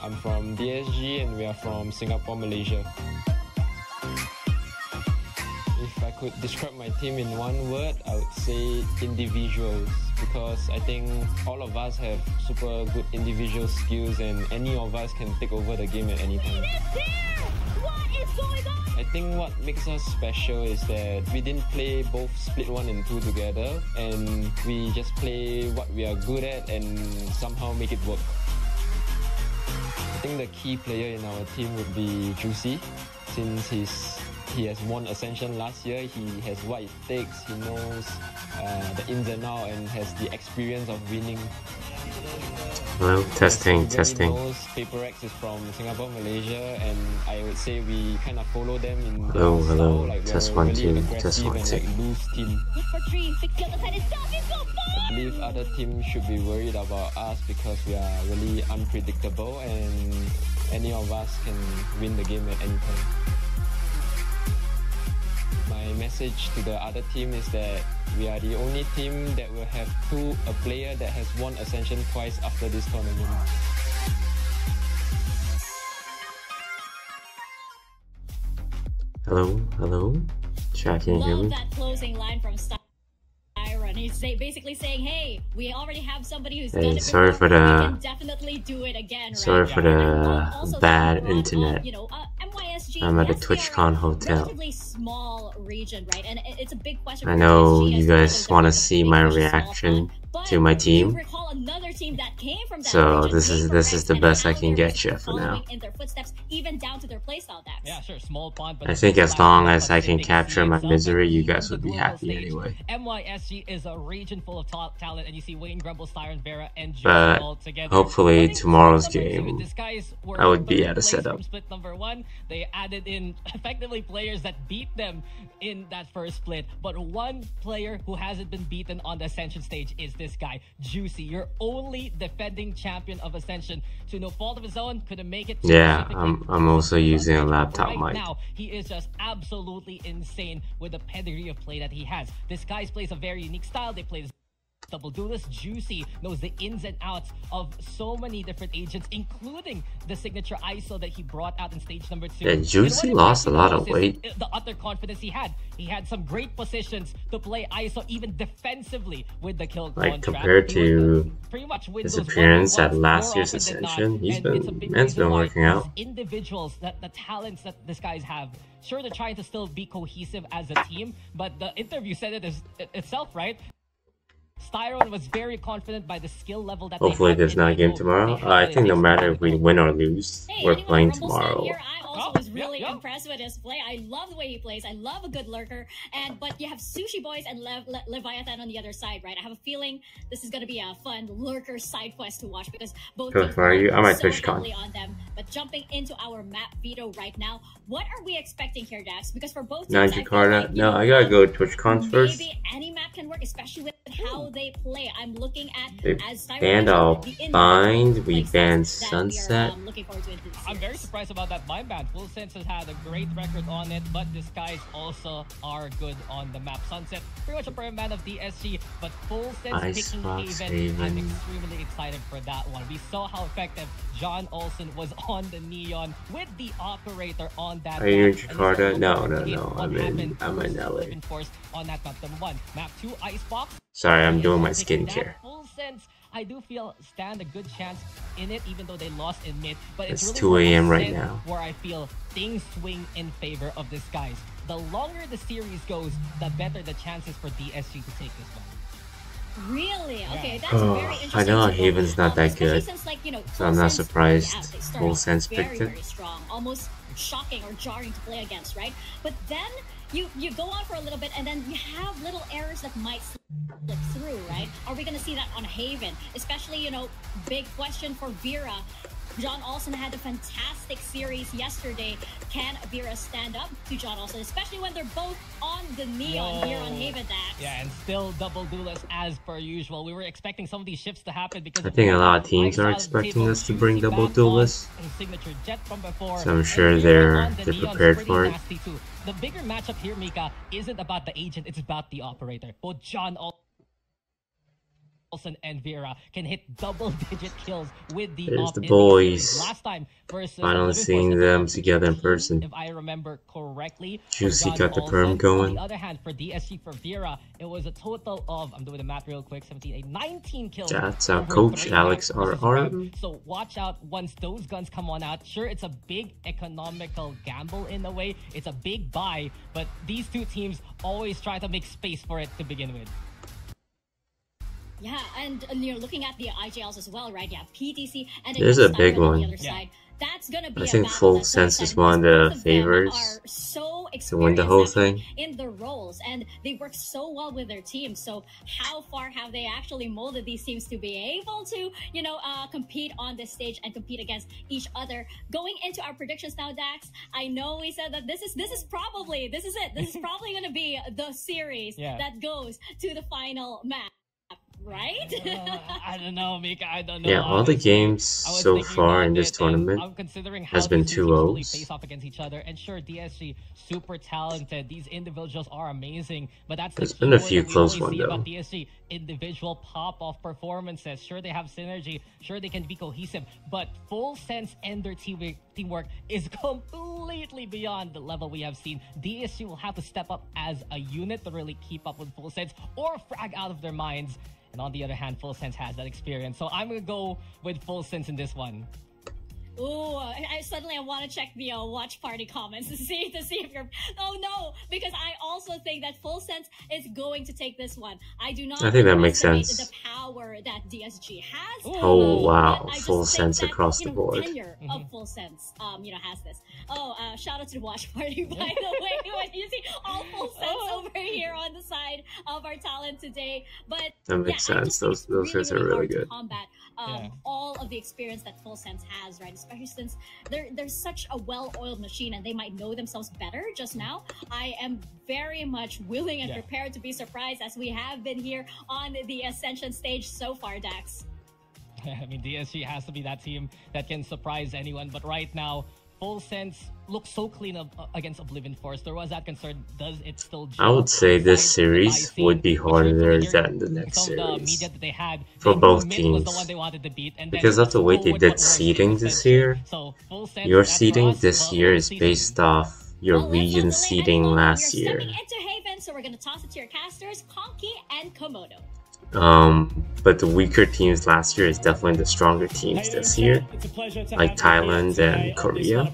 I'm from DSG and we are from Singapore, Malaysia. If I could describe my team in one word, I would say individuals, because I think all of us have super good individual skills and any of us can take over the game at any time. What is going on? I think what makes us special is that we didn't play both Split 1 and 2 together, and we just play what we are good at and somehow make it work. I think the key player in our team would be Juicy, since he has won Ascension last year. He has what it takes, he knows the ins and outs and has the experience of winning. Hello, testing. Knows Paper X is from Singapore, Malaysia, and I would say we kind of follow them in hello. style, like Test we're 1 really 2. Test 1 2. and like loose team. I believe other teams should be worried about us because we are really unpredictable and any of us can win the game at any time. My message to the other team is that we are the only team that will have a player that has won Ascension twice after this tournament. Hello? Chat, can you hear me? Love that closing line from Styron. He's basically saying, hey, we already have somebody who's done it before. Sorry for we the can definitely do it again, right? sorry for the Also, bad brought up, internet. MYSG, I'm at a yes, TwitchCon they are a hotel. relatively small region, right? And it's a big question. I for know MYSG as you well, guys because want to they're see a my big small reaction but to my you team, recall another team that came from that so region, this Paper is X, the and best I how can they're get you for now. following in their footsteps, even down to their playstyle decks. Yeah, sure, small pond, but I think as long as I can capture my misery, you guys would be happy anyway. MYSG is a region full of top talent, and you see Wayne Grumble, Styron Vera, and Juicy But all together. hopefully I think tomorrow's split number game, two, these guys were I would be third at a place setup. from split number 1. They added in effectively players that beat them in that first split, but one player who hasn't been beaten on the Ascension stage is this guy, Juicy. Your only defending champion of Ascension. To no fault of his own, couldn't make it. Yeah, specifically. I'm also using a Right laptop mic. now, he is just absolutely insane with the pedigree of play that he has. This guy plays a very unique style. They play this double duelist. Juicy knows the ins and outs of so many different agents, including the signature ISO that he brought out in stage number 2. Yeah, Juicy lost a lot of weight. The utter confidence he had. He had some great positions to play ISO even defensively with the kill Like contract. compared He was to pretty much win his those appearance at 1v1s last more year's often than not, Ascension, and it's a big man's reason been why working out. these individuals, that the talents that these guys have, sure, they're trying to still be cohesive as a team, but the interview said itself, right? Styron was very confident by the skill level that Hopefully they there's had not a in game Evo. tomorrow. They had I it think no in matter if we win or lose, Hey, we're anyone playing Rumble stand tomorrow. here? I also Oh, was really yeah. impressed with his play. I love the way he plays. I love a good lurker. But you have Sushi Boys and Leviathan on the other side, right? I have a feeling this is going to be a fun lurker side quest to watch because both Good teams for you. I'm at so TwitchCon. heavily on them. But jumping into our map veto right now, what are we expecting here, Dax? Because for both teams, Now I feel Jakarta. like, No, I gotta go TwitchCon first. maybe any map can work, especially with how they play. I'm looking at They as Styron banned mentioned, all the individual bind. We playstyle banned that we are, Sunset. looking forward to into this I'm very series. surprised about that bind ban. Full Sense has had a great record on it, but these guys also are good on the map. Sunset, pretty much a prime man of DSG, but Full Sense picking Icebox Haven, I'm Haven. extremely excited for that one. We saw how effective John Olsen was on the Neon with the operator on that Are you in map. And Jakarta? this is No, what no, happened no. I'm in LA. Reinforced on that map. Number 1, map 2, Icebox. Sorry, I'm doing my Picking skincare. that Full Sense, I do feel stand a good chance in it, even though they lost in mid. But It's it's 2 really a.m. more right Sense now. where I feel things swing in favor of these guys. The longer the series goes, the better the chances for DSG to take this one. Really? Okay, that's Oh, very I interesting. know to Haven's not that especially good, since, like, so I'm not Full Sense, surprised yeah, they start Full off Sense very, picked it. very strong, almost shocking or jarring to play against, right? But then you go on for a little bit, and then you have little errors that might slip through, right? Are we gonna see that on Haven? Especially, big question for Vera. John Olsen had a fantastic series yesterday. Can Vera stand up to John Olsen, especially when they're both on the Neon here on Haven Dax? Yeah, and still double duelist as per usual. We were expecting some of these shifts to happen because I think a lot of teams are expecting us to bring double duelists, signature jet from before. so I'm sure And they're on the Neon's prepared pretty for it. nasty too. The bigger matchup here, Mika, isn't about the agent, it's about the operator. Both John Paulson and Vera can hit double-digit kills with the There's AWP the in boys. series. Last time versus Finally Oblivion seeing Force, them it was together in 2 person. If I remember correctly. Juicy for got the John perm Olsen. going. On the other hand, for DSG for Vera, it was a total of, I'm doing the math real quick, 19 kills. That's our over coach, 3 Alex matches versus RR. Rev. So watch out once those guns come on out. Sure, it's a big economical gamble in a way. It's a big buy, but these two teams always try to make space for it to begin with. Yeah, and you're looking at the IGLs as well, right? Yeah, PTC and then There's you a have big Stanford on one. the other side. That's gonna be I a think battle Full that's Sense so is exciting one of because the both of them favorites are so to win the whole experienced thing. in the roles, and they work so well with their teams. So how far have they actually molded these teams to be able to, compete on this stage and compete against each other? Going into our predictions now, Dax, I know we said that this is probably This is probably going to be the series that goes to the final match. Right? I don't know, Mika. I don't know. Yeah, all the games so far in this tournament I'm considering how has been these 2 teams really O's. face off against each other. And sure, DSG super talented. These individuals are amazing, but that's There's the been a keyword few that we close always ones, see about though. DSG. Individual pop-off performances. Sure, they have synergy. Sure, they can be cohesive, but Full Sense and their teamwork is completely beyond the level we have seen. DSG will have to step up as a unit to really keep up with Full Sense or frag out of their minds. And on the other hand, Full Sense has that experience. So I'm going to go with Full Sense in this one. Ooh, I want to check the watch party comments to see if you're. Oh no, because I also think that Full Sense is going to take this one. I do not. I think that makes underestimate sense. the power that DSG has. Oh, wow. but I just Full think sense that, across the board. Tenure of Full Sense, has this. Oh, shout out to the watch party, by the way. When you see all Full Sense over here on the side of our talent today, but That makes sense. Those guys are really hard to good. combat all of the experience that Full Sense has, right? Especially since they're such a well-oiled machine and they might know themselves better just now. I am very much willing and prepared to be surprised as we have been here on the Ascension stage so far, Dax. I mean, DSG has to be that team that can surprise anyone, but right now, Full Sense looks so clean against Oblivion Force. There was that concern. Does it still I would say this series would be harder than the next series for both teams. Because of the way they did seeding this year, your seeding this year is based off your region seeding last year. Stepping into Haven, so we're going to toss it to your casters, Conky and Komodo. But the weaker teams last year is definitely the stronger teams this year, like Thailand and Korea.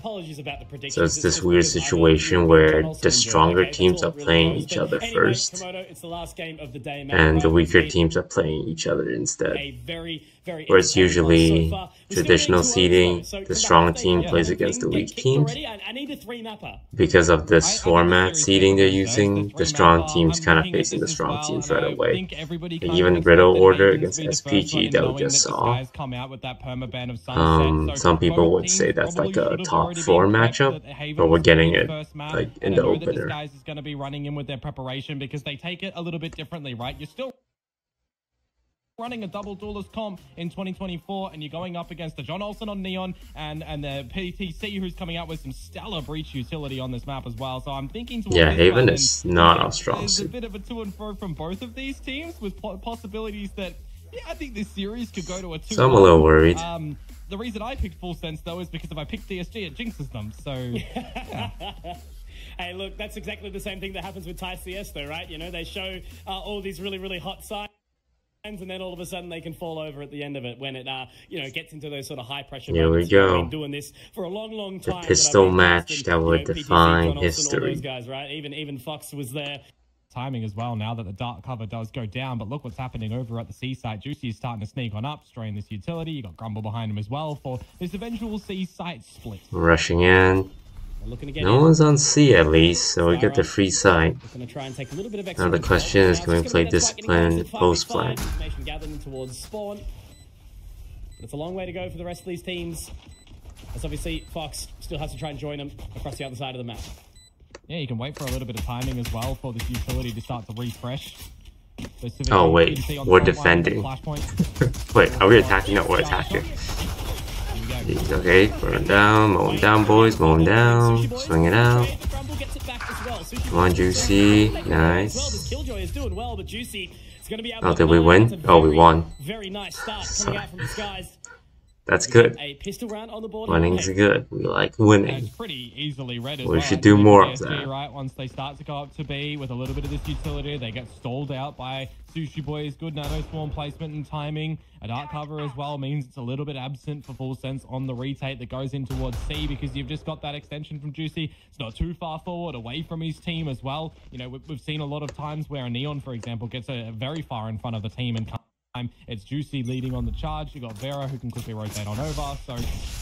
So it's this weird situation where the stronger teams are playing each other first, and the weaker teams are playing each other instead. Where it's usually traditional seeding, the strong team plays against the weak teams. Because of this format seeding they're using, the strong teams kind of facing the strong teams right away. And even Riddle Order against SPG that we just saw. Some people would say that's like a top 4 matchup, but we're getting it like in the opener. Guys is going to be running in with their preparation because they take it a little bit differently, right? You're still running a double duelist comp in 2024 and you're going up against the John Olsen on Neon and the PTC who's coming out with some stellar breach utility on this map as well. So I'm thinking Haven is not our strong suit. There's a bit of a to and fro from both of these teams with possibilities that I think this series could go to a 2. So I'm a little worried. The reason I picked Full Sense though is because if I pick DSG it jinxes them. So yeah. Hey, look, that's exactly the same thing that happens with Thai CS though, right? You know, they show all these really hot sides, and then all of a sudden they can fall over at the end of it when it gets into those sort of high pressure moments. Here we go. I've been doing this for a long time. The pistol match that would define history. Those guys, right? Even Fox was there. Timing as well now that the dark cover does go down, but look what's happening over at the C site. Juicy is starting to sneak on up, destroying this utility. You got Grumble behind him as well for this eventual C site split. Rushing in. No one's on C at least, so we get the free site. Now the question is, can we play Discipline post-plan? Towards spawn. But it's a long way to go for the rest of these teams. As obviously Fox still has to try and join them across the other side of the map. Yeah, you can wait for a little bit of timing as well for this utility to start to refresh. Oh wait, we're defending. Wait, are we attacking? No, we're attacking. Okay, put him down, mow him down, boys, mow him down, swing it out. Come on, Juicy, nice. Killjoy is doing well, but Juicy It's going to be able Oh, to did we win? Oh, we won. Very nice start coming out from the skies. That's good. A pistol round on the board. Winning's good. We like winning. It's pretty easily read as We well. should do more of PSG, that. Right, once they start to go up to B with a little bit of this utility, they get stalled out by Sushi Boys. Good nano swarm placement and timing. A dark cover as well means it's a little bit absent for Full Sense on the retake that goes in towards C, because you've just got that extension from Juicy. It's not too far forward, away from his team as well. You know, we've seen a lot of times where a Neon, for example, gets a very far in front of the team and it's Juicy leading on the charge. You got Vera who can quickly rotate on over. So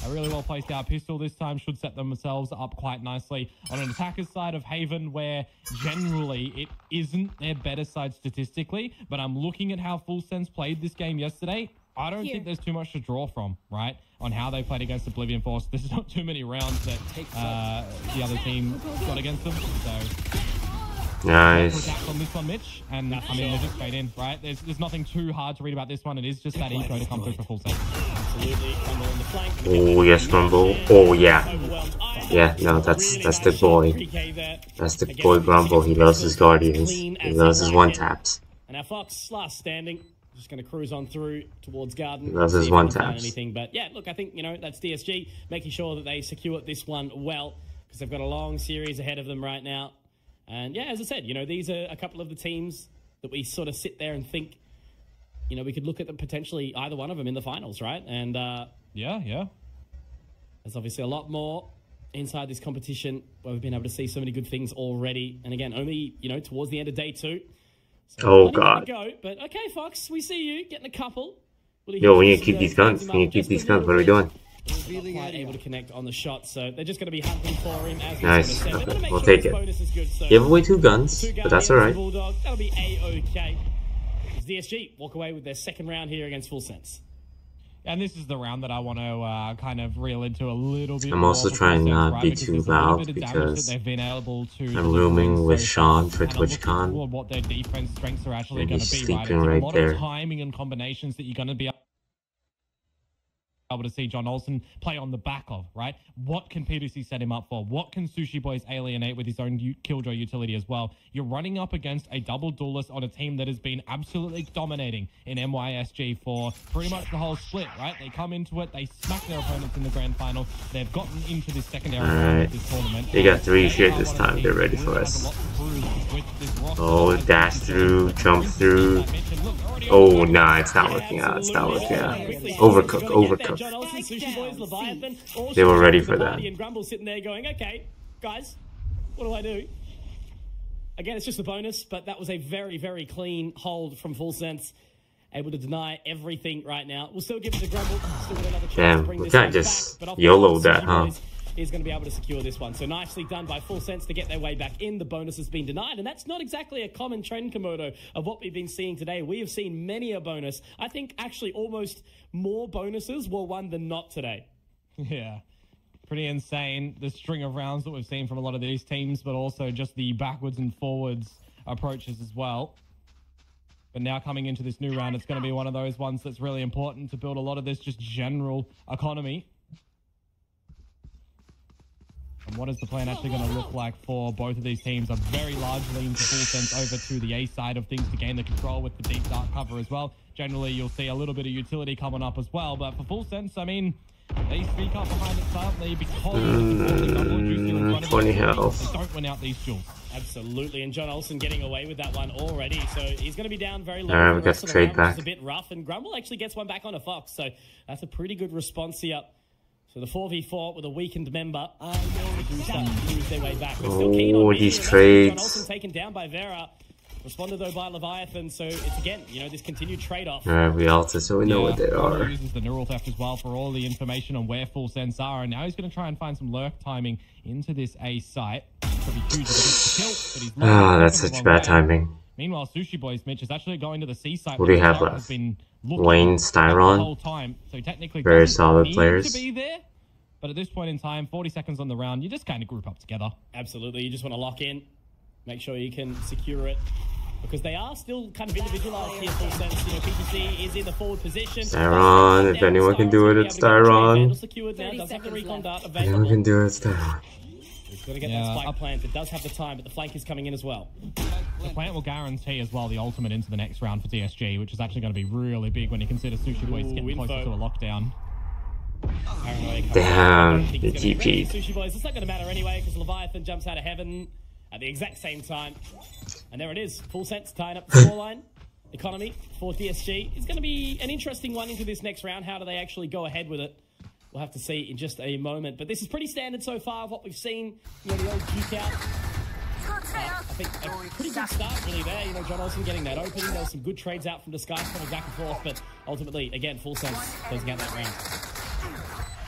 a really well placed out pistol this time should set themselves up quite nicely on an attacker's side of Haven, where generally it isn't their better side statistically. But I'm looking at how Full Sense played this game yesterday. I don't think there's too much to draw from, right, on how they played against Oblivion Force. There's not too many rounds that the other team got against them. So Nice. on this one, Mitch, and I mean, they're just straight in, right? There's nothing too hard to read about this one. It is just that eco to come through for Full Sense. Absolutely. Oh yes, Grumble. Oh yeah. Yeah, no, that's the boy. That's the boy Grumble. He loves his Guardians. He loves his one taps. And our Fox last standing. Just going to cruise on through towards Garden. He loves his one taps. Anything, but yeah, look, I think, you know, that's DSG making sure that they secure this one well, because they've got a long series ahead of them right now. And yeah, as I said, you know, these are a couple of the teams that we sort of sit there and think, you know, we could look at them potentially, either one of them in the finals, right? And yeah. There's obviously a lot more inside this competition where we've been able to see so many good things already. And again, only, you know, towards the end of day 2. So oh, God. Go, but okay, Fox, we see you getting a couple. Yo, we need to keep these guns. We need to keep these guns. What are we doing? Really quite able to connect on the shot, so they're just going to be hunting for him. As nice. Okay. We'll take it. Good, so Give away 2 guns, but that's alright. That'll be A-okay. DSG walk away with their second round here against Full Sense. And this is the round that I want to kind of reel into a little bit. I'm also trying not to be too loud because I'm rooming with Sean for TwitchCon. What their defense strengths are actually going to be, sleeping right? right a lot there. Of timing and combinations that you're going to be able to see John Olsen play on the back of, right? What can P2C set him up for? What can Sushi Boys alienate with his own Killjoy utility as well? You're running up against a double duelist on a team that has been absolutely dominating in MYSG for pretty much the whole split, right? They come into it, they smack their opponents in the grand final. They've gotten into this secondary round of this tournament. They got 3 shit this time. They're ready for us. Oh, dash through, jump through. Oh, nah, it's not working out. It's not working out. Overcooked. They were ready for that. And Grumble sitting there going, okay, guys, what do I do? Again, it's just a bonus, but that was a very, very clean hold from Full Sense. Able to deny everything right now. We'll still give it to Grumble. Still got another chance to bring we this can't just back, YOLO that, huh? Is going to be able to secure this one. So nicely done by Full Sense to get their way back in. The bonus has been denied, and that's not exactly a common trend, Komodo, of what we've been seeing today. We have seen many a bonus. I think actually almost more bonuses were won than not today. Yeah. Pretty insane, the string of rounds that we've seen from a lot of these teams, but also just the backwards and forwards approaches as well. But now coming into this new round, it's going to be one of those ones that's really important to build a lot of this just general economy. And what is the plan actually going to look like for both of these teams? A very large lean to Full Sense over to the A side of things to gain the control with the deep dark cover as well. Generally, you'll see a little bit of utility coming up as well. But for Full Sense, I mean, they speak up behind it suddenly because 20 health. They don't win out these duels. Absolutely, and John Olsen getting away with that one already, so he's going to be down very low. Alright, we got the trade back. It's a bit rough, and Grumble actually gets one back on a Fox, so that's a pretty good response here. So the 4v4 with a weakened member do start to lose their way back. We're still keen on these John trades. Olsen taken down by Vera. Responded though by Leviathan, so it's again, you know, this continued trade-off. Alright, we alted, so we know what they are. He uses the neural theft as well for all the information on where Full Sense are, and now he's going to try and find some lurk timing into this A site. It'll be huge if he gets the kill, but he's that's such bad timing. Meanwhile, Sushi Boys Mitch is actually going to the C site. What do you have left? Wayne, Styron. The whole time, so technically very solid players. To be there. But at this point in time, 40 seconds on the round, you just kind of group up together. Absolutely. You just want to lock in, make sure you can secure it. Because they are still kind of individualized here, Full Sense. You know, PTC is in the forward position. Styron, if anyone can do it, it's Styron. Secured now, does have the recon dart available. Anyone can do it, it's Styron. He's got to get that spike plant. It does have the time, but the flank is coming in as well. The plant will guarantee as well the ultimate into the next round for DSG, which is actually going to be really big when you consider Sushi Boy's getting closer to a lockdown. Damn, the GP. Sushi Boys, it's not going to matter anyway because Leviathan jumps out of heaven at the exact same time. And there it is. Full Sense tying up the scoreline. Economy for DSG. It's going to be an interesting one into this next round. How do they actually go ahead with it? We'll have to see in just a moment. But this is pretty standard so far of what we've seen. You know, the old juke out. I think a pretty good start really there. You know, John Olsen getting that opening. There was some good trades out from Disguise coming back and forth. But ultimately, again, Full Sense closing out that round.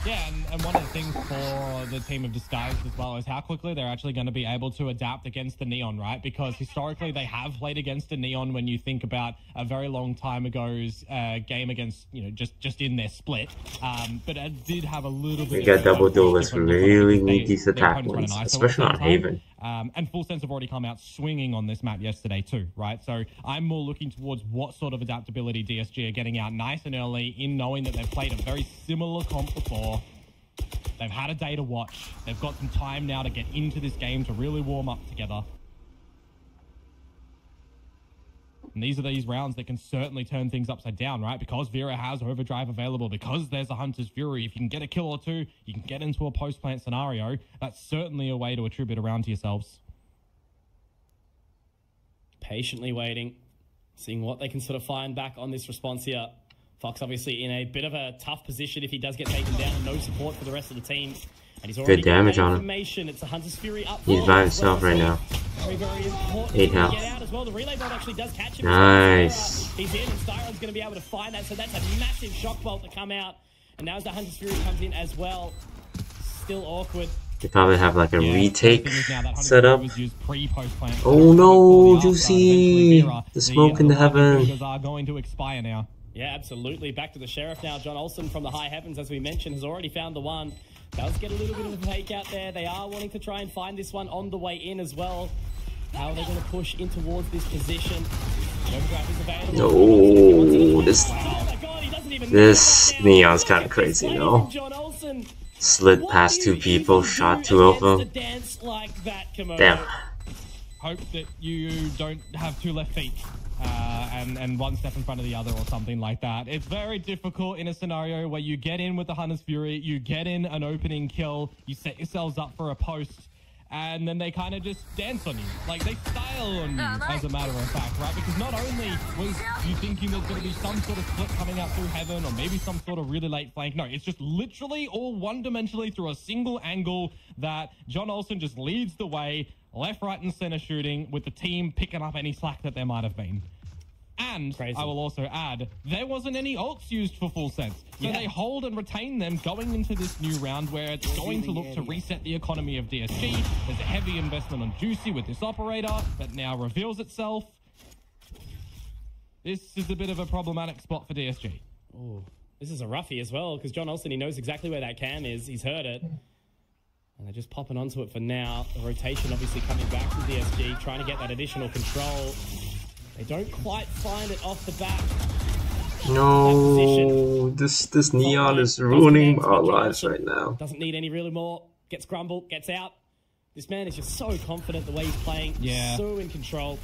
Yeah, and one of the things for the team of Disguise as well is how quickly they're actually going to be able to adapt against the Neon, right? Because historically they have played against the Neon when you think about a very long time ago's game against, you know, just in their split. But it did have a little bit We got double duelists who really need these attack wins, especially on Haven. And Full Sense have already come out swinging on this map yesterday too, right? So I'm more looking towards what sort of adaptability DSG are getting out nice and early in knowing that they've played a very similar comp before. They've had a day to watch. They've got some time now to get into this game to really warm up together. And these are these rounds that can certainly turn things upside down, right? Because Vera has Overdrive available, because there's a Hunter's Fury. If you can get a kill or two, you can get into a post-plant scenario. That's certainly a way to attribute around to yourselves. Patiently waiting, seeing what they can sort of find back on this response here. Fox obviously in a bit of a tough position if he does get taken down and no support for the rest of the team. And he's already good damage on him. It's a Hunter's Fury up. He's by himself right now. Very, very important 8 to health. get out as well. The relay bolt actually does catch him. Nice. He's in, and Styron's going to be able to find that. So that's a massive shock bolt to come out. And now as the Hunter's Fury comes in as well, still awkward. They probably have like a retake set up. Oh Oh no, Juicy! The smoke in the heaven. Are going to expire now. Yeah, absolutely. Back to the Sheriff now. John Olsen from the high heavens, as we mentioned, has already found the one. Does get a little bit of a fake out there. They are wanting to try and find this one on the way in as well. How are they going to push in towards this position? No, this Neon's kind of crazy, no? Slid past 2 people, shot 2 of them. Damn. Hope that you don't have 2 left feet. And one step in front of the other or something like that. It's very difficult in a scenario where you get in with the Hunter's Fury, you get in an opening kill, you set yourselves up for a post, and then they kind of just dance on you. Like, they style on you, as a matter of fact, right? Because not only was you thinking there's going to be some sort of split coming out through heaven or maybe some sort of really late flank. No, it's just literally all one-dimensionally through a single angle that John Olsen just leads the way, left, right, and center shooting with the team picking up any slack that there might have been. And crazy. I will also add, there wasn't any ults used for Full Sense. So they hold and retain them going into this new round where it's going to look to reset the economy of DSG. There's a heavy investment on Juicy with this operator that now reveals itself. This is a bit of a problematic spot for DSG. Ooh, this is a roughie as well, because John Olsen, he knows exactly where that cam is. He's heard it. And they're just popping onto it for now. The rotation obviously coming back from DSG, trying to get that additional control. They don't quite find it off the bat. No, this Neon is ruining our lives right now. Doesn't need any really more. Gets grumbled, gets out. This man is just so confident the way he's playing. Yeah. So in control.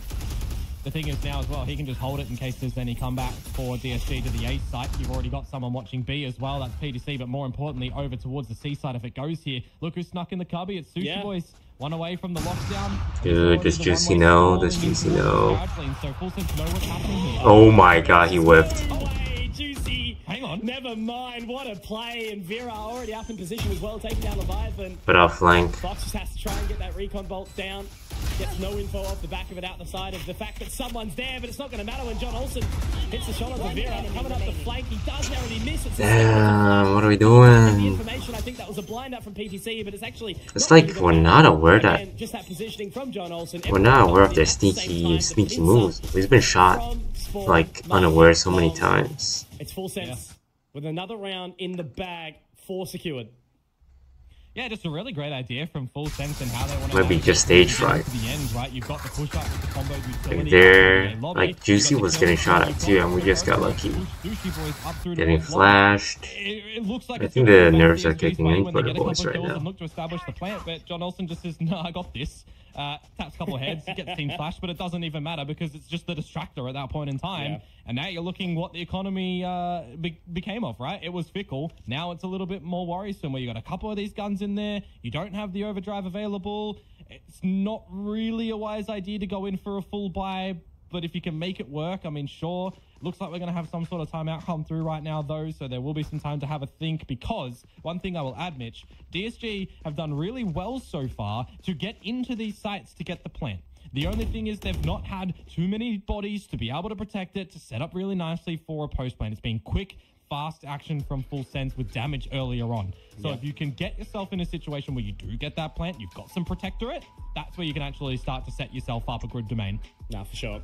The thing is now as well, he can just hold it in case there's any comeback for DSG to the A site. You've already got someone watching B as well. That's PTC, but more importantly, over towards the C side if it goes here. Look who snuck in the cubby. It's Sushi Boys. One away from the lockdown. Dude, this Juicy no. This Juicy no. Oh my god, he whiffed. Juicy. Hang on. Never mind. What a play. And Vera already up in position as well, taking down Leviathan. But I'll flank. Fox just has to try and get that recon bolt down. Gets no info off the back of it out the side of the fact that someone's there, but it's not going to matter when John Olsen hits the shot on Vera. Coming up the flank, he does narrowly miss. Damn, what are we doing? The information, I think that was a blind up from PTC, but it's actually... It's like we're not aware that... Just that positioning from John Olsen. We're not aware of their sneaky moves. We've been shot, like, unaware so many times. It's Full Sense with another round in the bag, 4 secured. Yeah, just a really great idea from Full Sense and how they want to... Might be just stage fright. To the end, right? You've got the push up with the combo utility. There, like Juicy was getting shot at too, and we just got lucky. Getting flashed. It looks like I think the nerves are kicking in for the boys right now. Look to establish the plant, but John Olsen just says, "No, I got this." Taps a couple of heads, gets team flash, but it doesn't even matter because it's just the distractor at that point in time. Yeah. And now you're looking what the economy became of, right? It was fickle. Now it's a little bit more worrisome where you got a couple of these guns in there. You don't have the overdrive available. It's not really a wise idea to go in for a full buy, but if you can make it work, I mean, sure. Looks like we're going to have some sort of timeout come through right now, though, so there will be some time to have a think, because one thing I will add, Mitch, DSG have done really well so far to get into these sites to get the plant. The only thing is they've not had too many bodies to be able to protect it, to set up really nicely for a post plant. It's been quick, fast action from Full Sense with damage earlier on. So if you can get yourself in a situation where you do get that plant, you've got some protectorate, that's where you can actually start to set yourself up a good domain. No, for sure.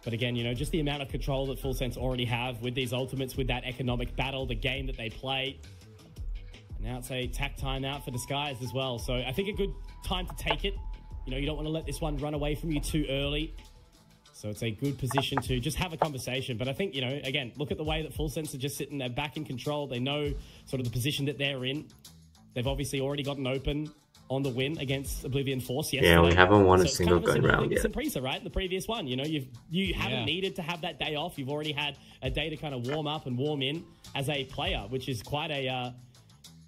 But again, you know, just the amount of control that Full Sense already have with these ultimates, with that economic battle, the game that they play. And now it's a tack timeout for Disguise as well. So I think a good time to take it. You know, you don't want to let this one run away from you too early. So it's a good position to just have a conversation. But I think, you know, again, look at the way that Full Sense are just sitting there back in control. They know sort of the position that they're in. They've obviously already gotten open on the win against Oblivion Force yesterday. Yeah, we haven't won a single gun round yet. Prisa, right? The previous one, you know, you haven't needed to have that day off. You've already had a day to kind of warm up and warm in as a player, which is quite a,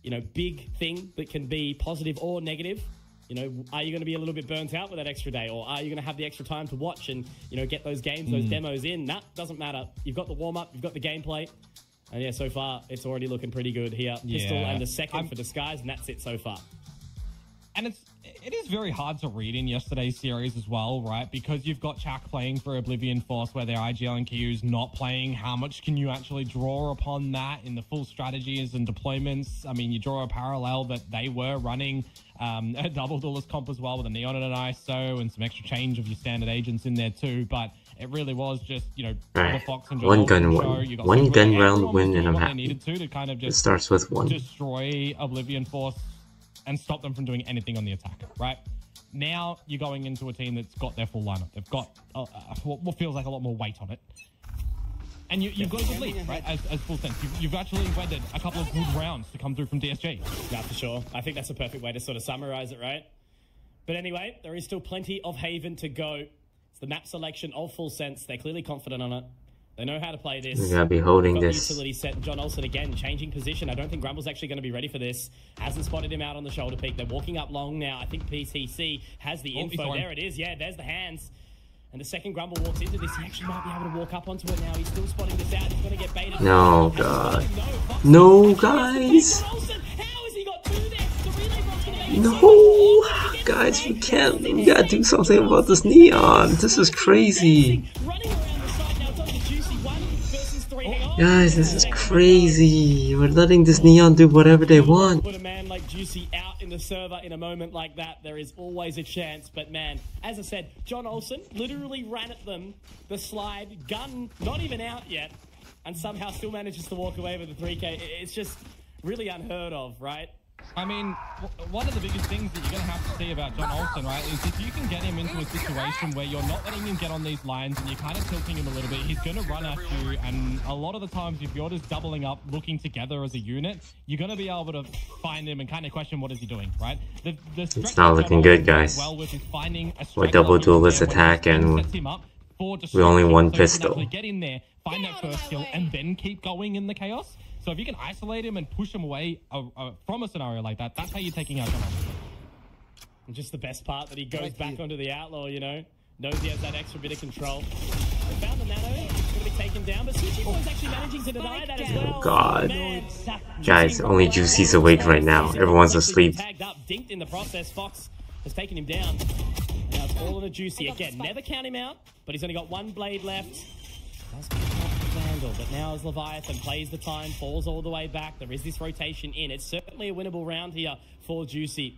you know, big thing that can be positive or negative. You know, are you going to be a little bit burnt out with that extra day, or are you going to have the extra time to watch and, you know, get those games, those demos in? Nah, doesn't matter. You've got the warm up, you've got the gameplay. And yeah, so far, it's already looking pretty good here. Pistol and the second for Disguise, and that's it so far. And it is very hard to read in yesterday's series as well, right? Because you've got Chak playing for Oblivion Force where their IGL and Kyu's not playing. How much can you actually draw upon that in the full strategies and deployments? I mean, you draw a parallel that they were running a double duelist comp as well with a Neon and an ISO and some extra change of your standard agents in there too. But it really was just, you know, the Fox and one gun round win, and I'm happy. Needed to kind of just it starts with one. Destroy Oblivion Force and stop them from doing anything on the attack, right? Now you're going into a team that's got their full lineup. They've got what feels like a lot more weight on it. And you've got a good lead, right, as Full Sense. You've actually weathered a couple of good rounds to come through from DSG. Yeah, for sure. I think that's a perfect way to sort of summarize it, right? But anyway, there is still plenty of Haven to go. It's the map selection of Full Sense. They're clearly confident on it. They know how to play this. We're going to be holding this. Utility set. John Olsen again changing position. I don't think Grumble's actually going to be ready for this. Hasn't spotted him out on the shoulder peak. They're walking up long now. I think PCC has the info. There it is. Yeah, there's the hands. And the second Grumble walks into this, he actually might be able to walk up onto it now. He's still spotting this out. He's going to get baited. No, God. No, guys. How has he got two there? The relay bot's going to make No, guys, we can't. We got to do something about this Neon. This is crazy. Guys, this is crazy. We're letting this Neon do whatever they want. Put a man like Juicy out in the server in a moment like that, there is always a chance. But man, as I said, John Olsen literally ran at them, the slide, gun not even out yet, and somehow still manages to walk away with the 3K. It's just really unheard of, right? I mean, one of the biggest things that you're going to have to see about John Olsen, right, is if you can get him into a situation where you're not letting him get on these lines and you're kind of tilting him a little bit, he's going to run at you. And a lot of the times, if you're just doubling up, looking together as a unit, you're going to be able to find him and kind of question what is he doing, right? It's not looking good, guys. We're double duelist attack and we only one pistol. Get in there, find that first kill, and then keep going in the chaos. So if you can isolate him and push him away from a scenario like that, that's how you're taking out John Olsen. And just the best part that he goes back onto the Outlaw, you know, knows he has that extra bit of control. They found the Nano, it's going to be taken down, but Sushi is actually managing to deny that as well. Oh God. Guys, only Juicy's awake right now. Everyone's asleep. Tagged up, dinked in the process. Fox has taken him down. Now it's all on a Juicy. Again, never count him out, but he's only got one blade left. But now as Leviathan plays the time, falls all the way back, there is this rotation in. It's certainly a winnable round here for Juicy.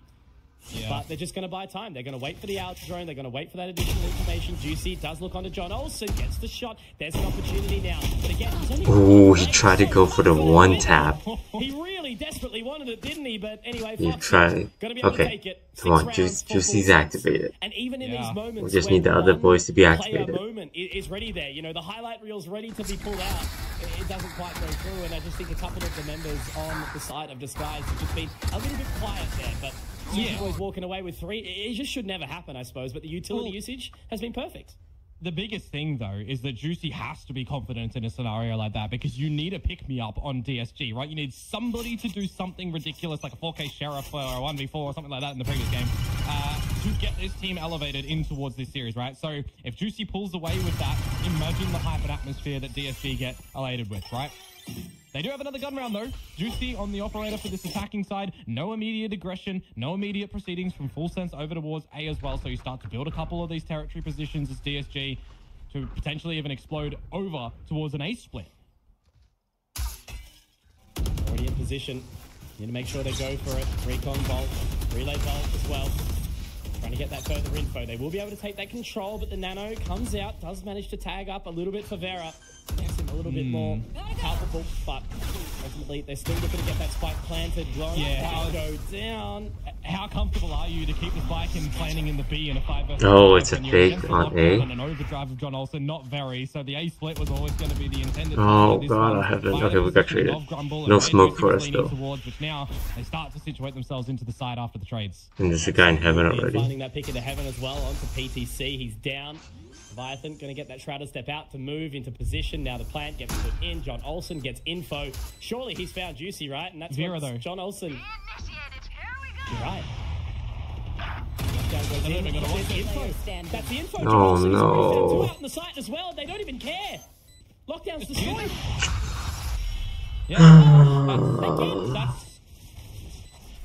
But they're just going to buy time. They're going to wait for the out drone. They're going to wait for that additional information. Juicy does look onto John Olsen. Gets the shot. There's an opportunity now. But again, ooh, he tried to go for the one tap. He really desperately wanted it, didn't he? But anyway, You try. Okay. Come on, Juicy's activated. And even in these moments, we just need the other boys to be activated. Moment is ready there. You know, the highlight reel's ready to be pulled out. It doesn't quite go through, and I just think a couple of the members on the side of Disguise have just been a little bit quiet there. But boys walking away with 3. It just should never happen, I suppose. But the utility usage has been perfect. The biggest thing, though, is that Juicy has to be confident in a scenario like that because you need a pick-me-up on DSG, right? You need somebody to do something ridiculous like a 4K Sheriff or a 1v4 or something like that in the previous game to get this team elevated in towards this series, right? So if Juicy pulls away with that, imagine the hype and atmosphere that DSG get elated with, right? They do have another gun round, though. Juicy on the operator for this attacking side. No immediate aggression, no immediate proceedings from Full Sense over towards A as well. So you start to build a couple of these territory positions as DSG to potentially even explode over towards an A split. Already in position. Need to make sure they go for it. Recon Bolt, Relay Bolt as well. Trying to get that further info. They will be able to take that control, but the Nano comes out, does manage to tag up a little bit for Vera. Makes him a little bit more palpable, but ultimately they're still looking to get that spike planted. Go down. How comfortable are you to keep the spike in planting in the B in a 5 versus? Oh, it's a fake on A. An overdrive of John Olsen, not very. So the A split was always going to be the intended. Oh god, I haven't. Okay, we got traded. No smoke for us though. Which now they start to situate themselves into the side after the trades. And there's a guy in heaven already. Finding that pick into heaven as well onto PTC. He's down. Leviathan going to get that Shrouded step out to move into position. Now the plant gets put in. John Olsen gets info. Surely he's found Juicy, right? And that's Vera, though. John Olsen. You're right. That's the info. Oh no. Out on the site as well. They don't even care. Lockdown's destroyed.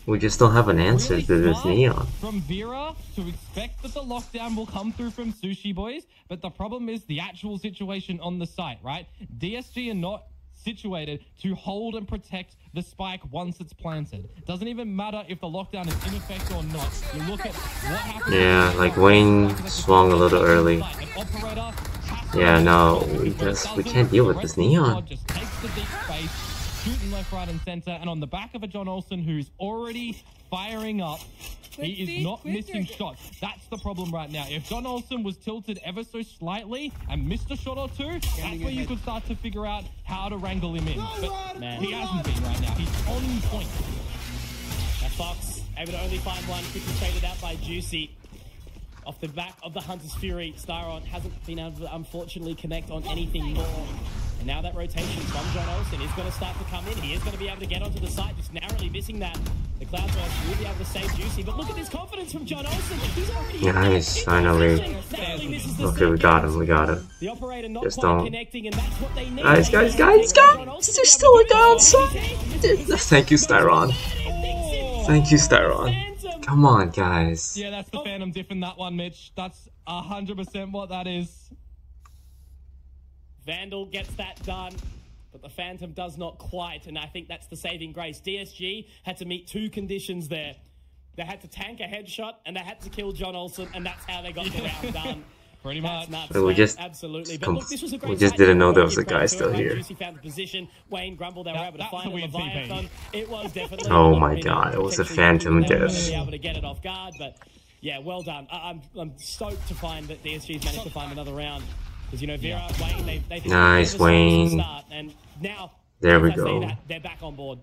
We just don't have an answer to this Neon. From Vera to expect that the lockdown will come through from Sushi Boys, but the problem is the actual situation on the site, right? DSG are not situated to hold and protect the spike once it's planted. Doesn't even matter if the lockdown is in effect or not. You look at what happened. Yeah, like Wayne swung a little early. Yeah, no, we can't deal with this Neon. Just takes the deep space, shooting left, right, and center, and on the back of a John Olsen who's already firing up. He is not missing shots. That's the problem right now. If John Olsen was tilted ever so slightly and missed a shot or two, that's where you could start to figure out how to wrangle him in. But he hasn't been right now. He's on point. Now Fox able to only find one, quickly traded out by Juicy. Off the back of the Hunter's Fury, Styron hasn't been able to unfortunately connect on anything more. And now that rotation from John Olsen is going to start to come in. He is going to be able to get onto the site, just narrowly missing that. The Cloudburst will be able to save Juicy, but look at this confidence from John Olsen. He's already nice, finally. Okay, we got him, The operator not just quite don't. connecting, and that's what they need. Guys! There's still a downside! Thank you, Styron. Thank you, Styron. Come on, guys. Yeah, that's the Phantom diff in that one, Mitch. That's 100% what that is. Vandal gets that done, but the Phantom does not quite, and I think that's the saving grace. DSG had to meet 2 conditions there. They had to tank a headshot, and they had to kill John Olsen, and that's how they got the round done. Pretty much. So we just absolutely. But look, this was a great didn't know there was a guy still here. Juicy found the position. Wayne grumbled. They were able to find a Leviathan. It was definitely. Oh my god! It was a Phantom diff. Be able to get it off guard, but yeah, well done. I'm stoked to find that DSG's managed to find another round. Because, you know, Vera, Wayne, they nice, Wayne. And now, there we go. They're back on board.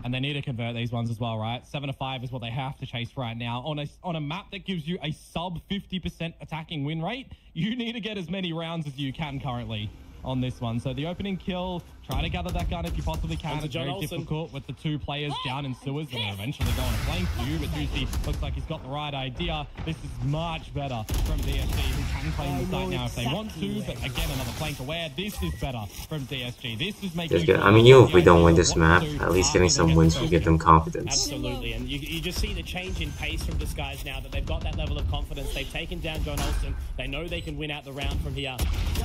And they need to convert these ones as well, right? 7-5 is what they have to chase right now. On a map that gives you a sub 50% attacking win rate, you need to get as many rounds as you can currently on this one. So the opening kill, try to gather that gun if you possibly can. It's very difficult with the 2 players down in sewers. They're eventually going to flank you, but Juicy looks like he's got the right idea. This is much better from DSG, who can claim the site now if they want to, but again, another flank aware. This is better from DSG. This is making I mean, even if we don't win this map, at least getting some wins will give them confidence. Absolutely, and you just see the change in pace from Disguise now that they've got that level of confidence. They've taken down John Olsen. They know they can win out the round from here.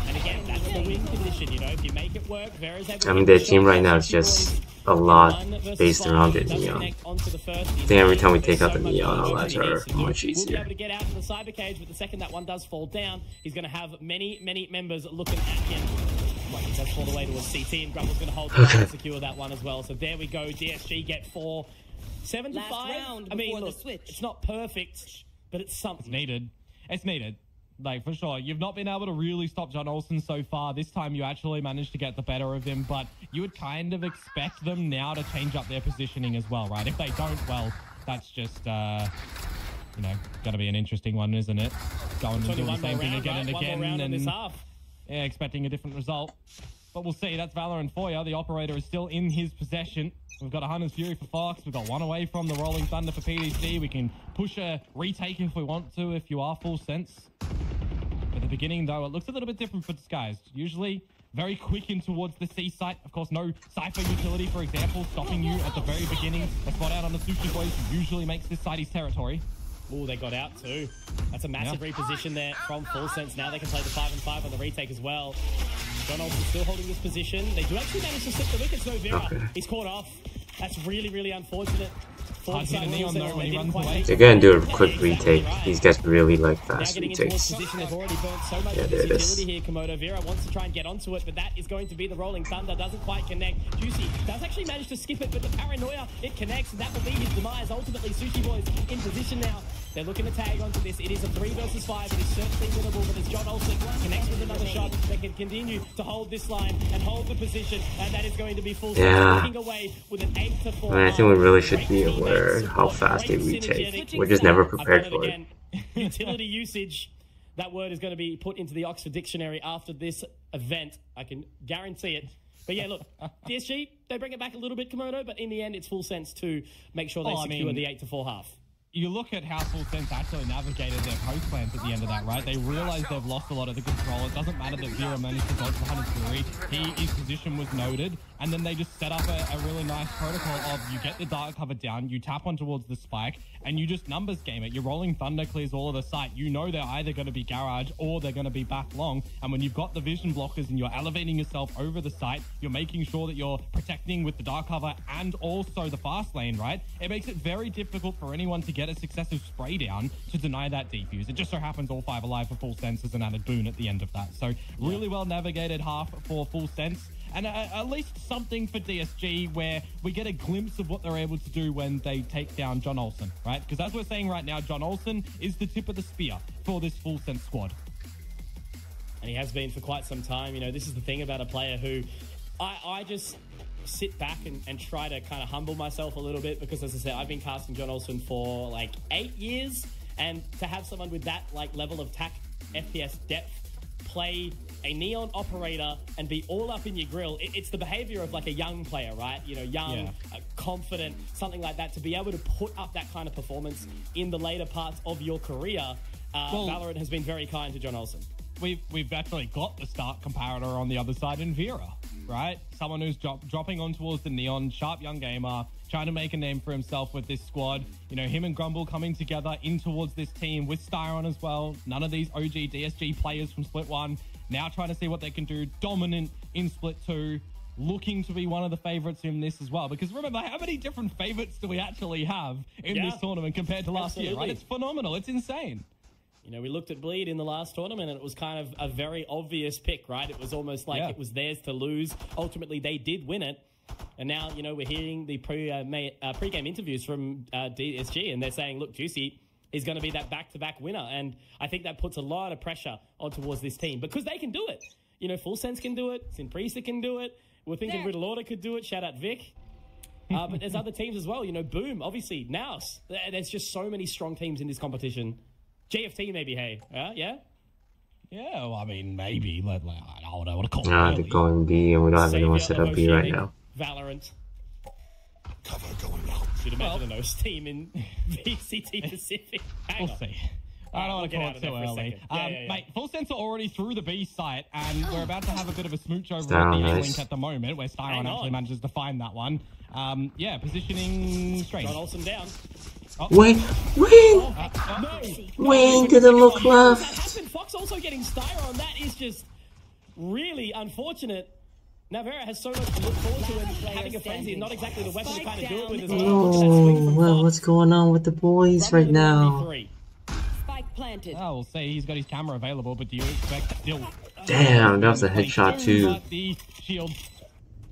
And again, that's the win condition, you know, if you make it work, Vera's able I mean, their team right now is just a lot based around the Neon. I think every time we take out the Neon, our lives are much easier. Able to get out to the cyber cage, but the second that one does fall down, he's going to have many members looking at him. Well, he does fall away to a CT, and Grumble's going to hold down and secure that one as well. So there we go. DSG get 4. 7 to 5. I mean, look, it's not perfect, but it's something. It's needed. It's needed. Like, for sure. You've not been able to really stop John Olsen so far. This time you actually managed to get the better of him, but you would kind of expect them now to change up their positioning as well, right? If they don't, well, that's just, you know, going to be an interesting one, isn't it? Going and doing the same thing again and again, and yeah, expecting a different result. But we'll see. That's Valorant for you. The operator is still in his possession. We've got a Hunter's Fury for Fox. We've got one away from the Rolling Thunder for PDC. We can push a retake if we want to, if you are full sense. At the beginning, though, it looks a little bit different for Disguised. Usually very quick in towards the C site. Of course, no Cypher utility, for example, stopping you at the very beginning. A spot out on the Sushi Boys usually makes this side his territory. Oh, they got out too. That's a massive reposition there from Full Sense. Now they can play the 5-5 on the retake as well. John Olsen still holding this position. They do actually manage to slip the wickets. No, Vera. He's caught off. That's really unfortunate. They're gonna do a quick retake. These guys really like fast retakes. Yeah, there it is. Here, Komodo. Vera wants to try and get onto it, but that is going to be the Rolling Thunder. Doesn't quite connect. Juicy does actually manage to skip it, but the Paranoia, it connects, and that will be his demise. Ultimately, Sushi Boys in position now. They're looking to tag onto this. It is a 3 versus 5. It is certainly winnable, but as John Olsen connects with another shot, they can continue to hold this line and hold the position, and that is going to be full. Looking away with an 8 to 4. I think we really should be aware how fast they retake. We're just never prepared for it. Utility usage. That word is going to be put into the Oxford Dictionary after this event. I can guarantee it. But yeah, look, DSG, they bring it back a little bit, Komodo, but in the end, it's Full Sense to make sure they secure the 8 to 4 half. You look at how Full Sense actually navigated their post plans at the end of that, right? They realized they've lost a lot of the control. It doesn't matter that Vera managed to dodge the Hunter's Fury. His position was noted. And then they just set up a really nice protocol of you get the dark cover down, you tap on towards the spike, and you just numbers game it. Your Rolling Thunder clears all of the site. You know they're either going to be garage or they're going to be back long. And when you've got the vision blockers and you're elevating yourself over the site, you're making sure that you're protecting with the dark cover and also the fast lane, right? It makes it very difficult for anyone to get a successive spray down to deny that defuse. It just so happens all 5 alive for Full Sense is an added boon at the end of that. So really well navigated half for Full Sense. And at least something for DSG where we get a glimpse of what they're able to do when they take down John Olsen, right? Because as we're saying right now, John Olsen is the tip of the spear for this Full Sense squad. And he has been for quite some time. You know, this is the thing about a player who I just sit back and try to kind of humble myself a little bit because, as I said, I've been casting John Olsen for like 8 years. And to have someone with that like level of tack, FPS depth, play a Neon operator and be all up in your grill, it's the behavior of like a young player, right? You know, young, confident, something like that. To be able to put up that kind of performance in the later parts of your career, Valorant has been very kind to John Olsen. We've actually got the start comparator on the other side in Vera, right? Someone who's dropping on towards the Neon, sharp young gamer, trying to make a name for himself with this squad. You know, him and Grumble coming together in towards this team with Styron as well. None of these OG DSG players from Split 1 now trying to see what they can do. Dominant in Split 2. Looking to be one of the favorites in this as well. Because remember, how many different favorites do we actually have in this tournament compared to last year, right? It's phenomenal. It's insane. You know, we looked at Bleed in the last tournament and it was kind of a very obvious pick, right? It was almost like it was theirs to lose. Ultimately, they did win it. And now, you know, we're hearing the pre-game interviews from DSG and they're saying, look, Juicy is going to be that back-to-back winner. And I think that puts a lot of pressure on towards this team because they can do it. You know, Full Sense can do it. Sinprisa can do it. We're thinking Riddle Order could do it. Shout out Vic. But there's other teams as well. You know, Boom, obviously, Naus. There's just so many strong teams in this competition. GFT maybe, hey? Yeah? Yeah, well, I mean, maybe. I don't know what to call it. Nah, they're going B and we don't have anyone set up B right now. Valorant. Cover going out. You'd imagine a nose team in VCT Pacific. We'll see. I don't want to call it too early. Mate, Full Sense are already through the B site, and we're about to have a bit of a smooch over at the A-Link at the moment, where Styron actually manages to find that one. Yeah, positioning straight. John Olsen down. Wayne didn't look left. Fox also getting Styron. That is just really unfortunate. Navera has so much to look forward to, and having a frenzy, not exactly the weapon to kind of do it with as well. Oh, well, what's going on with the boys right now? Spike planted. Oh, we'll see. He's got his camera available, but do you expect still? Damn, that was a headshot too. The shield.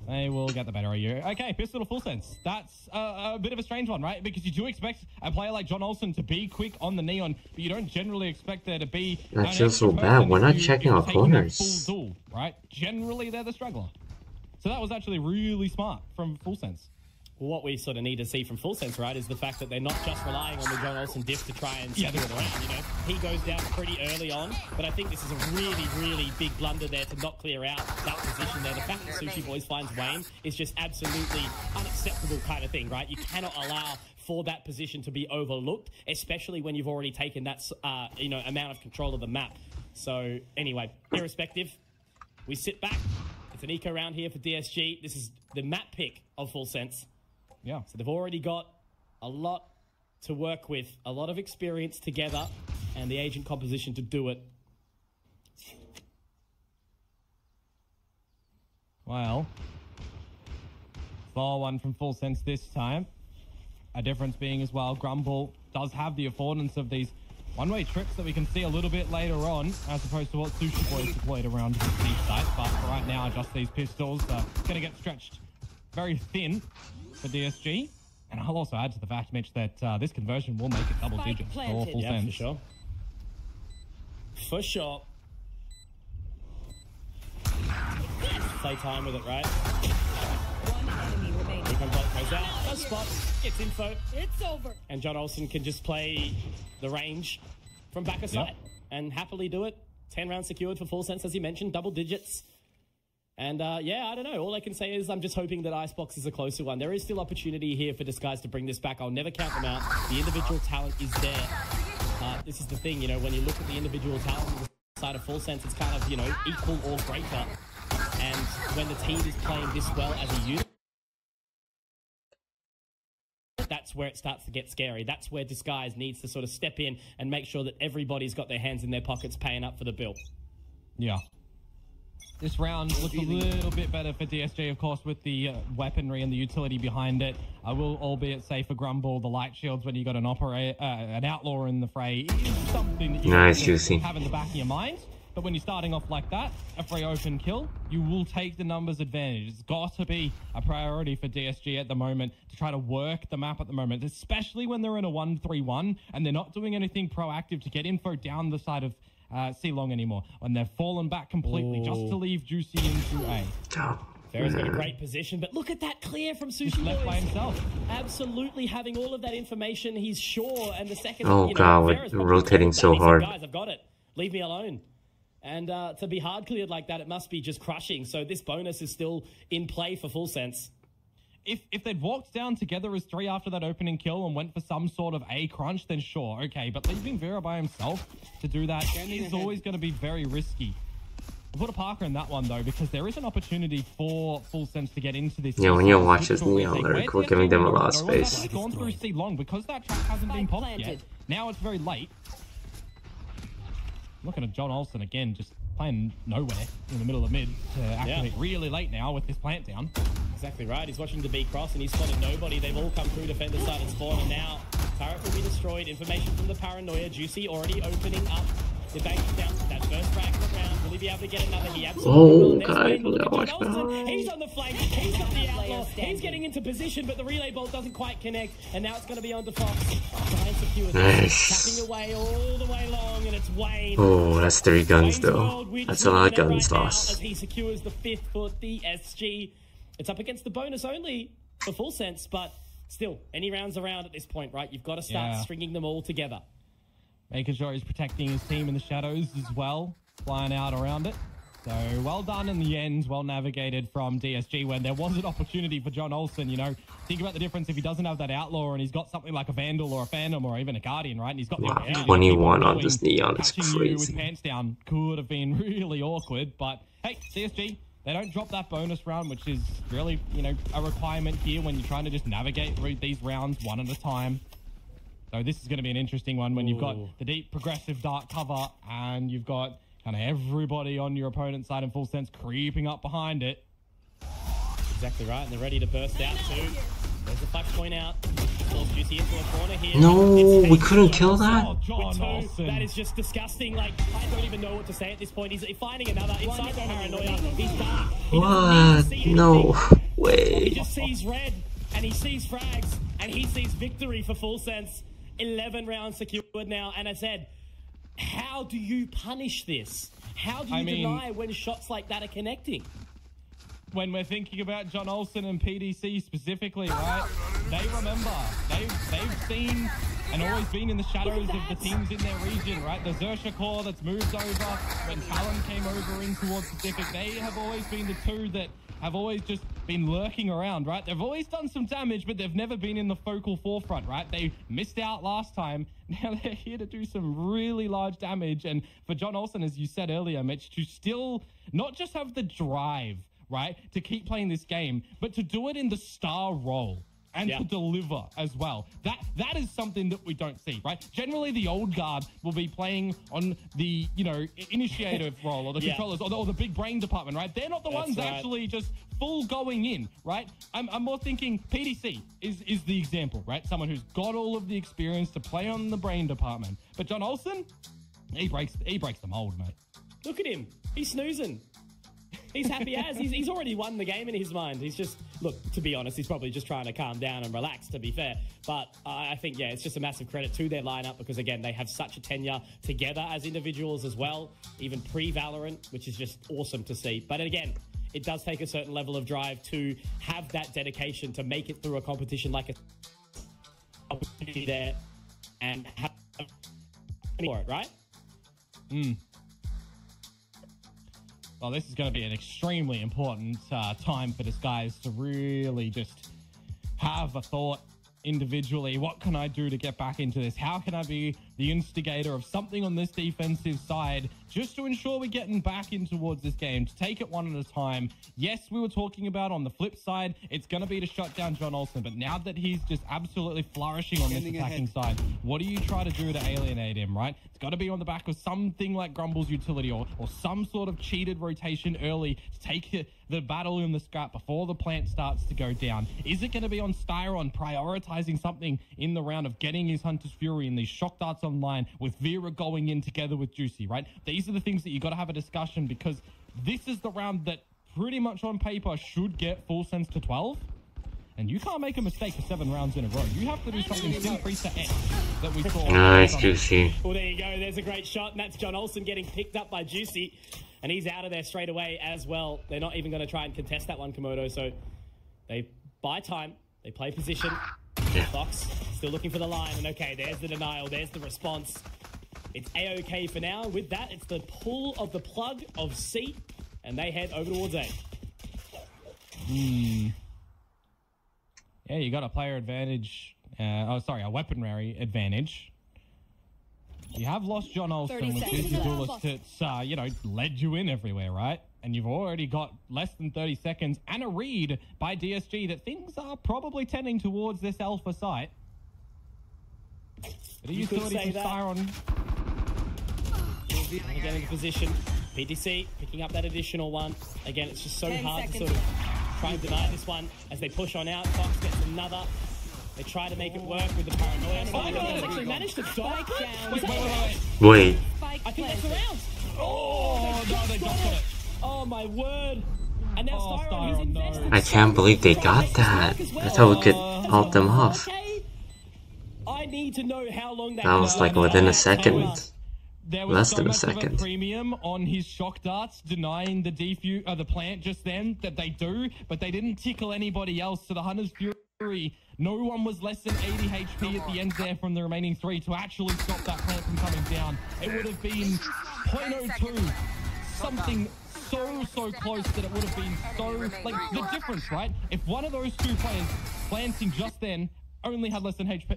They will get the better of you. Okay, pistol to full sense. That's a bit of a strange one, right? Because you do expect a player like John Olsen to be quick on the Neon, but you don't generally expect there to be. That's just so bad. We're not checking our corners. Full duel, right? Generally, they're the struggler. So that was actually really smart from Full Sense. What we sort of need to see from Full Sense, right, is the fact that they're not just relying on the John Olsen diff to try and settle it around. You know, he goes down pretty early on, but I think this is a really, really big blunder there to not clear out that position there. The fact that Sushi Boys finds Wayne is just absolutely unacceptable kind of thing, right? You cannot allow for that position to be overlooked, especially when you've already taken that, you know, amount of control of the map. So anyway, irrespective, we sit back. It's an eco round here for DSG. This is the map pick of Full Sense. Yeah. So they've already got a lot to work with, a lot of experience together, and the agent composition to do it. Well, 4-1 from Full Sense this time. A difference being as well, Grumble does have the affordance of these one-way trips that we can see a little bit later on, as opposed to what Sushi Boys deployed around the deep site. But for right now, just these pistols are going to get stretched very thin for DSG. And I'll also add to the fact, Mitch, that this conversion will make it double digits for Full Sense. For sure. For sure. Play time with it, right? One enemy remaining. Here comes Bolt, goes out, does spot, gets info. It's over. And John Olsen can just play the range from back of sight and happily do it. 10 rounds secured for Full Sense, as you mentioned, double digits. And yeah, I don't know. All I can say is I'm just hoping that Icebox is a closer one. There is still opportunity here for Disguise to bring this back. I'll never count them out. The individual talent is there. This is the thing, you know, when you look at the individual talent on the side of Full Sense, it's kind of, you know, equal or greater. And when the team is playing this well as a unit, that's where it starts to get scary. That's where Disguise needs to sort of step in and make sure that everybody's got their hands in their pockets paying up for the bill. Yeah. This round looks a little bit better for DSG, of course, with the weaponry and the utility behind it. I will, albeit say for Grumble, the light shields when you got an outlaw in the fray is something that you have in the back of your mind. But when you're starting off like that, a free open kill, you will take the numbers advantage. It's got to be a priority for DSG at the moment to try to work the map at the moment, especially when they're in a 1-3-1 and they're not doing anything proactive to get info down the side of C-Long anymore. When they've fallen back completely just to leave Juicy into A. Farah's got a great position, but look at that clear from Sushi left by himself. Absolutely having all of that information, he's sure. And the second, God, we're rotating so hard. Guys, I've got it. Leave me alone. And to be hard cleared like that, it must be just crushing. So this bonus is still in play for Full Sense. If they'd walked down together as 3 after that opening kill and went for some sort of A crunch, then sure, okay. But leaving Vera by himself to do that is always going to be very risky. I'll put a Parker in that one, though, because there is an opportunity for Full Sense to get into this. Yeah, when you watch this Neon Lyric, we're giving them a lot of space. It's gone through C-Long because that track hasn't been popped yet. Now it's very late. Looking at John Olsen again, just playing nowhere in the middle of mid to activate really late now with this plant down. Exactly right. He's watching the B cross and he's spotted nobody. They've all come through defender side and spawn, and now turret will be destroyed. Information from the Paranoia. Juicy already opening up. The bank down that first frag of the round. Will he be able to get another? He absolutely will. God, he's on the flank. He's got the outlaw. He's getting into position, but the relay bolt doesn't quite connect. And now it's going to be on to Fox. Trying to secure this. Tapping away all the way long, and it's Wayne. Oh, that's 3 guns though. That's a lot of guns lost. As he secures the 5th for DSG. It's up against the bonus only for Full Sense, but still, any rounds around at this point, right? You've got to start stringing them all together. Making sure he's protecting his team in the shadows as well, flying out around it. So well done in the end, well navigated from DSG when there was an opportunity for John Olsen, you know. Think about the difference if he doesn't have that outlaw and he's got something like a Vandal or a Phantom or even a Guardian, right? And he's got the opportunity 21 on this Neon is crazy. With pants down could have been really awkward, but hey, CSG, they don't drop that bonus round, which is really, you know, a requirement here when you're trying to just navigate through these rounds one at a time. So this is going to be an interesting one when you've got the deep progressive dark cover and you've got kind of everybody on your opponent's side in Full Sense creeping up behind it. exactly right, and they're ready to burst out too. There's the flash point out. Juicy into a corner here. No, we couldn't kill that? Oh, John Olsen. That is just disgusting. Like, I don't even know what to say at this point. He's finding another inside the paranoia. He's done. What? No way. He just sees red, and he sees frags, and he sees victory for Full Sense. 11 rounds secured now, and I said, how do you punish this? How do you deny when shots like that are connecting? When we're thinking about John Olsen and PDC specifically, right? They remember. They've seen and always been in the shadows of the teams in their region, right? The Xerxia core that's moved over. When Talon came over in towards Pacific, they have always been the two that have always just been lurking around, right? They've always done some damage, but they've never been in the focal forefront, right? They missed out last time. Now they're here to do some really large damage. And for John Olsen, as you said earlier, Mitch, to still not just have the drive, right, to keep playing this game, but to do it in the star role and to deliver as well. That is something that we don't see, right? Generally, the old guard will be playing on the, you know, initiative role or the controllers or the big brain department, right? They're not the ones actually just full going in, right? I'm more thinking PDC is the example, right? Someone who's got all of the experience to play on the brain department. But John Olsen, he breaks the mold, mate. Look at him. He's snoozing. He's happy as. He's already won the game in his mind. He's just, look, to be honest, he's probably just trying to calm down and relax, to be fair. But I think, yeah, it's just a massive credit to their lineup because, again, they have such a tenure together as individuals as well, even pre-Valorant, which is just awesome to see. But again, it does take a certain level of drive to have that dedication to make it through a competition like a opportunity there and have for it, right? Well, this is going to be an extremely important time for this guys to really just have a thought individually. What can I do to get back into this? How can I be the instigator of something on this defensive side just to ensure we're getting back in towards this game, to take it one at a time? Yes, we were talking about on the flip side, it's going to be to shut down John Olsen, but now that he's just absolutely flourishing on this attacking side, what do you try to do to alienate him, right? It's got to be on the back of something like Grumble's utility or some sort of cheated rotation early to take the battle in the scrap before the plant starts to go down. Is it going to be on Styron prioritizing something in the round of getting his Hunter's Fury and these shock darts online with Vera going in together with Juicy, right? These are the things that you got to have a discussion because this is the round that pretty much on paper should get Full Sense to 12. And you can't make a mistake for 7 rounds in a row. You have to do something similar to X that we saw. Nice, Juicy. Well, there you go. There's a great shot, and that's John Olsen getting picked up by Juicy. And he's out of there straight away as well. They're not even going to try and contest that one, Komodo. So they buy time. They play position. Fox still looking for the line. And okay, there's the denial. There's the response. It's A-OK for now. With that, it's the pull of the plug of C. And they head over towards A. Yeah, you got a player advantage. A weaponry advantage. You have lost John Olsen, which is your duelist. It's, led you in everywhere, right? And you've already got less than 30 seconds and a read by DSG that things are probably tending towards this alpha site. But a utility from Styron. Again in position. PDC picking up that additional one. Again, it's just so hard to sort of try and deny this one as they push on out. Fox gets another. They try to make it work with the paranoia. Styron actually managed to dodge down. Wait. I think that's around. Oh, no, they got it. Oh, my word. And now Styron, he's invested. I can't believe they got that. I thought we could hold them off. I need to know how long that was like within a second. There was less than a second. Premium on his shock darts, denying the the plant just then that they do, but they didn't tickle anybody else. So the Hunter's Fury, no one was less than 80 HP at the end there from the remaining 3 to actually stop that plant from coming down. It would have been 0.02, something so close that it would have been so, like, the difference, right? If one of those 2 players planting just then only had less than 80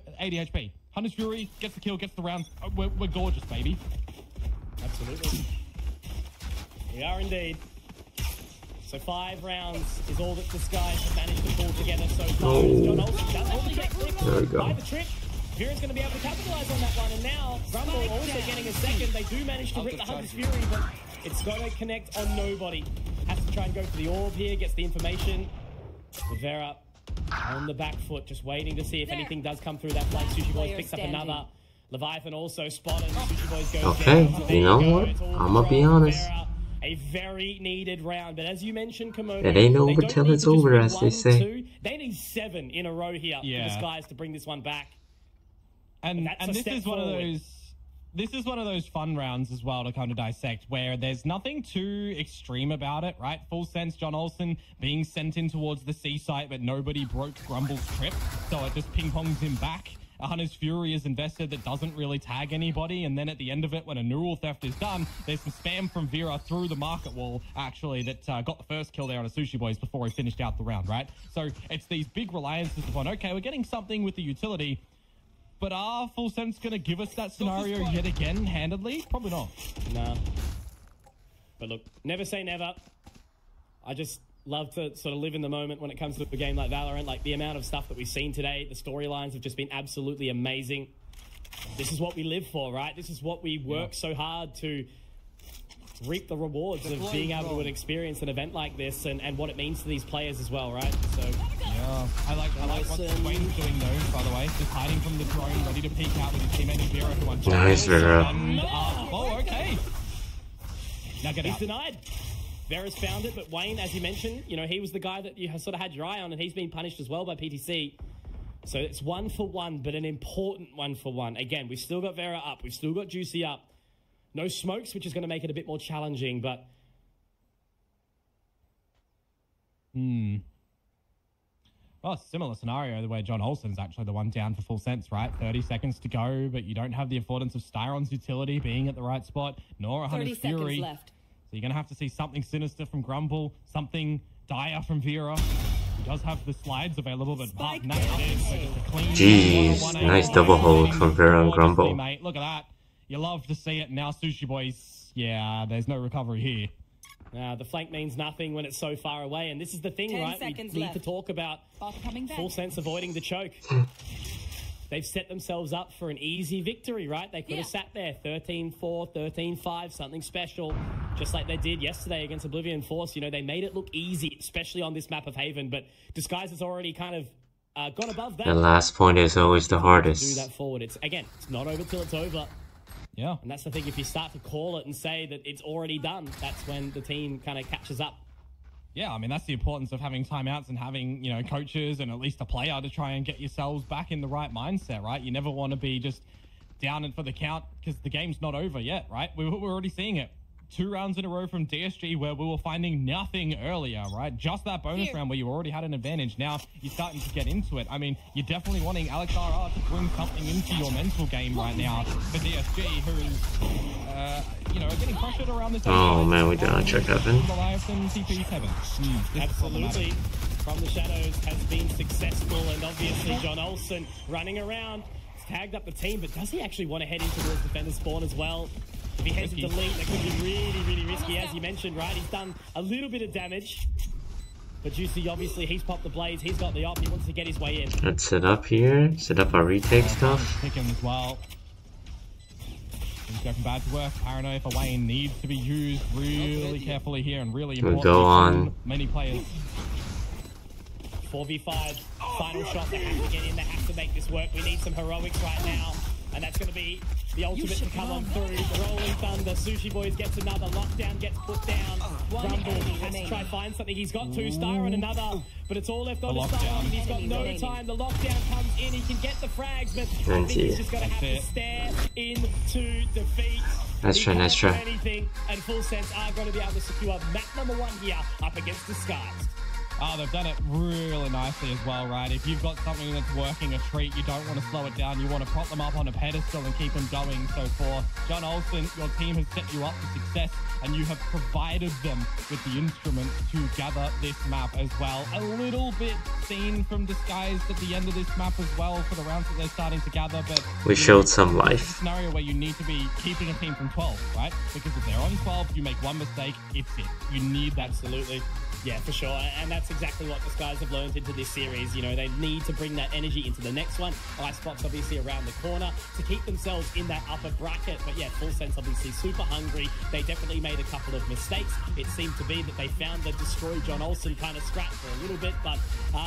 HP. Hunter's Fury gets the kill, gets the round. We're gorgeous, baby. Absolutely. We are indeed. So 5 rounds is all that this guy has managed to pull together so far. John Olsen does only get clipped by the trip. Vera's going to be able to capitalize on that one. And now, Grumble also getting a second. They do manage to rip the Hunter's Fury, but it's got to connect on nobody. Has to try and go for the orb here, gets the information. Vera on the back foot, just waiting to see if anything does come through that flank. Sushi Boys picks up another. Leviathan also spotted. Sushi Boys goes okay, down. you know what? I'm gonna be honest. Vera, a very needed round, but as you mentioned, Komodo, it ain't over till it's over, as they say. They need 7 in a row here for the Skies to bring this one back. And this is one of those. This is one of those fun rounds as well to kind of dissect, where there's nothing too extreme about it, right? Full sense, John Olsen being sent in towards the C site, but nobody broke Grumble's trip, so it just ping-pongs him back. Hunter's Fury is invested that doesn't really tag anybody, and then at the end of it, when a neural theft is done, there's some spam from Vera through the market wall, actually, that got the first kill there on a Sushi Boys before he finished out the round, right? So it's these big reliances upon, okay, we're getting something with the utility, but are Full Sense going to give us that scenario yet again, handedly? Probably not. No. But look, never say never. I just love to sort of live in the moment when it comes to a game like Valorant. Like, the amount of stuff that we've seen today, the storylines have just been absolutely amazing. This is what we live for, right? This is what we work so hard to reap the rewards of being able to experience an event like this, and what it means to these players as well, right? So yeah, I like what Wayne's doing though, by the way, just hiding from the drone, ready to peek out with his teammate Vera, who unchanged. Nice, Vera. Oh, okay. Now get out. He's denied. Vera's found it, but Wayne, as you mentioned, you know, he was the guy that you sort of had your eye on, and he's been punished as well by PTC. So it's 1 for 1, but an important 1 for 1. Again, we've still got Vera up, we've still got Juicy up. No smokes, which is going to make it a bit more challenging, but... Well, similar scenario, the way John Olsen's actually the one down for Full Sense, right? 30 seconds to go, but you don't have the affordance of Styron's utility being at the right spot, nor a Hunter's Fury. Left. So you're going to have to see something sinister from Grumble, something dire from Vera. He does have the slides available, but apart from that, just a clean... Jeez, nice double hold from Vera and Grumble. Mate, look at that. You love to see it. Now Sushi Boys, yeah, there's no recovery here. The flank means nothing when it's so far away, and this is the thing, right? We need to talk about Full Sense avoiding the choke. They've set themselves up for an easy victory, right? They could have sat there 13-4, 13-5, something special, just like they did yesterday against Oblivion Force. You know, they made it look easy, especially on this map of Haven, but Disguise has already kind of gone above that. The last point is always the hardest. Do that forward. It's not over till it's over. Yeah. And that's the thing, if you start to call it and say that it's already done, that's when the team kind of catches up. Yeah, I mean, that's the importance of having timeouts and having, you know, coaches and at least a player to try and get yourselves back in the right mindset, right? You never want to be just down and for the count because the game's not over yet, right? We're already seeing it. 2 rounds in a row from DSG where we were finding nothing earlier, right? Just that bonus round where you already had an advantage. Now you're starting to get into it. I mean, you're definitely wanting Alex RR to bring something into your mental game right now for DSG, who is, you know, getting pressured around this. Oh man, we didn't check Heaven. Absolutely. From the Shadows has been successful, and obviously John Olsen running around. He's tagged up the team, but does he actually want to head in towards defender spawn as well? If he heads into link, that could be really, really risky, as you mentioned, right? He's done a little bit of damage. But Juicy, obviously, he's popped the blaze. He's got the op. He wants to get his way in. Let's set up here. Set up our retake stuff. Picking as well. Things go from bad to worse. Paranoia for Wayne needs to be used really carefully here and really important. We'll go on. Many players. 4v5. Final shot. They have to get in. They have to make this work. We need some heroics right now. And that's going to be the ultimate to come on through. The Rolling Thunder. Sushi Boys gets another. Lockdown gets put down. Grumble has to try find something. He's got 2 star and another. But it's all left on his side. He's got no time. The lockdown comes in. He can get the frags. But I think he's just going to have to stare into defeat. Nice try, nice try. Anything, and Full Sense are going to be able to secure map number 1 here up against Disguised. Oh, they've done it really nicely as well, right? If you've got something that's working a treat, you don't want to slow it down. You want to prop them up on a pedestal and keep them going. So for John Olsen, your team has set you up for success, and you have provided them with the instruments to gather this map as well. A little bit seen from Disguised at the end of this map as well for the rounds that they're starting to gather, but we showed some life. It's a scenario where you need to be keeping a team from 12, right? Because if they're on 12, you make one mistake, it's it. You need that. Absolutely. Yeah, for sure. And that's exactly what the Skies have learned into this series. You know, they need to bring that energy into the next one. Icebox obviously around the corner to keep themselves in that upper bracket. But yeah, Full Sense obviously super hungry. They definitely made a couple of mistakes. It seemed to be that they found the Destroy John Olsen kind of scratch for a little bit. But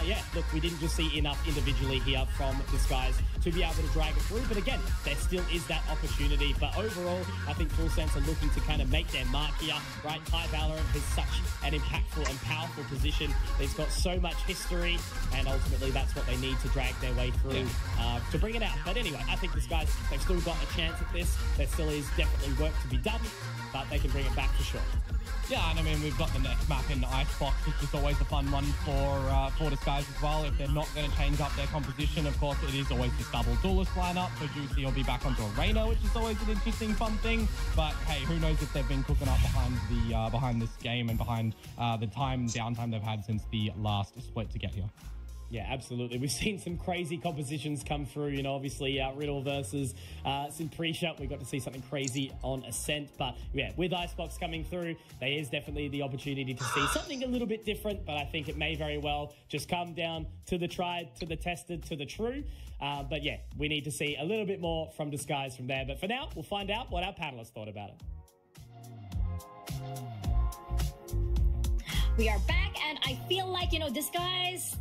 yeah, look, we didn't just see enough individually here from the Skies to be able to drag it through. But again, there still is that opportunity. But overall, I think Full Sense are looking to kind of make their mark here, right? Ty Valorant has such an impactful and powerful position. He's got so much history, and ultimately that's what they need to drag their way through to bring it out. But anyway, I think these guys, they've still got a chance at this. There still is definitely work to be done, but they can bring it back for sure. Yeah, and I mean, we've got the next map in Icebox, which is always a fun one for the Skies as well. If they're not going to change up their composition, of course, it is always this double duelist lineup. So Juicy will be back onto a Reyna, which is always an interesting, fun thing. But hey, who knows if they've been cooking up behind this game and behind the downtime they've had since the last split to get here. Yeah, absolutely. We've seen some crazy compositions come through, you know, obviously Riddle versus Simpresha. We got to see something crazy on Ascent. But yeah, with Icebox coming through, there is definitely the opportunity to see something a little bit different. But I think it may very well just come down to the tried, to the tested, to the true. But yeah, we need to see a little bit more from Disguise from there. But for now, we'll find out what our panelists thought about it. We are back, and I feel like, you know, Disguise,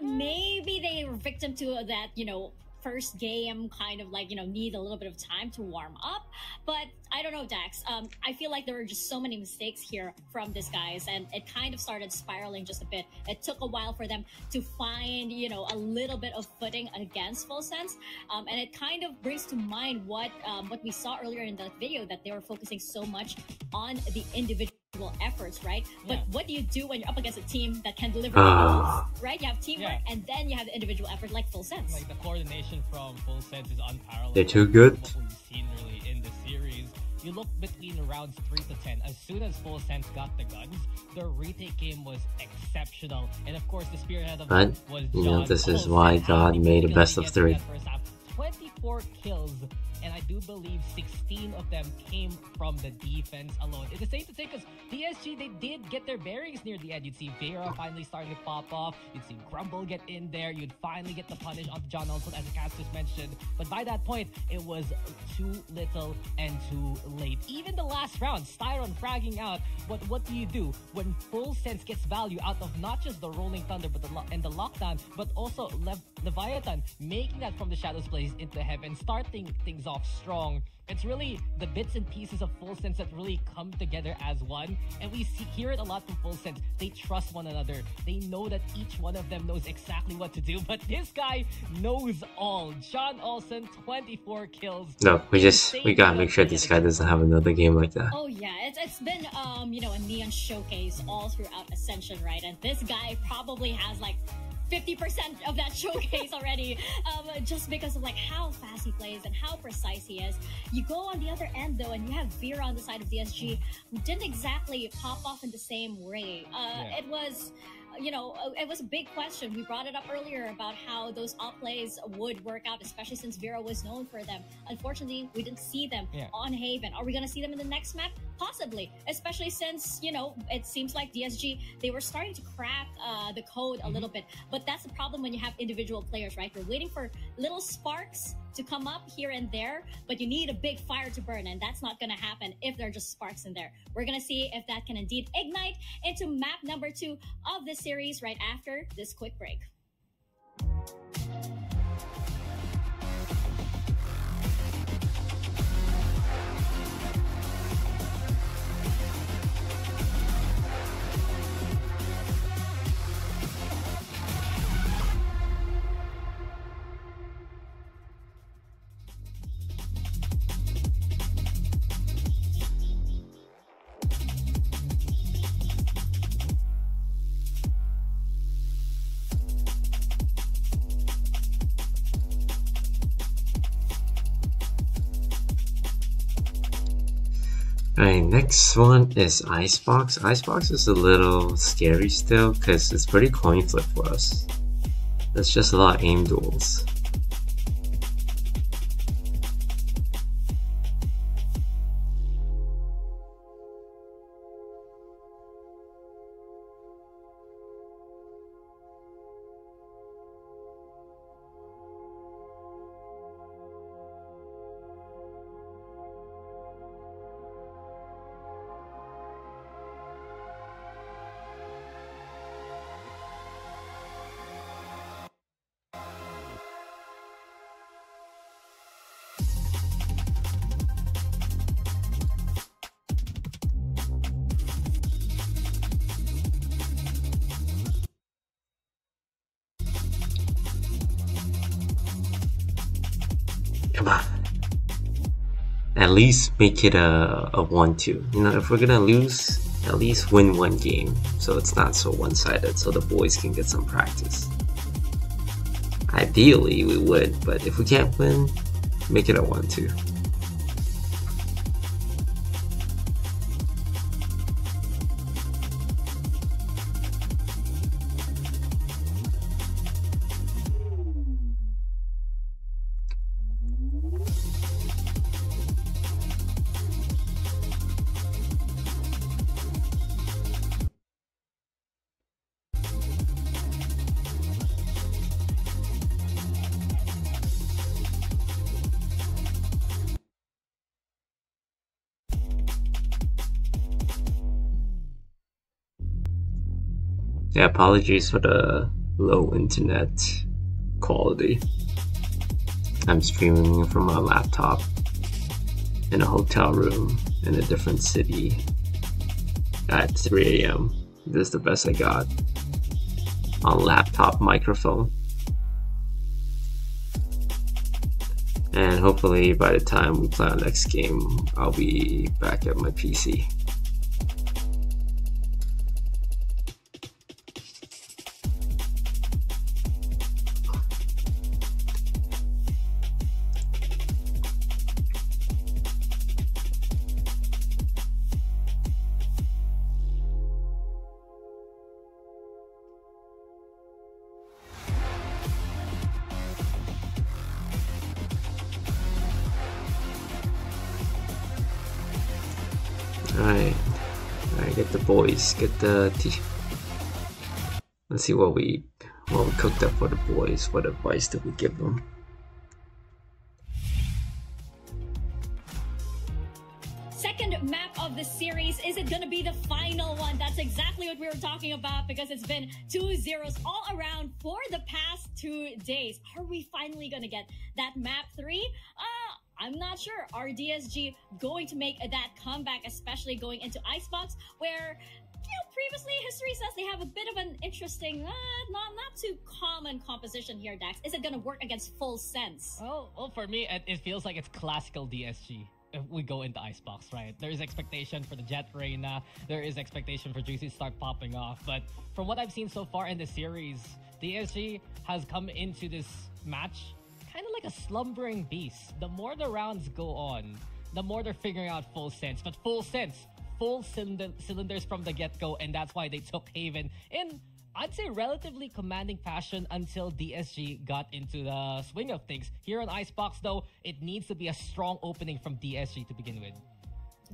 maybe they were victim to that, you know, first game kind of like, you know, need a little bit of time to warm up. But I don't know, Dax. I feel like there were just so many mistakes here from Disguise, and it kind of started spiraling just a bit. It took a while for them to find, you know, a little bit of footing against Full Sense. And it kind of brings to mind what we saw earlier in the video, that they were focusing so much on the individual efforts, right? But what do you do when you're up against a team that can deliver goals, right? You have teamwork, and then you have the individual effort like Full Sense. Like the coordination from Full Sense is unparalleled. They're too good. What we've seen really in the series. You look between rounds 3 to 10. As soon as Full Sense got the guns, their retake game was exceptional, and of course the spearhead of it was John. You know, this is why God made a best of 3. 24 kills, and I do believe 16 of them came from the defense alone. It's the same to say because PSG, they did get their bearings near the end. You'd see Vera finally starting to pop off. You'd see Grumble get in there. You'd finally get the punish of John Olsen, as Cass just mentioned. But by that point, it was too little and too late. Even the last round, Styron fragging out. But what do you do when Full Sense gets value out of not just the Rolling Thunder but the lockdown, but also Leviathan making that from the Shadows Blaze into heaven, starting things off strong. It's really the bits and pieces of Full Sense that really come together as one, and we hear it a lot from Full Sense. They trust one another. They know that each one of them knows exactly what to do, but this guy knows all. John Olsen, 24 kills. No, we gotta make sure this guy doesn't have another game like that. Oh yeah, it's been you know, a Neon showcase all throughout Ascension, right? And this guy probably has like 50% of that showcase already, just because of like how fast he plays and how precise he is. You go on the other end though, and you have Vera on the side of DSG, who didn't exactly pop off in the same way. It was, you know, it was a big question. We brought it up earlier about how those op plays would work out, especially since Vera was known for them. Unfortunately, we didn't see them on Haven. Are we going to see them in the next map? Possibly, especially since, you know, it seems like DSG, they were starting to crack the code a little bit. But that's the problem when you have individual players, right? You're waiting for little sparks to come up here and there, but you need a big fire to burn, and that's not going to happen if there are just sparks in there. We're going to see if that can indeed ignite into map number 2 of this series right after this quick break. Alright, next one is Icebox. Icebox is a little scary still because it's pretty coin flip for us. That's just a lot of aim duels. Come on. At least make it a 1-2. You know, if we're gonna lose, at least win one game so it's not so one-sided, so the boys can get some practice. Ideally we would, but if we can't win, make it a 1-2. Yeah, apologies for the low internet quality. I'm streaming from a laptop in a hotel room in a different city at 3 a.m. This is the best I got on laptop microphone. And hopefully by the time we play our next game, I'll be back at my PC. Alright, get the boys, get the let's see what we cooked up for the boys. What advice did we give them? Second map of the series. Is it going to be the final one? That's exactly what we were talking about, because it's been 2-0s all around for the past 2 days. Are we finally going to get that map 3? I'm not sure. Are DSG going to make that comeback, especially going into Icebox, where, you know, previously history says they have a bit of an interesting, not too common composition here, Dax. Is it going to work against Full Sense? Well, for me, it feels like it's classical DSG. If we go into Icebox, right? There is expectation for the Jet Reina. There is expectation for Juicy to start popping off. But from what I've seen so far in the series, DSG has come into this match kind of like a slumbering beast. The more the rounds go on, the more they're figuring out Full Sense. But Full Sense, full cylinders from the get-go, and that's why they took Haven in, I'd say, relatively commanding fashion until DSG got into the swing of things. Here on Icebox, though, it needs to be a strong opening from DSG to begin with.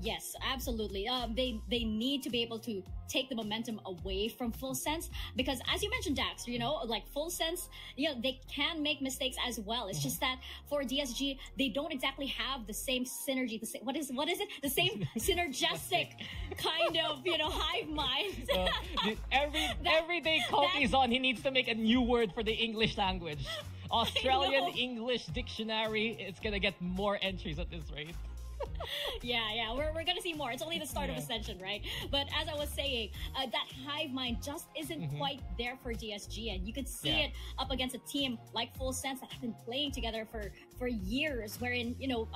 Yes, absolutely. They need to be able to take the momentum away from Full Sense, because as you mentioned, Dax, you know, like Full Sense, you know, they can make mistakes as well. It's just that for DSG, they don't exactly have the same synergy. The same, what is it? The same synergistic kind of, you know, hive mind. Every day Koki's on, he needs to make a new word for the English language. Australian English Dictionary. It's gonna get more entries at this rate. Yeah, we're gonna see more. It's only the start of Ascension, right? But as I was saying, that hive mind just isn't quite there for DSG, and you could see it up against a team like Full Sense that have been playing together for years, wherein, you know,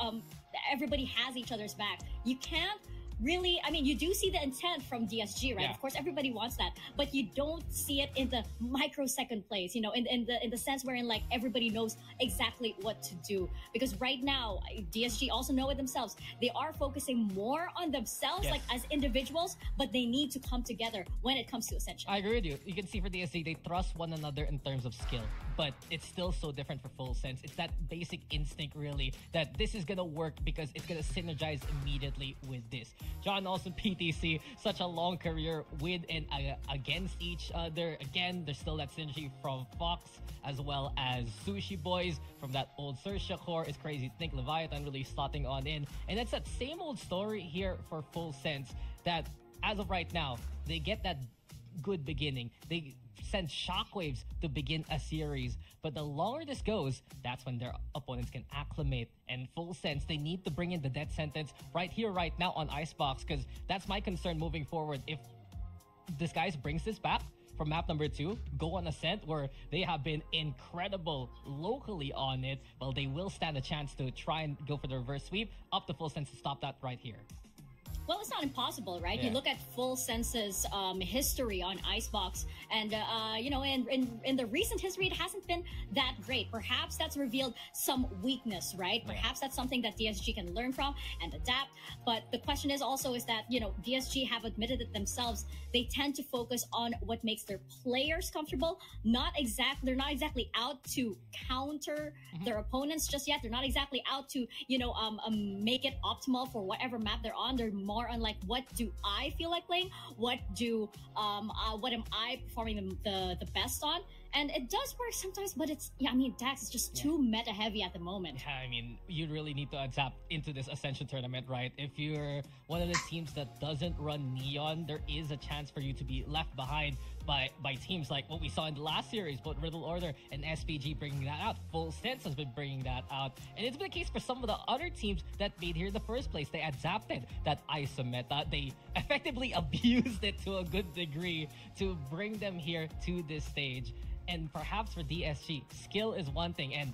everybody has each other's back. You can't really, I mean, you do see the intent from DSG, right? Of course, everybody wants that, but you don't see it in the microsecond plays, you know, in the sense wherein like everybody knows exactly what to do. Because right now, DSG also know it themselves. They are focusing more on themselves, like as individuals, but they need to come together when it comes to Ascension. I agree with you. You can see for DSG, they trust one another in terms of skill, but it's still so different for Full Sense. It's that basic instinct, really, that this is gonna work because it's gonna synergize immediately with this. John Olsen, PTC, such a long career with and against each other. Again, there's still that synergy from Fox as well as Sushi Boys from that old Sersha core. It's crazy to think Leviathan really slotting on in. And it's that same old story here for Full Sense that as of right now, they get that good beginning. They send shockwaves to begin a series, but the longer this goes, that's when their opponents can acclimate. And Full Sense, they need to bring in the death sentence right here, right now on Icebox, because that's my concern moving forward. If Disguise brings this back, from map number 2, go on Ascent, where they have been incredible locally on it. Well, they will stand a chance to try and go for the reverse sweep up to Full Sense to stop that right here. Well, it's not impossible, right? Yeah. You look at Full Sense's history on Icebox, and you know, in the recent history, it hasn't been that great. Perhaps that's revealed some weakness, right? Yeah. Perhaps that's something that DSG can learn from and adapt. But the question is also is that, you know, DSG have admitted it themselves. They tend to focus on what makes their players comfortable. They're not exactly out to counter their opponents just yet. They're not exactly out to, you know, make it optimal for whatever map they're on. They're more on like, what do I feel like playing? What am I performing the best on? And it does work sometimes, but it's, yeah, I mean, Dax is just too meta heavy at the moment. Yeah, I mean, you really need to adapt into this Ascension tournament, right? If you're one of the teams that doesn't run Neon, there is a chance for you to be left behind by teams like what we saw in the last series, both Riddle Order and SPG bringing that out. Full Sense has been bringing that out. And it's been the case for some of the other teams that made here in the first place. They adapted that ISO meta. They effectively abused it to a good degree to bring them here to this stage. And perhaps for DSG, skill is one thing, and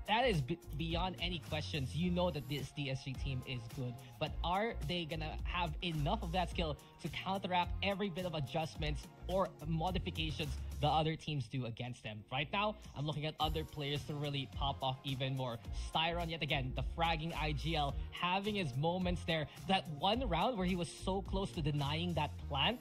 that is beyond any questions. You know that this DSG team is good, but are they gonna have enough of that skill to counteract every bit of adjustments or modifications the other teams do against them? Right now, I'm looking at other players to really pop off even more. Styron, yet again, the fragging IGL, having his moments there. That one round where he was so close to denying that plant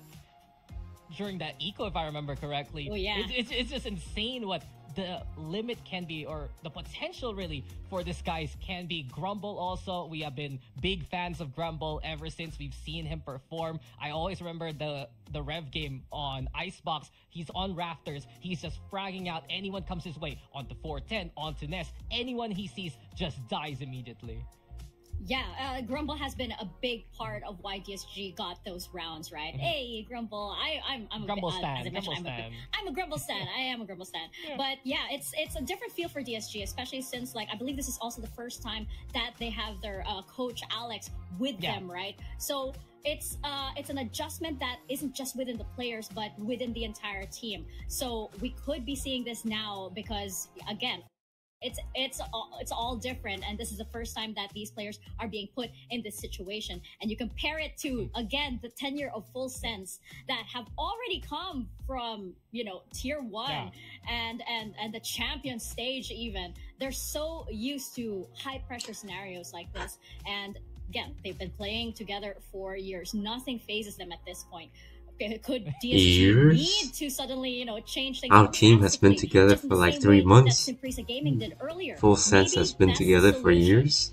during that eco, if I remember correctly. Oh, yeah. It's just insane what the limit can be, or the potential really for this guys can be. Grumble also, we have been big fans of Grumble ever since we've seen him perform. I always remember the Rev game on Icebox. He's on rafters, he's just fragging out anyone comes his way, onto 410, onto Nest, anyone he sees just dies immediately. Yeah, Grumble has been a big part of why DSG got those rounds, right? Hey, Grumble, I'm a Grumble as stan, I mentioned, I'm a Grumble stan. I am a Grumble stan. Yeah. But yeah, it's a different feel for DSG, especially since, like, I believe this is also the first time that they have their coach Alex with them, right? So it's an adjustment that isn't just within the players, but within the entire team. So we could be seeing this now because, again, it's all different, and this is the first time that these players are being put in this situation. And you compare it to, again, the tenure of Full Sense that have already come from, you know, tier 1 and the champion stage. Even they're so used to high pressure scenarios like this, and again, they've been playing together for years. Nothing phases them at this point. Could DSG need to suddenly, you know, change things? Our team has been together for like 3 months. Full Sense has been together for years.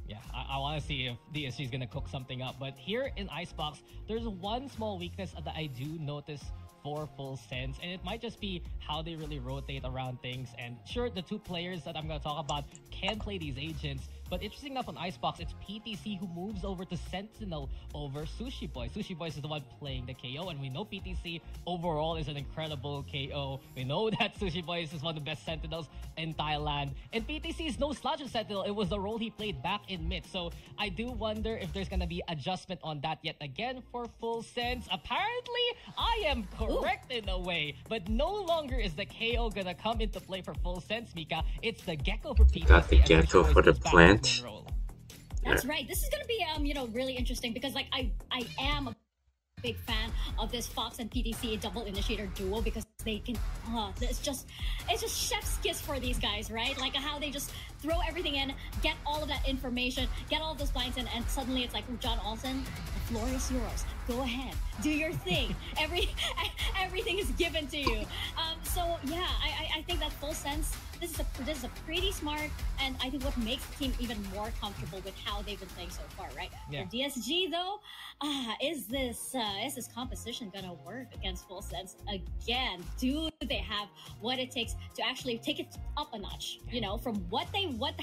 Yeah, I want to see if DSG is going to cook something up. But here in Icebox, there's one small weakness that I do notice for Full Sense, and it might just be how they really rotate around things. And sure, the two players that I'm going to talk about can play these agents, but interesting enough on Icebox, it's PTC who moves over to Sentinel over Sushi Boy. Sushi Boy is the one playing the KO, and we know PTC overall is an incredible KO. We know that Sushi Boy is one of the best Sentinels in Thailand, and PTC is no slouch of Sentinel. It was the role he played back in mid, so I do wonder if there's gonna be adjustment on that yet again for Full Sense. Apparently, I am correct in a way, but no longer is the KO gonna come into play for Full Sense, Mika. It's the Gecko for PTC. Got the Gecko for the plant. That's right. This is going to be, you know, really interesting because, like, I am a big fan of this Fox and PTC double initiator duo because they can, it's just chef's kiss for these guys, right? Like how they just throw everything in, get all of that information, get all of those blinds in, and suddenly it's like, John Olsen, the floor is yours. Go ahead, do your thing. Everything is given to you. So yeah, I think that Full Sense, this is a pretty smart, and I think what makes the team even more comfortable with how they've been playing so far, right? Yeah. For DSG though, is this composition gonna work against Full Sense again? Do they have what it takes to actually take it up a notch? You know, from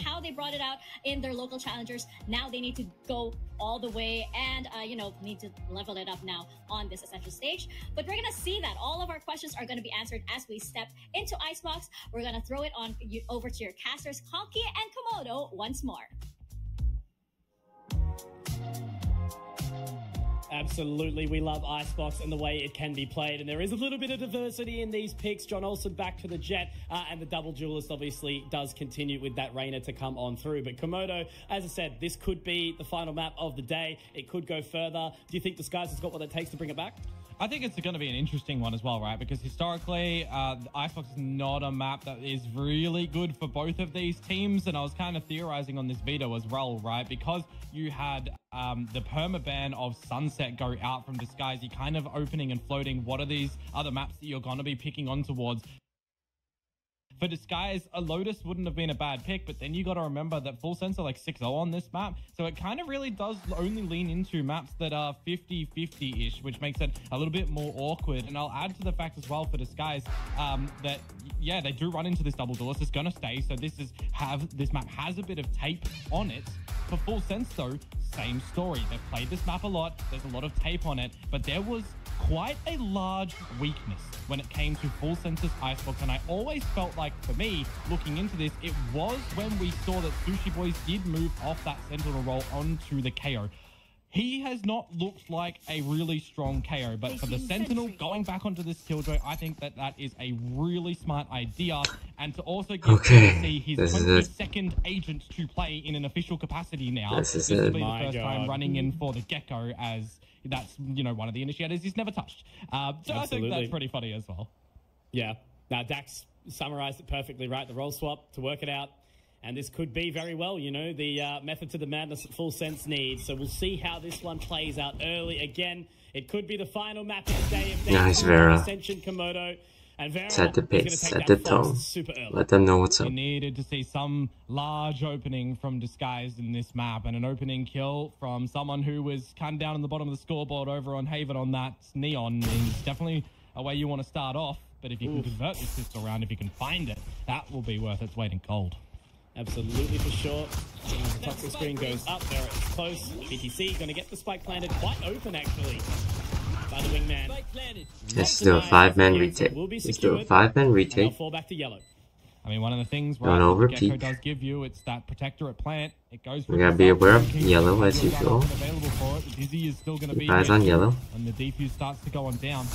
how they brought it out in their local challengers, now they need to go all the way and you know, need to level it up now on this Essential stage. But we're gonna see that all of our questions are gonna be answered as we step into Icebox. We're gonna throw it on over to your casters, Conky and Komodo, once more. Absolutely. We love Icebox and the way it can be played. And there is a little bit of diversity in these picks. John Olsen back to the Jet. And the double duelist obviously does continue with that Reyna to come on through. But Komodo, as I said, this could be the final map of the day. It could go further. Do you think Disguise has got what it takes to bring it back? I think it's going to be an interesting one as well, right? Because historically, Icebox is not a map that is really good for both of these teams. And I was kind of theorizing on this veto as well, right? Because you had the permaban of Sunset go out from Disguise, you're kind of opening and floating. What are these other maps that you're going to be picking on towards? For Disguise, a Lotus wouldn't have been a bad pick, but then you got to remember that Full Sense are like 6-0 on this map. So it kind of really does only lean into maps that are 50-50-ish, which makes it a little bit more awkward. And I'll add to the fact as well for Disguise that, yeah, they do run into this double duelist. It's going to stay. So this map has a bit of tape on it. For Full Sense, though, same story. They've played this map a lot. There's a lot of tape on it, but there was quite a large weakness when it came to Full Sense's Icebox, and I always felt like, for me, looking into this, it was when we saw that Sushi Boys did move off that Sentinel role onto the KO. He has not looked like a really strong KO, but for the Sentinel going back onto this Killjoy, I think that is a really smart idea. And to also get to see his 22nd agent to play in an official capacity now, this will be the first time running in for the Gecko, as that's, you know, one of the initiators he's never touched. So I think that's pretty funny as well. Yeah. Now, Dax summarized it perfectly, right? The role swap to work it out. And this could be very well, you know, the method to the madness that Full Sense needs. So we'll see how this one plays out early. Again, it could be the final map of the day. Nice, Vera. Ascension, Komodo. And Vera set the pace, set the tone. Let them know what's up. We needed to see some large opening from Disguise in this map, and an opening kill from someone who was kind of down in the bottom of the scoreboard over on Haven on that Neon is definitely a way you want to start off. But if you can convert this pistol round, if you can find it, that will be worth its weight in gold. Absolutely, for sure. As the top of the screen goes up, there it's close. BTC going to get the spike planted quite open, actually, by the wingman. Let's do a 5-man retake. Let's do a 5-man retake. Fall back to yellow. I mean, one of the things Gecko does give you, it's that protectorate plant. It goes. We gotta be aware of yellow as usual. Dizzy is still going to be eyes on yellow. And the defuse starts to go on down.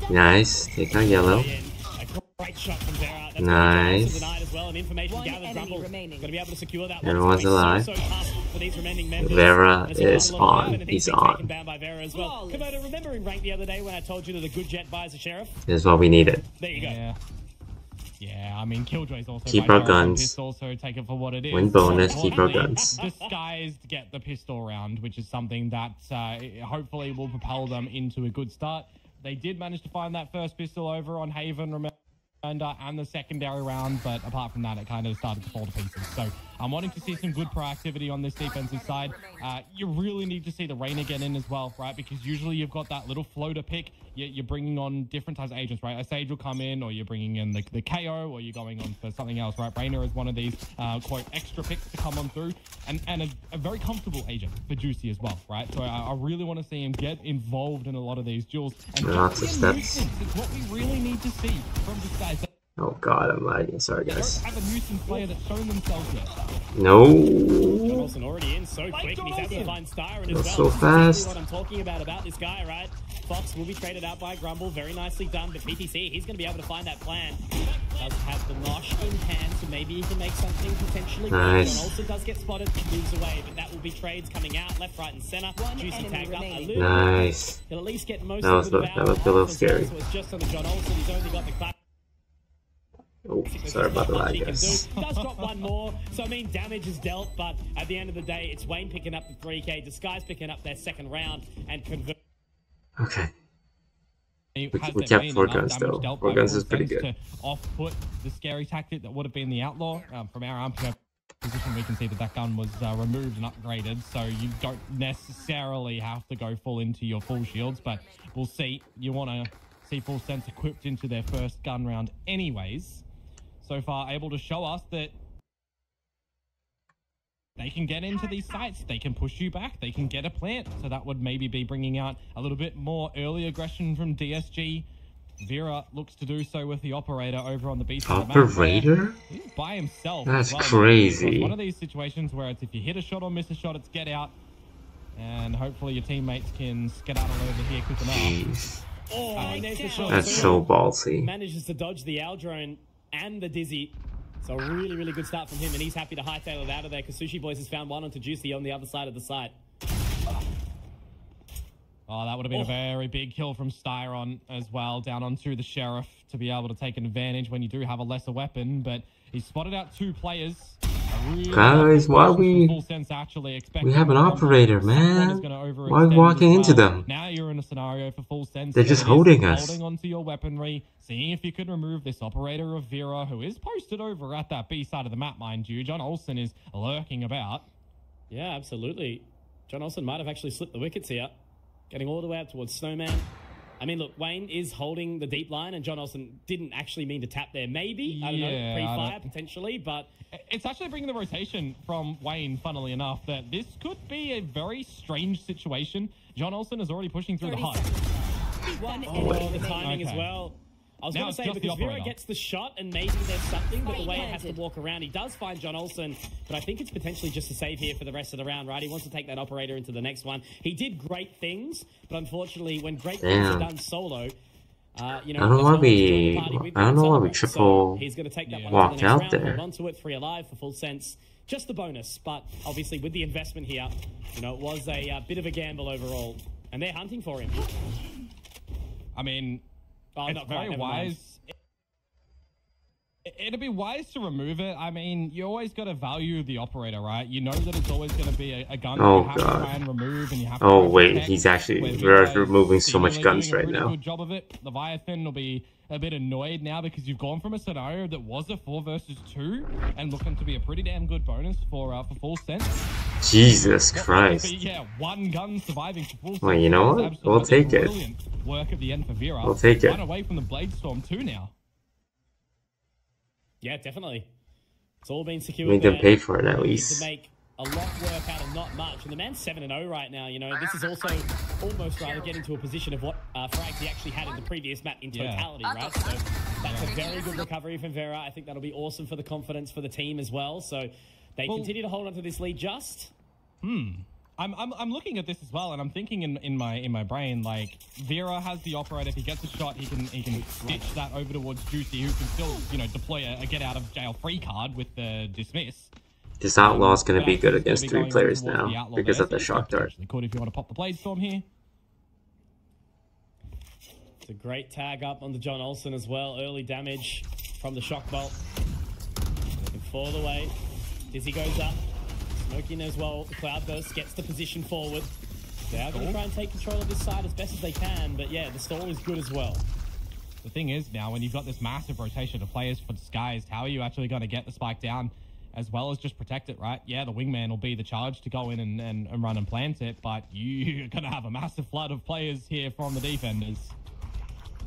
Nice. Take on yellow. Great shot from Vera. That's nice. Well. And information gathered. Grumble going to be able to secure that. Everyone's alive. Vera is on. He's on. By Vera as well. Komodo, remember in rank the other day when I told you that a good jet buys a sheriff? This is what we needed. There you go. Yeah, I mean, Killjoy's also keep our guns. Also take it for what it is. Win bonus, keep our guns. Disguised get the pistol round, which is something that hopefully will propel them into a good start. They did manage to find that first pistol over on Haven, remember, and the secondary round, but apart from that, it kind of started to fall to pieces. So I'm wanting to see some good proactivity on this defensive side. You really need to see the Reyna get in as well, right? Because usually you've got that little floater pick. You're bringing on different types of agents, right? A Sage will come in, or you're bringing in the KO, or you're going on for something else, right? Reyna is one of these, quote, extra picks to come on through, and a very comfortable agent for Juicy as well, right? So I really want to see him get involved in a lot of these duels. And lots of steps. It's what we really need to see from this guy. Oh god, I'm lagging. Sorry, guys. Don't have a nuisance player that's shown themselves yet. No. Wilson already in so quick, and he's able to find Styron as well. So fast. What I'm talking about this guy, right? Fox will be traded out by Grumble. Very nicely done. But PTC, he's going to be able to find that plan. Does have the Nosh in hand, so maybe he can make something potentially. Nice. And also does get spotted, moves away, but that will be trades coming out left, right, and center. Juicy tagged up a little. Nice. He'll at least get most that of looked a little scary. So it's just on the John Olsen. He's only got the clap. Oh, sorry about the lag, guys. Does drop one more, so I mean damage is dealt, but at the end of the day, it's Wayne picking up the 3K, Disguise picking up their second round, and convert. Okay. We kept 4 guns though. 4 guns is pretty good. To off-put the scary tactic that would have been the outlaw. From our position, we can see that gun was removed and upgraded, so you don't necessarily have to go full into your full shields, but we'll see. You want to see Full Sense equipped into their first gun round anyways. So far able to show us that they can get into these sites, they can push you back, they can get a plant. So that would maybe be bringing out a little bit more early aggression from DSG. Vera looks to do so with the operator over on the beach. Operator? He's by himself. That's crazy. It's one of these situations where it's if you hit a shot or miss a shot, it's get out. And hopefully your teammates can skedaddle over here quick enough. Jeez. Oh, and there's the shot. That's so ballsy. Manages to dodge the Owl drone and the Dizzy. So a really, really good start from him, and he's happy to hightail it out of there because Sushi Boys has found one onto Juicy on the other side of the site. Oh, that would have been a very big kill from Styron as well, down onto the Sheriff to be able to take an advantage when you do have a lesser weapon. But he spotted out 2 players. Guys, why we have an operator, man? Why are we walking into them? Now you're in a scenario for Full Sense. They're just holding us. Holding onto your weaponry, seeing if you can remove this operator of Vera, who is posted over at that B side of the map, mind you. John Olsen is lurking about. Yeah, absolutely. John Olsen might have actually slipped the wickets here, getting all the way up towards Snowman. I mean, look, Wayne is holding the deep line, and John Olsen didn't actually mean to tap there. Maybe, I don't know, pre-fire potentially, but... It's actually bringing the rotation from Wayne, funnily enough, that this could be a very strange situation. John Olsen is already pushing through the HUD. The timing as well. I was going to say, because Vera gets the shot, and maybe there's something, but the way it has to walk around, he does find John Olsen, but I think it's potentially just a save here for the rest of the round, right? He wants to take that operator into the next one. He did great things, but unfortunately, when great things are done solo, you know, I don't know why we triple he's going to take that walk out there. Hold onto it, 3 alive for Full Sense. Just the bonus, but obviously with the investment here, you know, it was a bit of a gamble overall, and they're hunting for him. I mean... it's very wise. It'd be wise to remove it. I mean, you always got to value the operator, right? You know that it's always going to be a gun that you have to try and remove, and you have to wait, he's actually removing so much guns right now. Good job of it. Leviathan will be a bit annoyed now because you've gone from a scenario that was a 4 versus 2 and looking to be a pretty damn good bonus for Full Sense. Jesus Christ. Yeah, 1 gun surviving for Full Sense. Well, you know what? We'll take it. Work at the end for Vera. We'll take it. Run away from the Blade Storm too now. Yeah, definitely. It's all been secured. Made them pay for it at least. To make a lot work out of not much. And the man's 7-0 right now. You know, this is also almost rather getting to a position of what frags he actually had in the previous map in totality, right? So that's a very good recovery from Vera. I think that'll be awesome for the confidence for the team as well. So they continue to hold on to this lead just. I'm looking at this as well, and I'm thinking in my brain, like, Vera has the operator. If he gets a shot, he can stitch that over towards Juicy, who can still, you know, deploy a get out of jail free card with the dismiss. This Outlaw is going to be good against 3 players now because of the shock dart. Could if you want to pop the Blade Storm here. It's a great tag up on the John Olsen as well. Early damage from the shock bolt. Looking for the way. Dizzy goes up. Smoking as well. The Cloudburst gets the position forward. They are going to try and take control of this side as best as they can, but yeah, the stall is good as well. The thing is now, when you've got this massive rotation of players for Disguised, how are you actually going to get the spike down as well as just protect it, right? Yeah, the Wingman will be the charge to go in and run and plant it, but you're going to have a massive flood of players here from the defenders.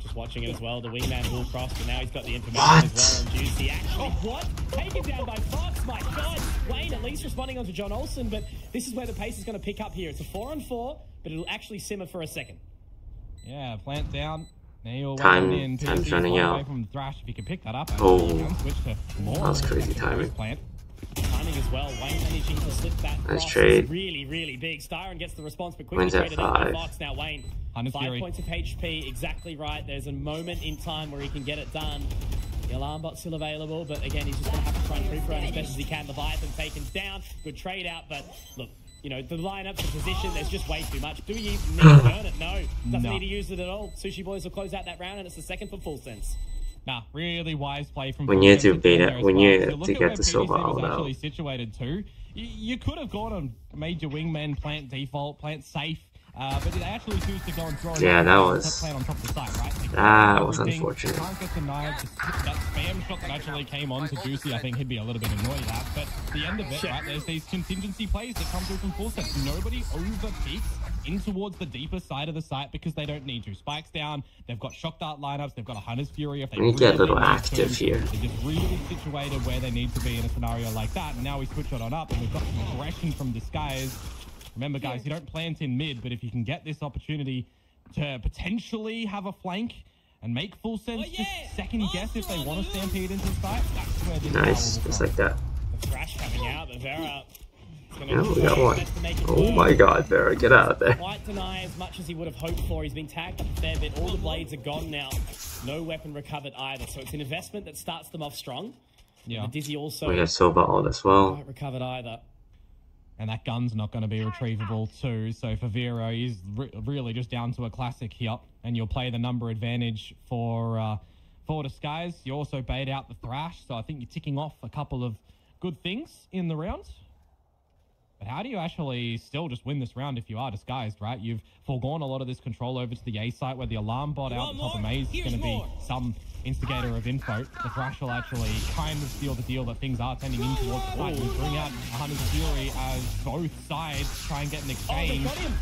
Just watching it as well, the Wingman will cross, but now he's got the information as well. And Juicy actually, taken down by Fox, my God. Wayne at least responding onto John Olsen, but this is where the pace is going to pick up here. It's a 4-on-4, but it'll actually simmer for a second. Yeah, plant down. Time's running out. Away from the Thrash, if you can pick that up. Switch to more. That was crazy timing. Timing as well. Wayne managing to slip that nice trade. Really, really big. Styron gets the response, but quickly Wayne's at 5. Fox. Now Wayne, 5 points of HP. Exactly right. There's a moment in time where he can get it done. The alarm bot's still available, but again, he's just going to have to try and creep around as best as he can. Leviathan taken down. Good trade out, but look, you know, the lineup, the position, there's just way too much. Do you need to burn it? No. Doesn't need to use it at all. Sushi Boys will close out that round, and it's the second for Full Sense. Nah, really wise play from. When you do beta, when you to get the silver all out. Actually situated too. You could have gone and made your Wingman plant default, plant safe. But they actually choose to go and throw that was on top of the site, right? That was unfortunate. Can't get the knives. That spam shot that actually came on to Juicy, I think he'd be a little bit annoyed at. But the end of it, right, there's these contingency plays that come through from Full Sense. Nobody overpeaks in towards the deeper side of the site because they don't need to. Spikes down, they've got shock dart lineups, they've got a Hunter's Fury. If they really get a little active here. They're just really situated where they need to be in a scenario like that. And now we switch it on up and we've got some aggression from Disguise. Remember, guys, you don't plant in mid, but if you can get this opportunity to potentially have a flank and make Full Sense just second guess if they want to stampede into the site, that's where this nice, just like that. The Thrash coming out, the Vera Yeah, we got one. Oh my god, Vera, get out of there. Quite deny as much as he would have hoped for. He's been tagged up a fair bit. All the blades are gone now. No weapon recovered either. So it's an investment that starts them off strong. Yeah. But Dizzy also We have Sova ult as well. not recovered either. And that gun's not going to be retrievable too. So for Vero, he's really just down to a classic here. And you'll play the number advantage for Disguise. You also bait out the Thrash. So I think you're ticking off a couple of good things in the round. But how do you actually still just win this round if you are Disguised, right? You've foregone a lot of this control over to the A site where the alarm bot out the top of Maze is going to be some instigator of info. The Thrash will actually kind of seal the deal that things are tending in towards the fight. You bring out Hunter's Fury as both sides try and get an exchange. Got him.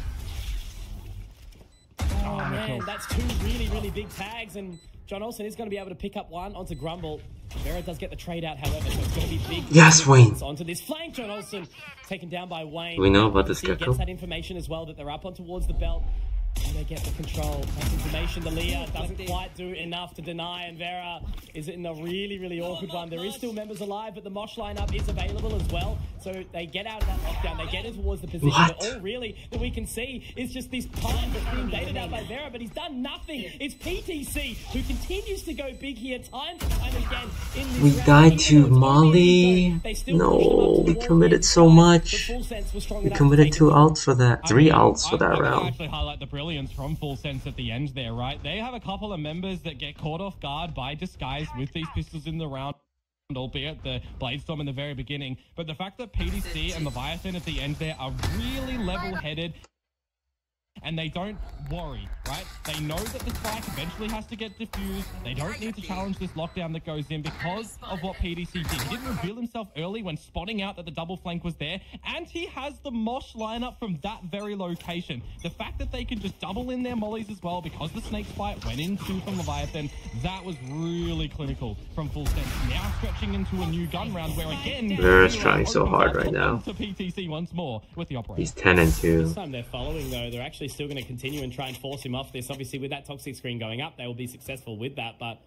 Oh man, that's two really, really big tags, and John Olsen is going to be able to pick up one onto Grumble. Vera does get the trade out, however, so it's going to be big. Yes, Wayne. Onto this flank, John Olsen taken down by Wayne. We know about this He Gecko. gets that information as well that they're up on towards the belt. And they get the control. That's information. The Leah doesn't quite do enough to deny, and Vera is in a really, really awkward one. There is still members alive, but the Mosh lineup is available as well. So they get out of that lockdown. They get in towards the position. What? But all really that we can see is just this time that's being baited out by Vera, but he's done nothing. It's PTC who continues to go big here time and time again. In this We round. died Even to though it's Molly. only they still No, pushed them up to we the wall. committed so much. The Full Sense was strong We enough to committed take 2 it. ults for that. 3 ults for that I round. actually highlight the brilliance from Full Sense at the end there, right? They have a couple of members that get caught off guard by Disguise with these pistols in the round, albeit the Bladestorm in the very beginning. But the fact that PDC and Leviathan at the end there are really level-headed and they don't worry, right? They know that the spike eventually has to get diffused. They don't need to challenge this lockdown that goes in because of what PDC did. He didn't reveal himself early when spotting out that the double flank was there, and he has the Mosh lineup from that very location. The fact that they can just double in their mollies as well because the snake spike went into from Leviathan, that was really clinical from Full Sense. Now stretching into a new gun round where again, Vera's trying so hard right now. To PTC once more with the operator. He's 10 and 2. This time they're following, though. They're actually still going to continue and try and force him off this. Obviously, with that toxic screen going up, they will be successful with that. But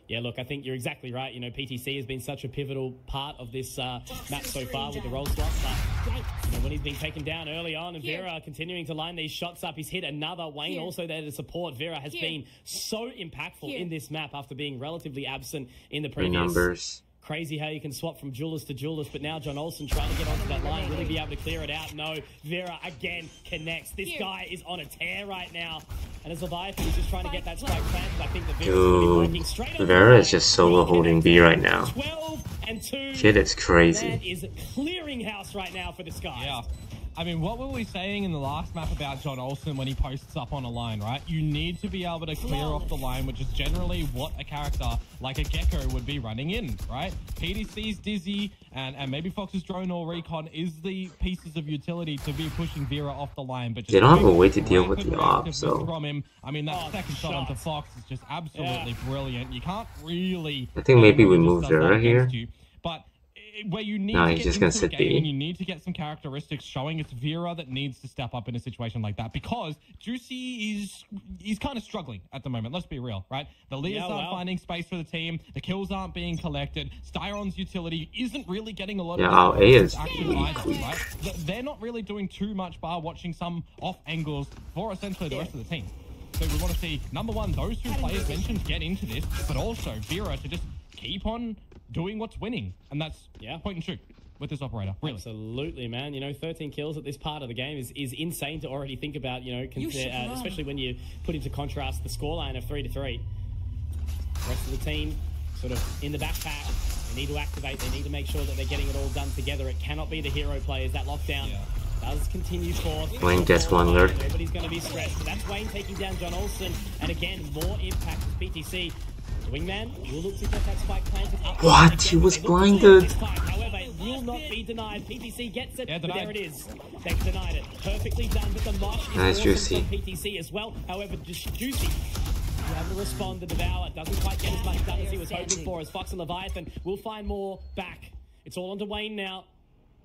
yeah, look, I think you're exactly right. You know, PTC has been such a pivotal part of this map so far with the roll swap. But you know, when he's been taken down early on, and Vera continuing to line these shots up, he's hit another. Wayne also there to support. Vera has been so impactful in this map after being relatively absent in the 3 previous. numbers. Crazy how you can swap from Julius to Julius, but now John Olsen trying to get onto that line, really be able to clear it out. No, Vera again connects. This guy is on a tear right now. And as Leviathan is just trying to get that strike planted, I think that Vera's going to be working straight on. Vera is just solo holding B right now. 12 and 2. Kid is That crazy. is clearing house right now for this guy. Yeah. I mean, what were we saying in the last map about John Olsen when he posts up on a line, right? You need to be able to clear off the line, which is generally what a character like a Gecko would be running in, right? PDC's Dizzy and maybe Fox's Drone or Recon is the pieces of utility to be pushing Vera off the line. But just They don't have a way to quick, deal with rapid the op, reactiveness so from him. I mean, that second shot onto shots. Fox is just absolutely brilliant. You can't really... I think maybe we just move does Vera that here. against you. But where you need No, to he's get just into gonna a sit game B. and you need to get some characteristics showing it's Vera that needs to step up in a situation like that because Juicy he's kind of struggling at the moment. Let's be real, right? The leaders aren't finding space for the team. The kills aren't being collected. Styron's utility isn't really getting a lot Yeah, of our A is action weak. either, right? They're not really doing too much bar watching some off angles for essentially the rest of the team. So we want to see, number one, those two players mentioned get into this, but also Vera to just keep on doing what's winning. And that's point and shoot with this operator. Really. Absolutely, man. You know, 13 kills at this part of the game is insane to already think about, you know, especially when you put into contrast the scoreline of 3-3. The rest of the team sort of in the backpack. They need to activate. They need to make sure that they're getting it all done together. It cannot be the hero players. That lockdown does continue forth. Wayne gets one lurk. Everybody's going to be stressed. But that's Wayne taking down John Olsen. And again, more impact with PTC. The Wingman will look to get that spike planted up. What? Again, He was they look to do it blinded. this time. However, it will not be denied. PTC gets it, but there it is. They've denied it. Perfectly done, but the Mosh is Nice, awesome Juicy. from PTC as well. However, just Juicy able to respond to Devour. Doesn't quite get as much done as he was hoping for, as Fox and Leviathan will find more back. It's all onto Wayne now.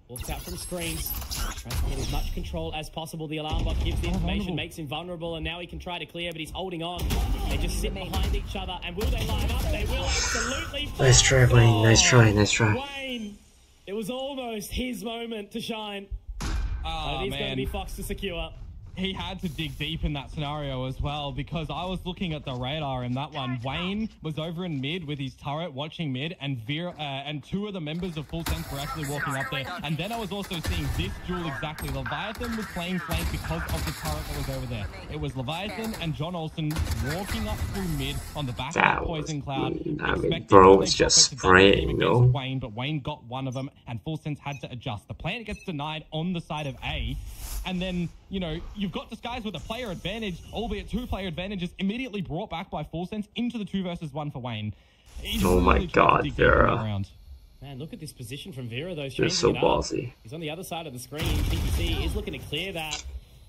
Walks out from screens. Tries to get as much control as possible. The alarm bot gives the information, makes him vulnerable, and now he can try to clear, but he's holding on. They just sit behind each other, and will they line up? They will, absolutely. Nice try, Wayne. Nice try, nice try. Wayne It was almost his moment to shine. Oh, He's man. going to be Fox to secure. He had to dig deep in that scenario as well, because I was looking at the radar in that one. Wayne was over in mid with his turret watching mid, and Vera and two of the members of Full Sense were actually walking up there. And then I was also seeing this duel exactly. Leviathan was playing flank because of the turret that was over there. It was Leviathan and John Olsen walking up through mid on the back of the Poison Cloud. I mean, bro was just spraying, no? Wayne, but Wayne got one of them, and Full Sense had to adjust. The plant gets denied on the side of A. And then, you know, you've got Disguise with a player advantage, albeit two-player advantages, immediately brought back by Full Sense into the 2 versus 1 for Wayne. Oh my god, Vera. Man, look at this position from Vera, though. They're so ballsy. He's on the other side of the screen. PTC is looking to clear that,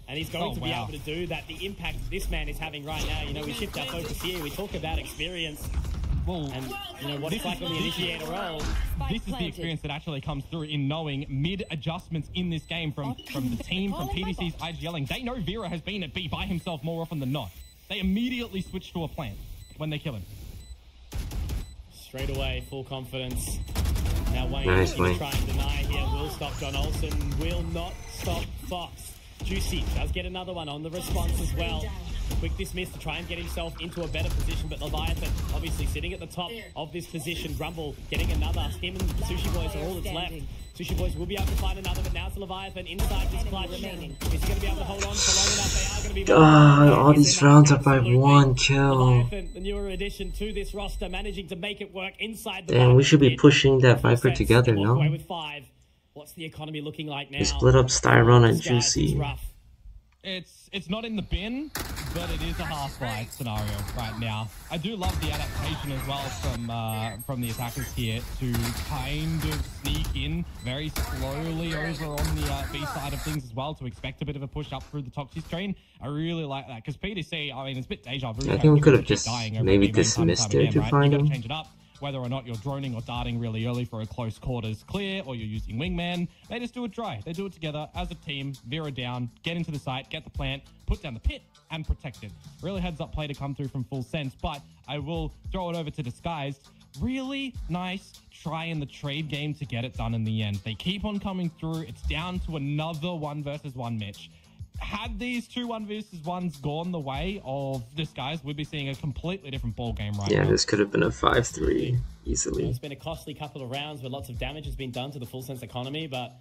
and he's going to be able to do that. The impact this man is having right now, you know, we shift our focus here. We talk about experience. Well, and you know what it's like on the initiator role. This is the experience that actually comes through in knowing mid adjustments in this game from the team, from PDC's IGLing. They know Vera has been at B by himself more often than not. They immediately switch to a plant when they kill him. Straight away, full confidence. Now Wayne is going to try and deny here. Will stop John Olsen. Will not stop Fox. Juicy does get another one on the response as well. Quick dismiss to try and get himself into a better position, but Leviathan obviously sitting at the top of this position. Grumble getting another. Him and Sushi Boys are all that's left. Sushi Boys will be able to find another, but now it's Leviathan inside this clutch. Is he going to be able to hold on for long enough? They are going to be... God, all these rounds are by 1 kill. Leviathan, the newer addition to this roster, managing to make it work inside the... Damn, we should be pushing that Viper together, no? With 5. What's the economy looking like now? We split up Styron and Juicy. It's not in the bin, but it is a half-life scenario right now. I do love the adaptation as well from the attackers here to kind of sneak in very slowly over on the B side of things as well, to expect a bit of a push up through the Toxic train. I really like that, because PDC, I mean, it's a bit deja vu. I think we could have just maybe dismissed it to find him. Change it up. Whether or not you're droning or darting really early for a close quarters clear, or you're using Wingman, they just do it dry. They do it together as a team, Vera down, get into the site, get the plant, put down the pit, and protect it. Really heads up play to come through from Full Sense, but I will throw it over to Disguised. Really nice try in the trade game to get it done in the end. They keep on coming through. It's down to another 1 versus 1 Mitch. Had these 2 1 versus 1s gone the way of Disguised, we'd be seeing a completely different ball game right now. Yeah, this could have been a 5-3 easily. It's been a costly couple of rounds where lots of damage has been done to the Full Sense economy, but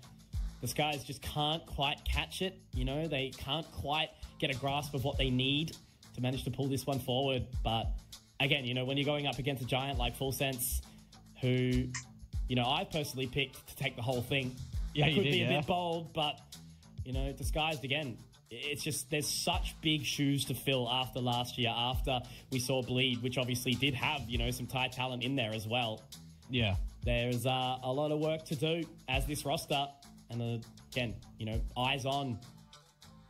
Disguised just can't quite catch it. You know, they can't quite get a grasp of what they need to manage to pull this one forward. But again, you know, when you're going up against a giant like Full Sense, who, you know, I personally picked to take the whole thing. Yeah, that could be a bit bold, but, you know, Disguised again. It's just, there's such big shoes to fill after last year, after we saw Bleed, which obviously did have, you know, some Thai talent in there as well. Yeah. There's a lot of work to do as this roster. And again, you know, eyes on.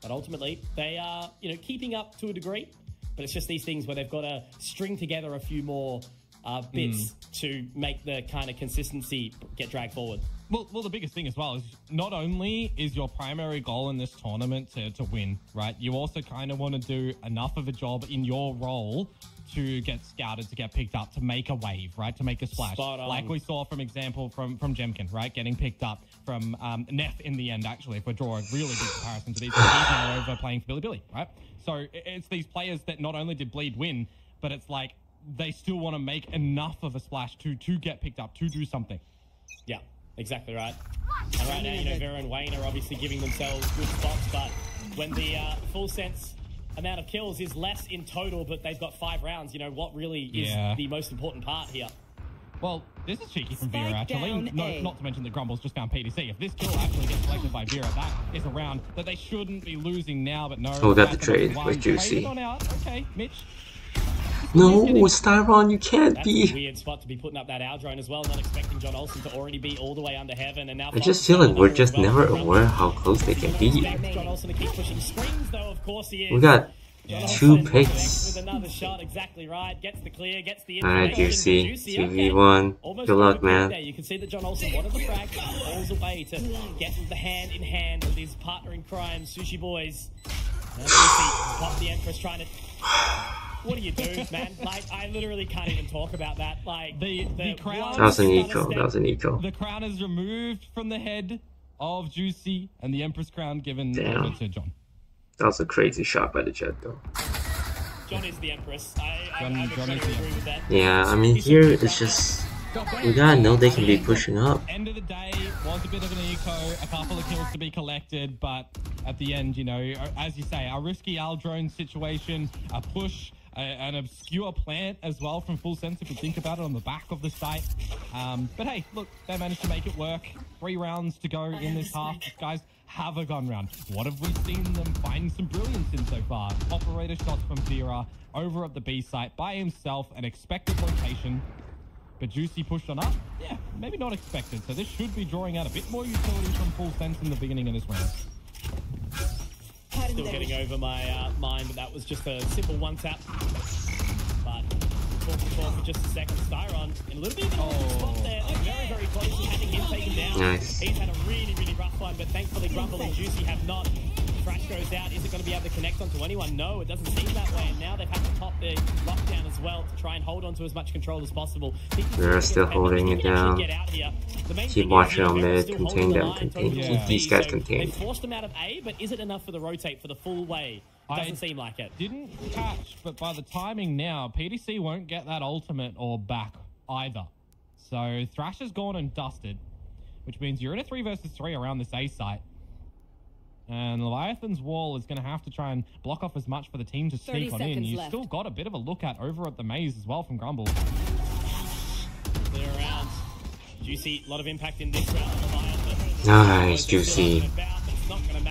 But ultimately, they are, you know, keeping up to a degree. But it's just these things where they've got to string together a few more bits to make the kind of consistency get dragged forward. Well, the biggest thing as well is not only is your primary goal in this tournament to win, right? You also kind of want to do enough of a job in your role to get scouted, to get picked up, to make a wave, right? To make a splash. Like we saw from example from Jemkin, right? Getting picked up from Neff in the end, actually, if we're drawing a really big comparison to these. He's now over playing for Bilibili, right? So it's these players that not only did Bleed win, but it's like they still want to make enough of a splash to get picked up, to do something. Yeah. Exactly right. And right now, you know, Vera and Wayne are obviously giving themselves good spots, but when the Full Sense amount of kills is less in total, but they've got 5 rounds, you know, what really is the most important part here? Well, this is cheeky from Vera, actually. No, not to mention that Grumble's just found PDC. If this kill actually gets selected by Vera, that is a round that they shouldn't be losing now, but no. Oh, we got the trade with Juicy. Okay, Mitch. No, Styron, you can't That's be. A weird spot to be putting up that Owl drone as well, not expecting John Olsen to already be all the way under heaven. And now I just feel like we're just never aware how close they can be. John Olsen to keep pushing screens, though, of course he is. We got 2 picks. With another shot, exactly right. Gets the clear, gets the Alright, Juicy. 2v1. Good luck, man. You can see that John Olsen wanted the frag, falls away to get the hand in hand with his partner in crime, Sushi Boys. Now Juicy popped the Empress, trying to what do you do, man? Like, I literally can't even talk about that. Like, the crown. That was an eco. That was an eco. The crown is removed from the head of Juicy, and the Empress crown given Damn. over to John. That was a crazy shot by the Jett, though. John is the Empress. John I is agree the with that. Yeah, I mean, here it's just... We gotta know they can be pushing up. End of the day, was a bit of an eco, a couple of kills to be collected, but at the end, you know, as you say, a risky Aldrone situation, a push, an obscure plant as well from Full Sense, if you think about it, on the back of the site. But hey, look, they managed to make it work. 3 rounds to go in this half. Guys, have a gun round. What have we seen them find some brilliance in so far? Operator shots from Vera over at the B site by himself, an expected location. But Juicy pushed on up? Yeah, maybe not expected. So this should be drawing out a bit more utility from Full Sense in the beginning of this round. Still getting over my mind that was just a simple one-tap. But talk for just a second. Styron in a little bit of a spot there. They're very, very close to having him taken down. Nice. He's had a really, really rough one, but thankfully Grumble and Juicy have not. Thrash goes out. Is it going to be able to connect onto anyone? No, it doesn't seem that way. And now they've had to top the lockdown as well to try and hold on to as much control as possible. They're still holding it down. Keep watching on mid, contain them, keep these guys contained. They forced them out of A, but is it enough for the rotate for the full way? Doesn't seem like it. Didn't catch, but by the timing now, PDC won't get that ultimate or back either. So Thrash has gone and dusted, which means you're in a 3 versus 3 around this A site. And Leviathan's wall is going to have to try and block off as much for the team to sneak on in. You've still got a bit of a look at over at the maze as well from Grumble. Clear around. Juicy, a lot of impact in this round. Leviathan. Nice, Juicy.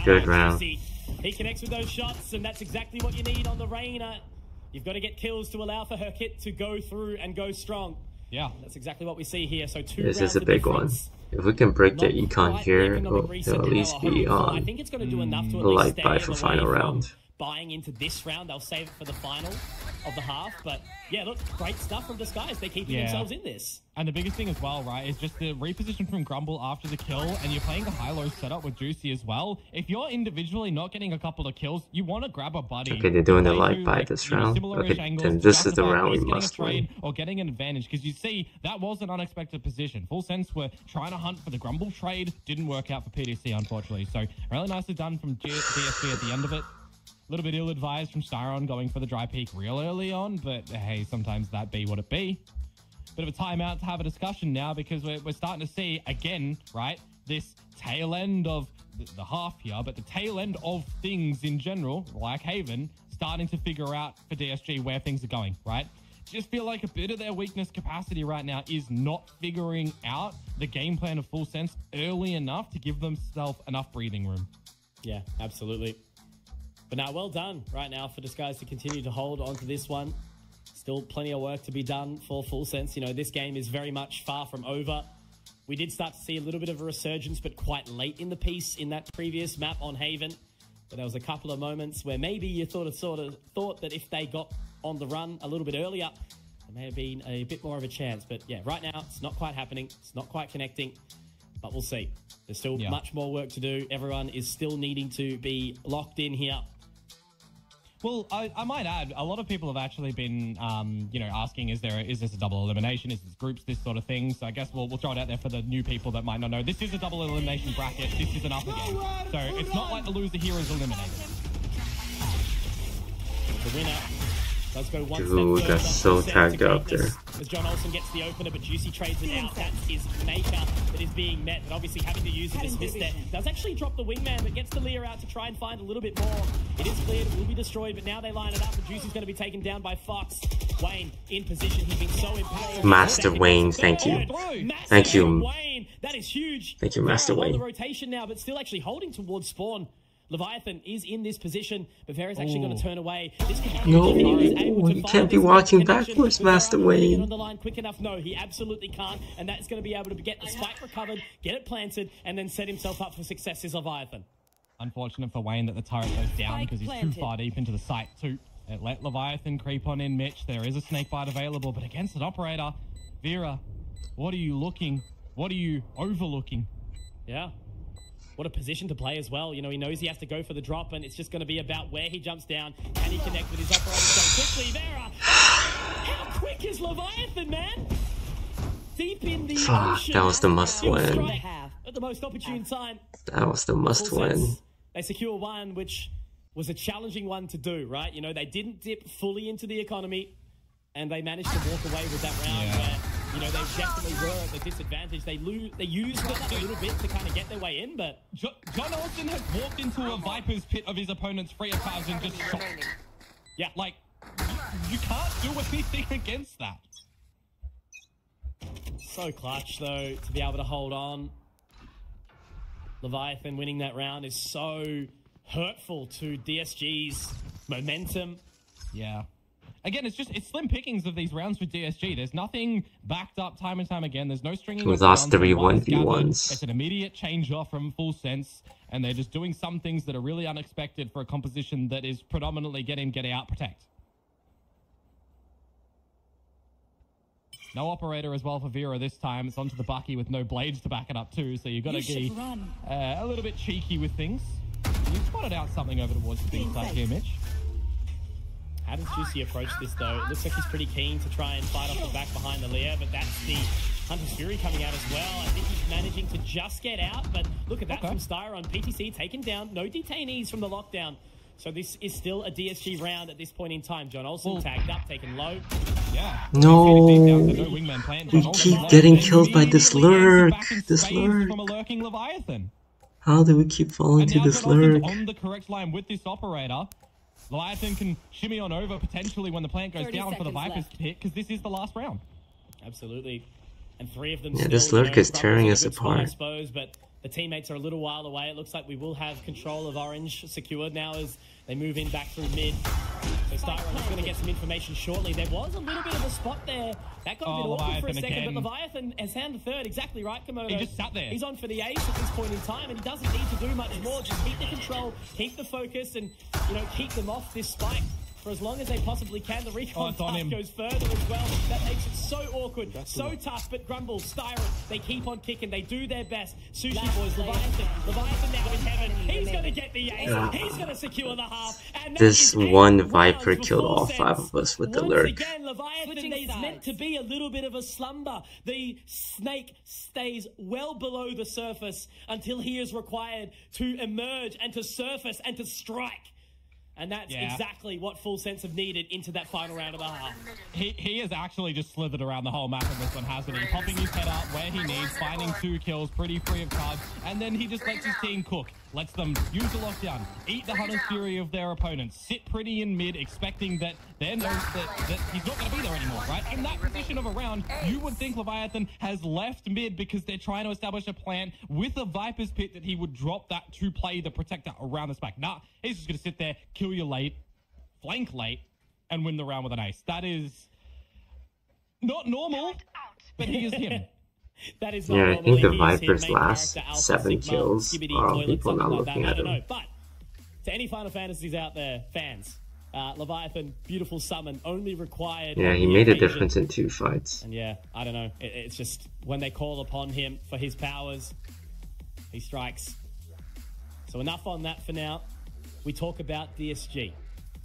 Good round. He connects with those shots, and that's exactly what you need on the Reyna. You've got to get kills to allow for her kit to go through and go strong. Yeah. That's exactly what we see here. So 2 This rounds is a big one. If we can break the econ here, it'll at least be on I think it's going to do enough to a light buy for final round. Buying into this round, they'll save it for the final of the half. But yeah, look, great stuff from Disguise. They're keeping themselves in this. And the biggest thing as well, right, is just the reposition from Grumble after the kill, and you're playing a high-low setup with Juicy as well. If you're individually not getting a couple of kills, you want to grab a buddy. Okay, they're doing the light buy this round. Okay, then this is the round we must win. Or getting an advantage, because you see, that was an unexpected position. Full Sense were trying to hunt for the Grumble trade. Didn't work out for PDC, unfortunately. So really nicely done from DSP at the end of it. A little bit ill-advised from Styron going for the dry peak real early on, but hey, sometimes that be what it be. Bit of a timeout to have a discussion now, because we're starting to see, again, right, this tail end of the half here, but the tail end of things in general, like Haven, starting to figure out for DSG where things are going, right? Just feel like a bit of their weakness capacity right now is not figuring out the game plan of Full Sense early enough to give themselves enough breathing room. Yeah, absolutely. But now, well done right now for Disguise to continue to hold on to this one. Still plenty of work to be done for Full Sense. You know, this game is very much far from over. We did start to see a little bit of a resurgence, but quite late in the piece in that previous map on Haven. But there was a couple of moments where maybe you sort of thought that if they got on the run a little bit earlier, there may have been a bit more of a chance. But yeah, right now, it's not quite happening. It's not quite connecting. But we'll see. There's still much more work to do. Everyone is still needing to be locked in here. Well, I might add, a lot of people have actually been, you know, asking, is this a double elimination? Is this groups, this sort of thing? So I guess we'll throw it out there for the new people that might not know. This is a double elimination bracket. This is an upper game. So it's not like the loser here is eliminated. The winner does go one Dude, step that's so tagged up there. As John Olsen gets the opener, but Juicy trades it out. That's his maker that is being met, but obviously having to use it as miss there. Does actually drop the wingman, but gets the Lear out to try and find a little bit more. It is cleared, it will be destroyed, but now they line it up, and Juicy's going to be taken down by Fox. Wayne in position, he's been so impactful. Master Wayne, thank you. Thank you. Wayne, that is huge. Thank you, Master Wayne. The rotation now, but still actually holding towards spawn. Leviathan is in this position, but Vera's actually going to turn away. This no, you can't be walking backwards, Master Wayne. On the line quick enough? No, he absolutely can't, and that's going to be able to get the spike recovered, get it planted, and then set himself up for success as Leviathan. Unfortunate for Wayne that the turret goes down because he's too far deep into the site too. It let Leviathan creep on in, Mitch. There is a snakebite available, but against an operator, Vera, what are you looking? What are you overlooking? Yeah. what a position to play as well. You know, he knows he has to go for the drop, and it's just going to be about where he jumps down. Can he connect with his operator so quickly? Vera, how quick is Leviathan, man? Deep in the ocean. That was the must win. At the most opportune time. That was the must win. They secure one, which was a challenging one to do, right? You know, they didn't dip fully into the economy, and they managed to walk away with that round where, you know, they definitely were at the disadvantage. They used it a little bit to kind of get their way in, but... John Olsen has walked into a Viper's pit of his opponent's free of cards and just shot. Yeah. Like, you can't do anything against that. So clutch, though, to be able to hold on. Leviathan winning that round is so hurtful to DSG's momentum. Yeah. Again, it's slim pickings of these rounds for DSG. There's nothing backed up time and time again. There's no stringing. We lost 3 1v1s. It's an immediate change off from Full Sense, and they're just doing some things that are really unexpected for a composition that is predominantly get in, get out, protect. No operator as well for Vera this time. It's onto the Bucky with no blades to back it up too, so you've got to be a little bit cheeky with things. You spotted out something over towards the big side here, Mitch. How does Juicy approach this, though? It looks like he's pretty keen to try and fight off the back behind the Leer, but that's the Hunter's Fury coming out as well. I think he's managing to just get out, but look at that from Styron. PTC taken down. No detainees from the lockdown. So this is still a DSG round at this point in time. John Olsen tagged up, taken low. Yeah. No. We keep getting killed by this lurk. This lurk. From a lurking Leviathan. How do we keep falling to this lurk? On the correct line with this operator. Leviathan can shimmy on over potentially when the plant goes down for the Viper's hit, because this is the last round. Absolutely. And 3 of them still, this lurk is tearing us apart. I suppose, but the teammates are a little while away. It looks like we will have control of Orange secured now as they move in back through mid. So Styron is going to get some information shortly. There was a little bit of a spot there. That got a bit awkward for a second, but Leviathan has found the third. Exactly right, Komodo. He just sat there. He's on for the ace at this point in time, and he doesn't need to do much more. Just keep the control, keep the focus, and, you know, keep them off this spike for as long as they possibly can. The recon path goes further as well. That makes it so awkward, so tough. But Grumble, Styron, they keep on kicking. They do their best. Sushi boys, Leviathan now in heaven. He's going to get the ace. He's going to secure the half. And this one Viper killed all 5 of us with the lurk. Once again, Leviathan is meant to be a little bit of a slumber. The snake stays well below the surface until he is required to emerge and to surface and to strike. And that's exactly what Full Sense have needed into that final round of the half. He has actually just slithered around the whole map in this one, hasn't he? Popping his head out where he needs, finding 2 kills, pretty free of cards, and then he just lets his team cook. Lets them use the lockdown, eat the Hunter's Fury of their opponents, sit pretty in mid, expecting that they know that he's not going to be there anymore, right? In that position of a round, you would think Leviathan has left mid because they're trying to establish a plan with a Viper's Pit that he would drop that to play the Protector around the spike. Nah, he's just going to sit there, kill you late, flank late, and win the round with an ace. That is not normal, but he is him. That is I think the Viper's last 7 kills are people not looking at him. But to any Final Fantasies out there, fans, Leviathan, beautiful summon, only required. Yeah, he made a difference in 2 fights. And yeah, I don't know. It's just when they call upon him for his powers, he strikes. So enough on that for now. We talk about DSG.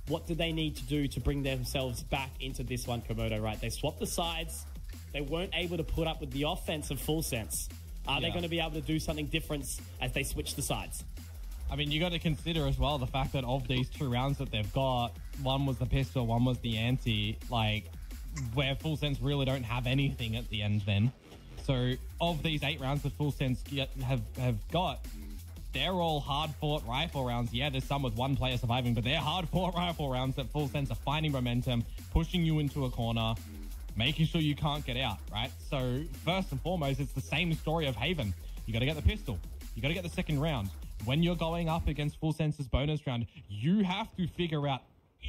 What do they need to do to bring themselves back into this one, Komodo, right? They swapped the sides. They weren't able to put up with the offense of Full Sense. Are they going to be able to do something different as they switch the sides? I mean, you got to consider as well the fact that of these 2 rounds that they've got, one was the pistol, one was the anti, like, where Full Sense really don't have anything at the end then. So, of these 8 rounds that Full Sense have got, they're all hard-fought rifle rounds. Yeah, there's some with 1 player surviving, but they're hard-fought rifle rounds that Full Sense are finding momentum, pushing you into a corner, making sure you can't get out, right? So first and foremost, it's the same story of Haven. You got to get the pistol. You got to get the 2nd round. When you're going up against Full Sense's bonus round, you have to figure out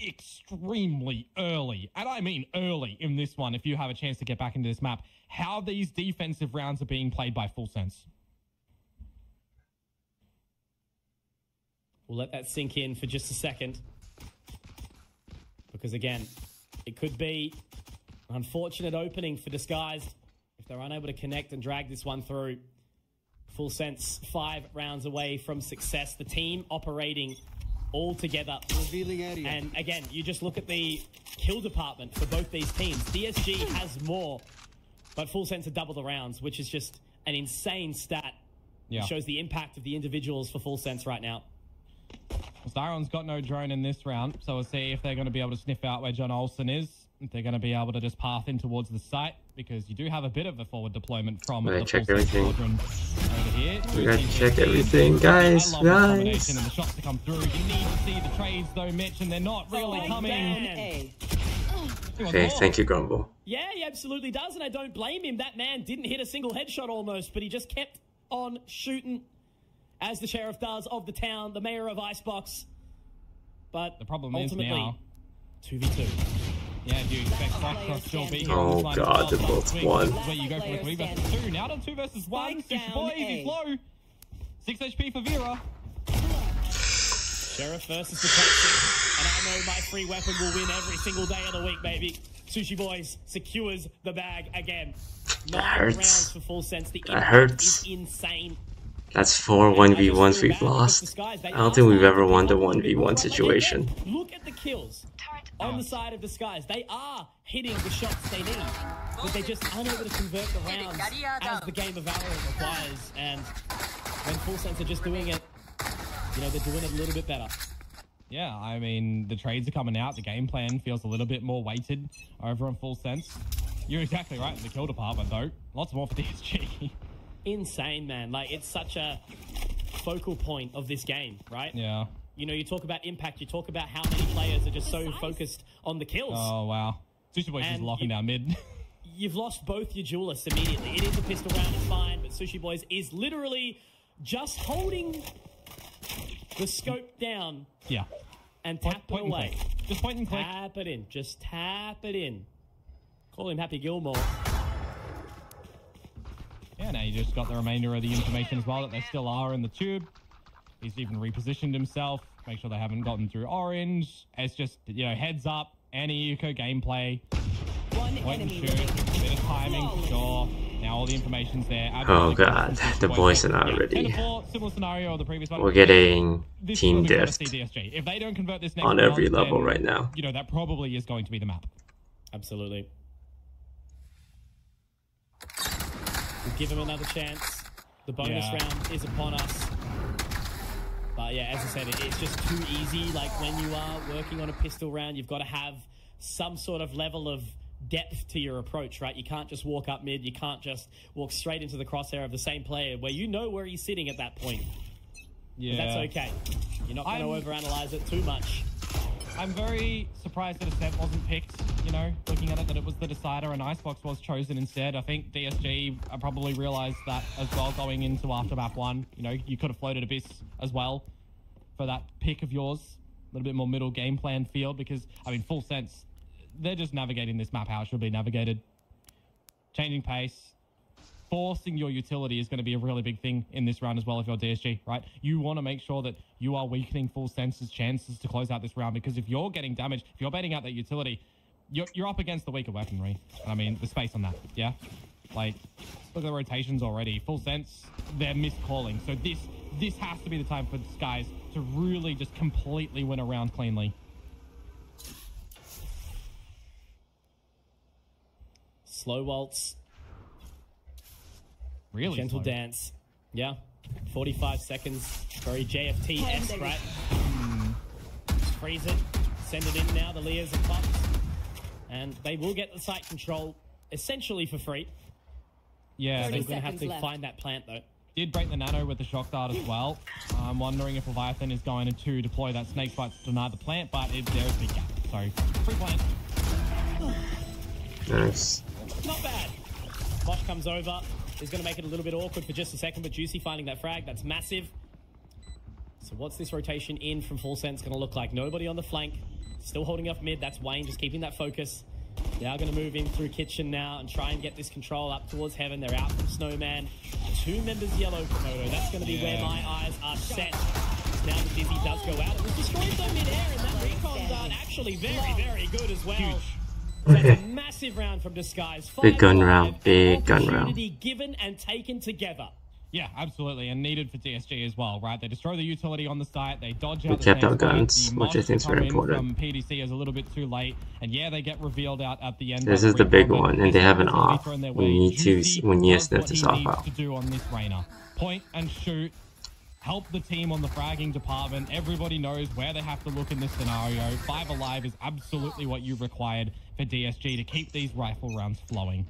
extremely early, and I mean early in this one, if you have a chance to get back into this map, how these defensive rounds are being played by Full Sense. We'll let that sink in for just a second. Because again, it could be an unfortunate opening for Disguised if they're unable to connect and drag this one through. Full Sense 5 rounds away from success. The team operating all together. And again, you just look at the kill department for both these teams. DSG has more, but Full Sense are double the rounds, which is just an insane stat. Yeah. It shows the impact of the individuals for Full Sense right now. Zyron's got no drone in this round, so we'll see if they're going to be able to sniff out where John Olsen is. If they're going to be able to just path in towards the site, because you do have a bit of a forward deployment from the check everything over here. We gotta check everything, guys. And the shots to come through. You need to see the trades though, Mitch, and they're not really coming. Okay, thank you, Grumble. Yeah, he absolutely does, and I don't blame him. That man didn't hit a single headshot almost, but he just kept on shooting, as the sheriff does of the town, the mayor of Icebox. But the problem ultimately, is now 2v2. Yeah, do you expect Foxtrot still be here? Oh god, they're both one. Where you go for a 3 versus 2. Now to 2 versus 1. Sushi Boy, easy flow. 6 HP for Vera. Sheriff versus the Toxic. And I know my free weapon will win every single day of the week, baby. Sushi Boys secures the bag again. 9 rounds for Full Sense. The impact is insane. That's 4 1v1s we've lost. I don't think we've ever won the 1v1 situation. Look at the kills on the side of Disguise. They are hitting the shots they need, but they're just unable to convert the rounds as the game of Valorant requires. And when Full Sense are just doing it, you know, they're doing it a little bit better. Yeah, I mean, the trades are coming out. The game plan feels a little bit more weighted over on Full Sense. You're exactly right in the kill department, though. Lots more for DSG. Insane, man. Like, it's such a focal point of this game, right? Yeah. You know, you talk about impact, you talk about how many players are just so focused on the kills. Oh, wow. Sushi Boy's just locking down mid. You've lost both your duelists immediately. It is a pistol round, it's fine, but Sushi Boys is literally just holding the scope down. Yeah. And tap it away. Just point and click. Tap it in. Just tap it in. Call him Happy Gilmore. Yeah, now you just got the remainder of the information as well, that they still are in the tube. He's even repositioned himself. Make sure they haven't gotten through orange. It's just, you know, heads up. Anti-Yuko gameplay. Point and shoot. A bit of timing, sure. Now all the information's there. Oh god, the boys are not ready. Similar scenario of the previous one. We're getting team diffed if they don't convert this next on every round, level then, right now. You know, that probably is going to be the map. Absolutely. We'll give him another chance. The bonus round is upon us. But yeah, as I said, it's just too easy. Like, when you are working on a pistol round, you've got to have some sort of level of depth to your approach, right? You can't just walk up mid. You can't just walk straight into the crosshair of the same player where you know where he's sitting at that point. Yeah. But that's okay. You're not going to overanalyze it too much. I'm very surprised that Ascent wasn't picked, you know, looking at it, that it was the decider and Icebox was chosen instead. I think DSG probably realized that as well going into after map 1. You know, you could have floated Abyss as well for that pick of yours. A little bit more middle game plan field, because, I mean, Full Sense, they're just navigating this map how it should be navigated. Changing pace. Forcing your utility is going to be a really big thing in this round as well if you're DSG, right? You want to make sure that you are weakening Full Sense's chances to close out this round, because if you're getting damaged, if you're baiting out that utility, you're up against the weaker weaponry. I mean, the space on that, yeah? Like, look at the rotations already. Full Sense, they're miscalling. So this has to be the time for Disguise to really just completely win a round cleanly. Slow waltz. Really gentle slow. Dance. Yeah. 45 seconds. Very JFT-esque, right? Just freeze it. Send it in now. The Leas are popped. And they will get the site control essentially for free. Yeah. They're going to have to find that plant, though. Did break the nano with the shock dart as well. I'm wondering if Leviathan is going to deploy that snake bite to deny the plant, but there's a big gap. So, free plant. Nice. Not bad. Mosh comes over. Is going to make it a little bit awkward for just a second, but Juicy finding that frag. That's massive. So what's this rotation in from Full Sense going to look like? Nobody on the flank. Still holding off mid. That's Wayne just keeping that focus. They are going to move in through Kitchen now and try and get this control up towards Heaven. They're out from Snowman. 2 members yellow Komodo. That's going to be where my eyes are set. Now the Dizzy does go out. It was destroyed though mid-air, and that recon dart actually very, very good as well. Huge. That's a massive round from Disguise. Big gun round. Big gun round. Given and taken together. Yeah, absolutely, and needed for DSG as well, right? They destroy the utility on the site, they dodge out. We kept our guns, which I think is very important. From PDC is a little bit too late, and yeah, they get revealed out at the end. This is the big one, and they have an off. We need to sniff this off out. To do on this Reyna, point and shoot, help the team on the fragging department. Everybody knows where they have to look in this scenario. 5 alive is absolutely what you required for DSG to keep these rifle rounds flowing.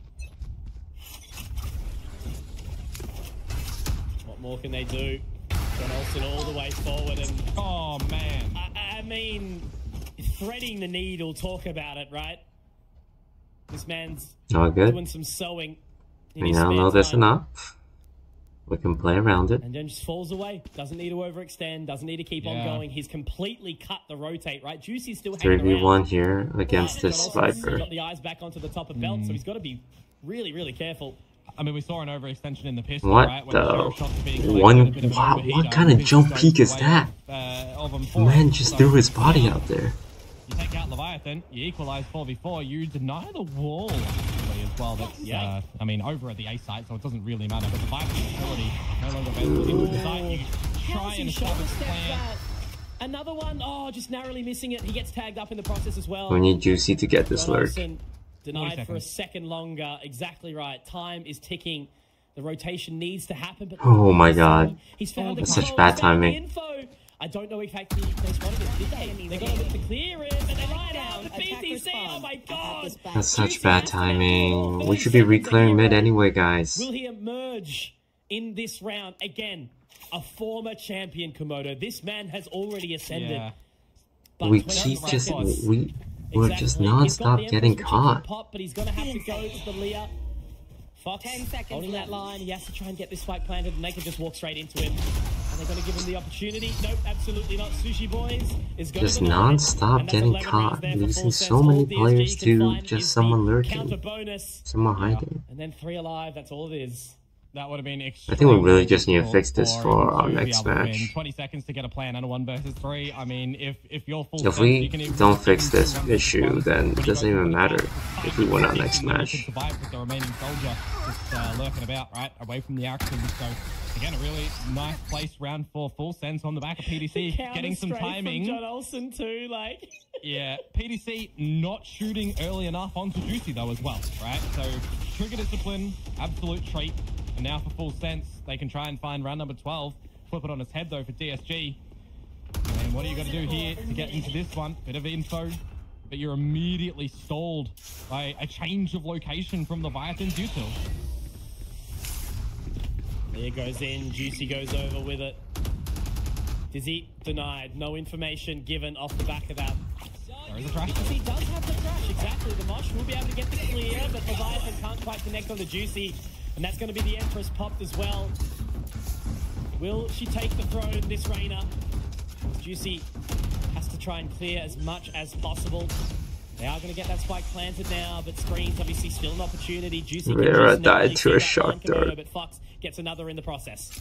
What more can they do? John Olsen all the way forward, and oh man, I mean, threading the needle. Talk about it, right? This man's doing some sewing. We now know this enough. We can play around it. And then just falls away. Doesn't need to overextend. Doesn't need to keep on going. He's completely cut the rotate, right? Juicy's still hanging around. 3v1 here against this Viper. He's got the eyes back onto the top of belt, so he's got to be really, really careful. I mean, we saw an overextension in the pistol, what right? What kind of jump peek is that? Man just threw his body out there. You take out Leviathan, you equalize 4v4, you deny the wall actually as well. That's I mean, over at the A site, so it doesn't really matter. But the Viper utility no longer available into the site. You try and establish a plan. Another one, just narrowly missing it. He gets tagged up in the process as well. We need Juicy to get this lurk. Denied for a second longer. Exactly right. Time is ticking. The rotation needs to happen. But oh my god. He's found That's such bad timing. I don't know exactly if they spotted it, did they? They got a bit to clear it, but they lie down. The PTC, oh my god! That's such bad timing. We should be re-clearing mid anyway, guys. Will he emerge in this round? Again, a former champion, Komodo. This man has already ascended. Yeah. We keep just... We're just non-stop getting caught. But he's going to have to go to the Leah. Fox 10 seconds holding that line. He has to try and get this spike planted, and they can just walk straight into him. And they're going to give him the opportunity. Nope, absolutely not. Sushi Boys is going just non-stop getting caught, losing so many players to just someone lurking, someone hiding. And then 3 alive. That's all it is. That would have been I think we really just need to fix this for our next match. 20 seconds to get a plan and a 1 versus 3. I mean, if you're full, if we don't fix this issue, then it doesn't even matter if we win our next match. Survive with the remaining soldier just lurking about, right, away from the action. So again, a really nice place round for Full Sense on the back of PDC, getting some timing. John Olsen too, like. Yeah, PDC not shooting early enough onto Juicy though as well, right? So trigger discipline, absolute treat. And now for Full Sense, they can try and find round number 12. Flip it on its head though for DSG. And what are you going to do here to get into this one? Bit of info, but you're immediately stalled by a change of location from the Leviathan's util. There goes in, Juicy goes over with it. Dizzy denied, no information given off the back of that. There is a trash. He does have the trash, exactly. The Mosh will be able to get the clear, but Leviathan can't quite connect on the Juicy. And that's going to be the Empress popped as well. Will she take the throne, this Reyna? Juicy has to try and clear as much as possible. They are going to get that spike planted now, but Screens obviously still an opportunity. Juicy Vera died to a shock dart. But Fox gets another in the process.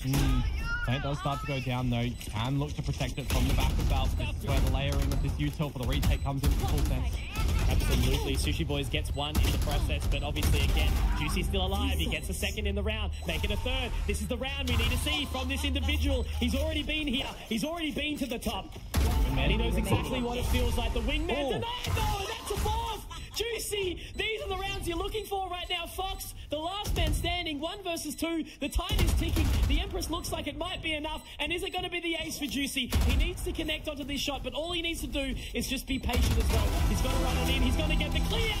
It does start to go down though. You can look to protect it from the back of belt. This is where the layering of this util for the retake comes in for Full Sense. Absolutely. Sushi Boys gets 1 in the process, but obviously again, Juicy's still alive. He gets a 2nd in the round, make it a 3rd. This is the round we need to see from this individual. He's already been here. He's already been to the top. And he knows exactly what it feels like. The wingman denied though, and that's a 4th. Juicy, these are the rounds you're looking for right now, Fox. The last man standing, 1 versus 2. The time is ticking. The Empress looks like it might be enough. And is it going to be the ace for Juicy? He needs to connect onto this shot, but all he needs to do is just be patient as well. He's going to run it in. He's going to get the clear.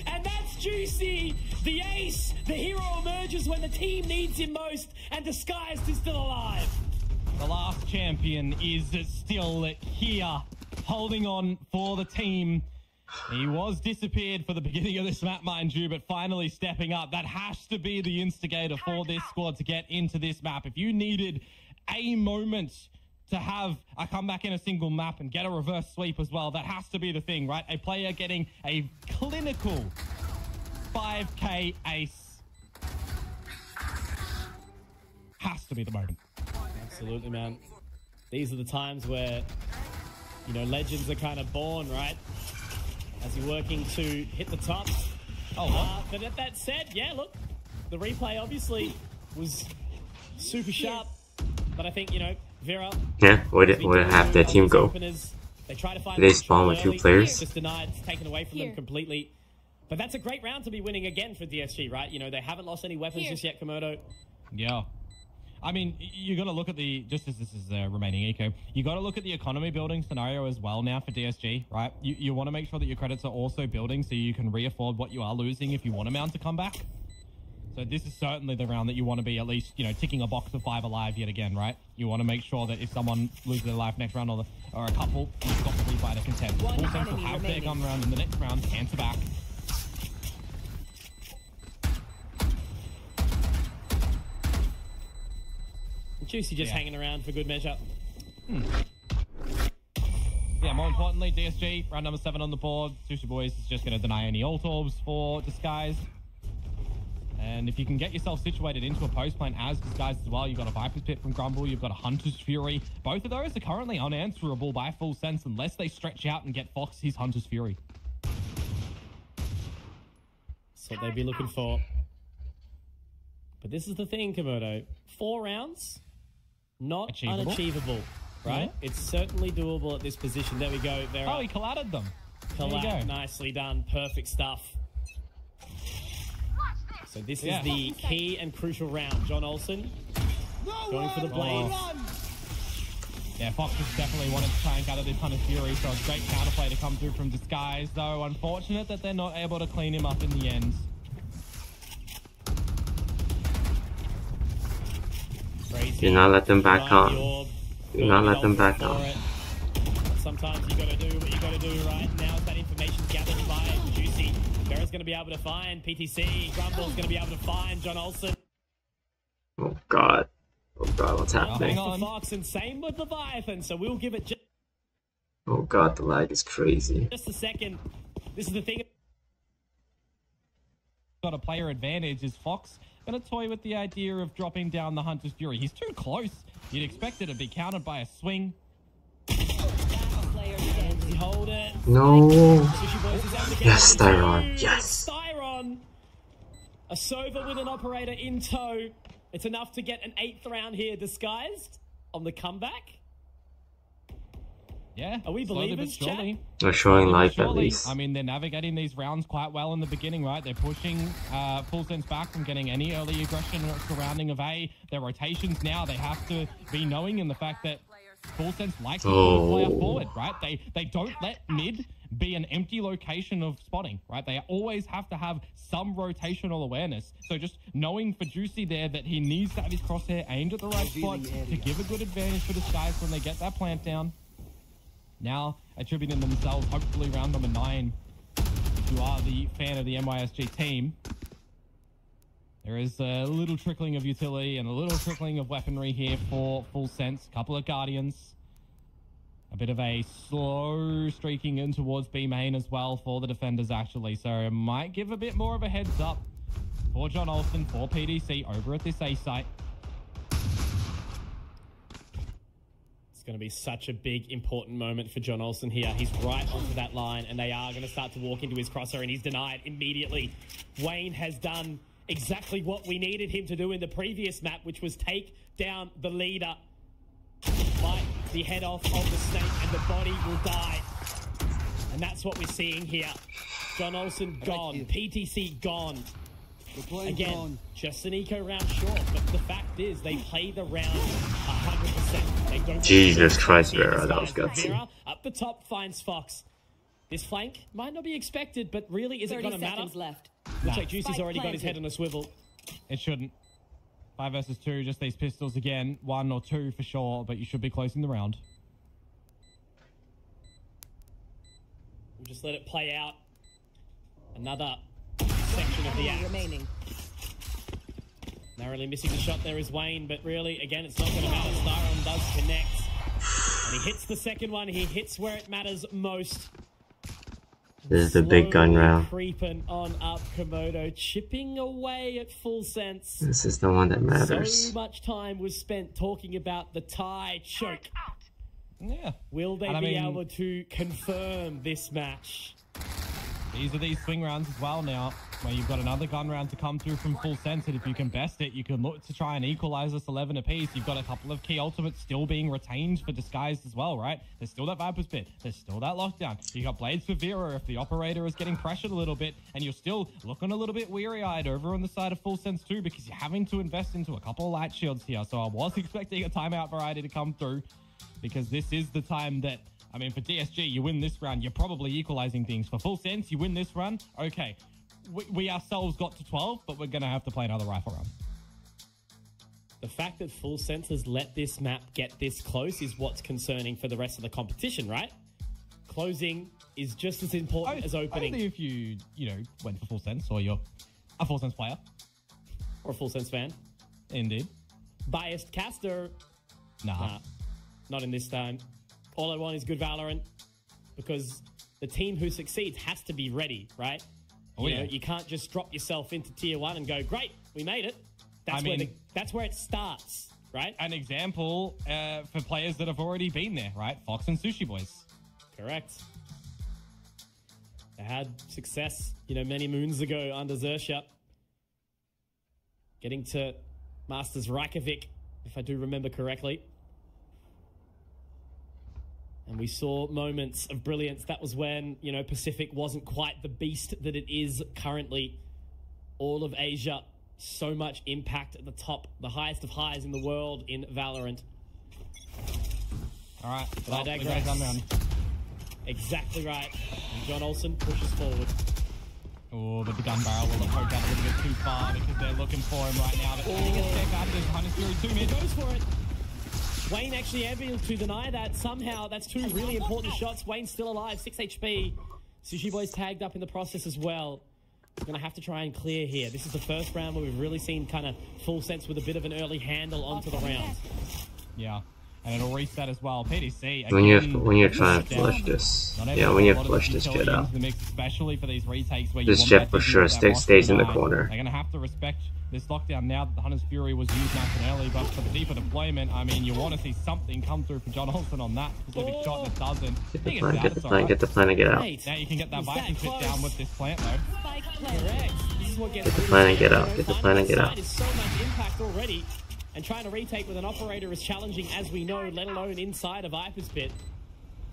And that's Juicy. The ace. The hero emerges when the team needs him most. And Disguised is still alive. The last champion is still here, holding on for the team. He was disappeared for the beginning of this map, mind you, but finally stepping up. That has to be the instigator for this squad to get into this map. If you needed a moment to have a comeback in a single map and get a reverse sweep as well, that has to be the thing, right? A player getting a clinical 5k ace has to be the moment. Absolutely, man. These are the times where, you know, legends are kind of born, right? As you're working to hit the top. But that said, yeah, look, the replay obviously was super sharp. But I think, you know, Vera... Yeah, where did half their team go? They try to find Did they spawn with 2 players? Just denied, it's taken away from them completely. But that's a great round to be winning again for DSG, right? You know, they haven't lost any weapons just yet, Komodo. Yeah. I mean, you got to look at the, just as this is remaining eco, you got to look at the economy building scenario as well now for DSG, right? You want to make sure that your credits are also building so you can re-afford what you are losing if you want to mount a comeback. So this is certainly the round that you want to be at least, you know, ticking a box of 5 alive yet again, right? You want to make sure that if someone loses their life next round or a couple, you've got the refight to contest. Full Sense will have their gun round in the next round, answer back. Juicy just hanging around for good measure. Yeah, more importantly, DSG, round number 7 on the board. Sushi Boys is just going to deny any ult orbs for Disguise. And if you can get yourself situated into a post plan as Disguise as well, you've got a Viper's Pit from Grumble, you've got a Hunter's Fury. Both of those are currently unanswerable by Full Sense unless they stretch out and get Fox his Hunter's Fury. That's what they'd be looking for. But this is the thing, Komodo. 4 rounds, not unachievable, right? Yeah. It's certainly doable at this position. There we go. Oh, he collided them. Collide, nicely done. Perfect stuff. So this is the key and crucial round. John Olsen going for the blades. Yeah, Fox just definitely wanted to try and gather this Hunter's Fury, so it's a great counterplay to come through from Disguise, though unfortunate that they're not able to clean him up in the end. Do not let them back on. Do not let them back on. Sometimes you gotta do what you gotta do, right? Now that information's gathered by Juicy. Vera's gonna be able to find PTC. Grumble's gonna be able to find John Olsen. Oh god. Oh god, what's happening? Fox and same with Leviathan, so we'll give it just... Oh god, the lag is crazy. Just a second. This is the thing. Got a player advantage. Is Fox gonna toy with the idea of dropping down the Hunter's Fury? He's too close. You'd expect it to be countered by a swing. Hold it. No. Yes, Styron. Yes. Styron. A Sova with an operator in tow. It's enough to get an 8th round here, Disguised on the comeback. Yeah. Are we believers, chat? They're showing life at least. I mean, they're navigating these rounds quite well in the beginning, right? They're pushing Full Sense back from getting any early aggression surrounding of A. Their rotations now, they have to be knowing in the fact that Full Sense likes to play forward, right? They don't let mid be an empty location of spotting, right? They always have to have some rotational awareness. So just knowing for Juicy there that he needs to have his crosshair aimed at the right spot to give a good advantage for Disguise when they get that plant down. Now attributing themselves, hopefully round number 9, if you are the fan of the MYSG team. There is a little trickling of utility and a little trickling of weaponry here for Full Sense. A couple of Guardians. A bit of a slow streaking in towards B main as well for the defenders, actually. So it might give a bit more of a heads up for John Olsen, for PDC over at this A site. It's going to be such a big, important moment for John Olsen here. He's right onto that line, and they are going to start to walk into his crosshair, and he's denied immediately. Wayne has done exactly what we needed him to do in the previous map, which was take down the leader, bite the head off of the snake, and the body will die. And that's what we're seeing here. John Olsen gone, PTC gone. Again, just an eco round short, but the fact is they play the round 100%. They don't. Jesus Christ, Vera, that was gutsy. Vera up the top finds Fox. This flank might not be expected, but really, is it going to matter? Left. Looks like Juicy's already got his head on a swivel. It shouldn't. 5 versus 2, just these pistols again. 1 or 2 for sure, but you should be closing the round. We'll just let it play out. Another section of the act. Narrowly missing the shot there is Wayne, but really, again, it's not going to matter. Styron does connect. And he hits the second one. He hits where it matters most. This is the big gun round. Creeping on up, Komodo, chipping away at Full Sense. This is the one that matters. So much time was spent talking about the tie choke. Yeah. Will they be able to confirm this match? These are these swing rounds as well now, where you've got another gun round to come through from Full Sense, and if you can best it, you can look to try and equalize this 11 apiece. You've got a couple of key ultimates still being retained for Disguised as well, right? There's still that Viper's Pit. There's still that lockdown. You got Blades for Vera if the operator is getting pressured a little bit, and you're still looking a little bit weary-eyed over on the side of Full Sense too, because you're having to invest into a couple of light shields here. So I was expecting a timeout variety to come through, because this is the time that, I mean, for DSG, you win this round, you're probably equalizing things. For Full Sense, you win this run, okay. We ourselves got to 12, but we're going to have to play another rifle round. The fact that Full Sense has let this map get this close is what's concerning for the rest of the competition, right? Closing is just as important as opening. Only if you went for Full Sense, or you're a Full Sense player. Or a Full Sense fan. Indeed. Biased caster. Nah. Not in this time. All I want is good Valorant, because the team who succeeds has to be ready, right? You know, you can't just drop yourself into tier 1 and go, great, we made it. That's where it starts, right? An example for players that have already been there, right? Fox and Sushi Boys. Correct. They had success, many moons ago under Xerxia. Getting to Masters Reykjavik, if I do remember correctly. And we saw moments of brilliance. That was when, Pacific wasn't quite the beast that it is currently. All of Asia, so much impact at the top, the highest of highs in the world in Valorant. All right, but I digress. Exactly right. And John Olsen pushes forward. Oh, but the gun barrel will have poked out a little bit too far, because they're looking for him right now. But he gets checked out of this Hunter's Fury 2 mid. Goes for it. Wayne actually able to deny that somehow. That's two really important shots. Wayne's still alive, 6 HP. Sushi Boy's tagged up in the process as well. We're going to have to try and clear here. This is the first round where we've really seen kind of Full Sense with a bit of an early handle onto the round. Yeah, and it'll reset as well. PDC, again, when you're trying to flush this, when you flush this Jett out, especially for these retakes where this Jett for sure stays in the corner. They're going to have to respect this lockdown now that the Hunter's Fury was used nice and early, but for the deeper deployment, I mean, you want to see something come through from John Olsen on that specific shot, and it doesn't. Get the plan, and get out. Now you can get that Viking pit down with this plant, though. Correct. This is what get the plan and get out. Get the plan and get out. Is so much impact already, and trying to retake with an operator is challenging, as we know, let alone inside of Viper's Pit.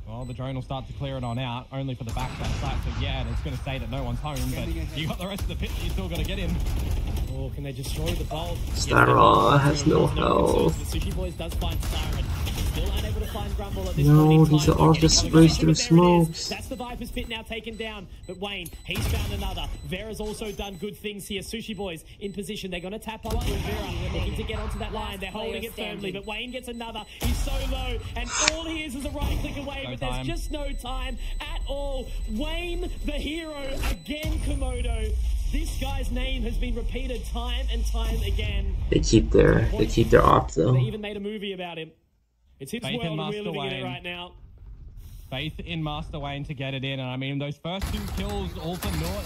Well, the drone will start to clear it on out, only for the back side. So yeah, and it's going to say that no one's home, but you got the rest of the pit that you still got to get in. Oh, can they destroy the bulb? Styra has no health. The Sushi Boys does find Styra. Still unable to find Grumble at this point. No, these are all just sprays through smokes. That's the Viper's Pit now taken down. But Wayne, he's found another. Vera's also done good things here. Sushi Boys in position. They're going to tap up to Vera, looking to get onto that line. They're holding it firmly, but Wayne gets another. He's so low, and all he is a right click away, but there's just no time at all. Wayne, the hero, again, Komodo. This guy's name has been repeated time and time again. They keep their op though. They even made a movie about him. It's his world and we're living in it right now. Faith in Master Wayne to get it in, and I mean those first 2 kills all for naught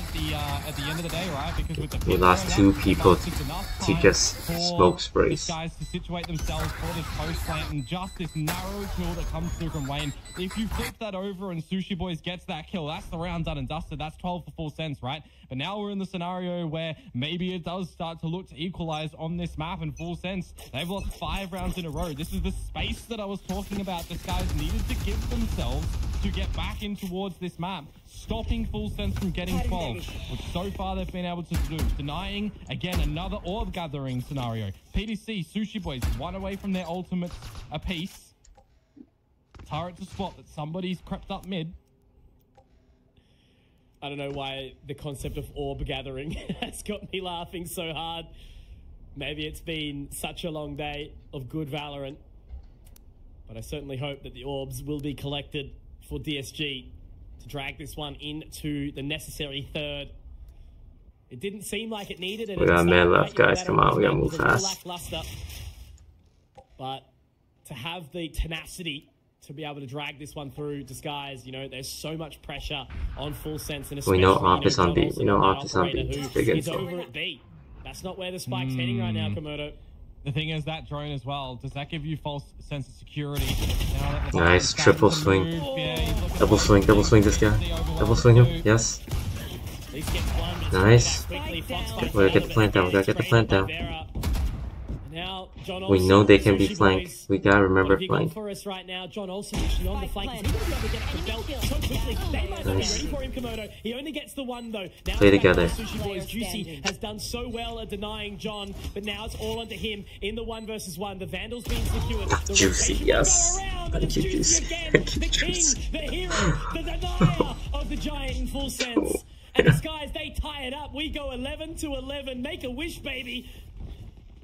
at the end of the day, right? Because with the we lost 2 people to just smoke sprays. These guys to situate themselves for this post plant, and just this narrow kill that comes through from Wayne. If you flip that over and Sushi Boys gets that kill, that's the round done and dusted. That's 12 for Full Sense, right? But now we're in the scenario where maybe it does start to look to equalize on this map, and Full Sense, they've lost 5 rounds in a row. This is the space that I was talking about. This guys needed to give themselves to get back in towards this map, stopping Full Sense from getting 12, which so far they've been able to do. Denying, again, another orb gathering scenario. PDC, Sushi Boys, 1 away from their ultimates apiece. Turret to spot that somebody's crept up mid. I don't know why the concept of orb gathering has got me laughing so hard. Maybe it's been such a long day of good Valorant, but I certainly hope that the orbs will be collected for DSG to drag this one into the necessary third. It didn't seem like it needed it. We got a man left, guys. Come on, we gotta move fast. But to have the tenacity to be able to drag this one through Disguise, there's so much pressure on Full Sense, and especially we know Op is on B. We know Op is on B. He's over at B. That's not where the spike's heading right now, Komodo. The thing is, that drone as well, does that give you false sense of security? Nice triple swing. Double swing this guy. Double swing him. Yes. Nice. We gotta get the plant down. We gotta get the plant down. We know they can be flanked. We gotta remember flank. For us right now, John Olsen is on the flank. He's going to be able to get up the belt so quickly. They might not be ready for him, Komodo. He only gets the one though. Now play together. Sushi Boys. Juicy has done so well at denying John, but now it's all onto him in the 1 versus 1. The Vandal's being secured. The Juicy, yes. Thank you, Juicy. Thank you, the Juicy. king, the hero, the denier of the Giant in full sense. And the Skies, they tie it up. We go 11-11. Make a wish, baby.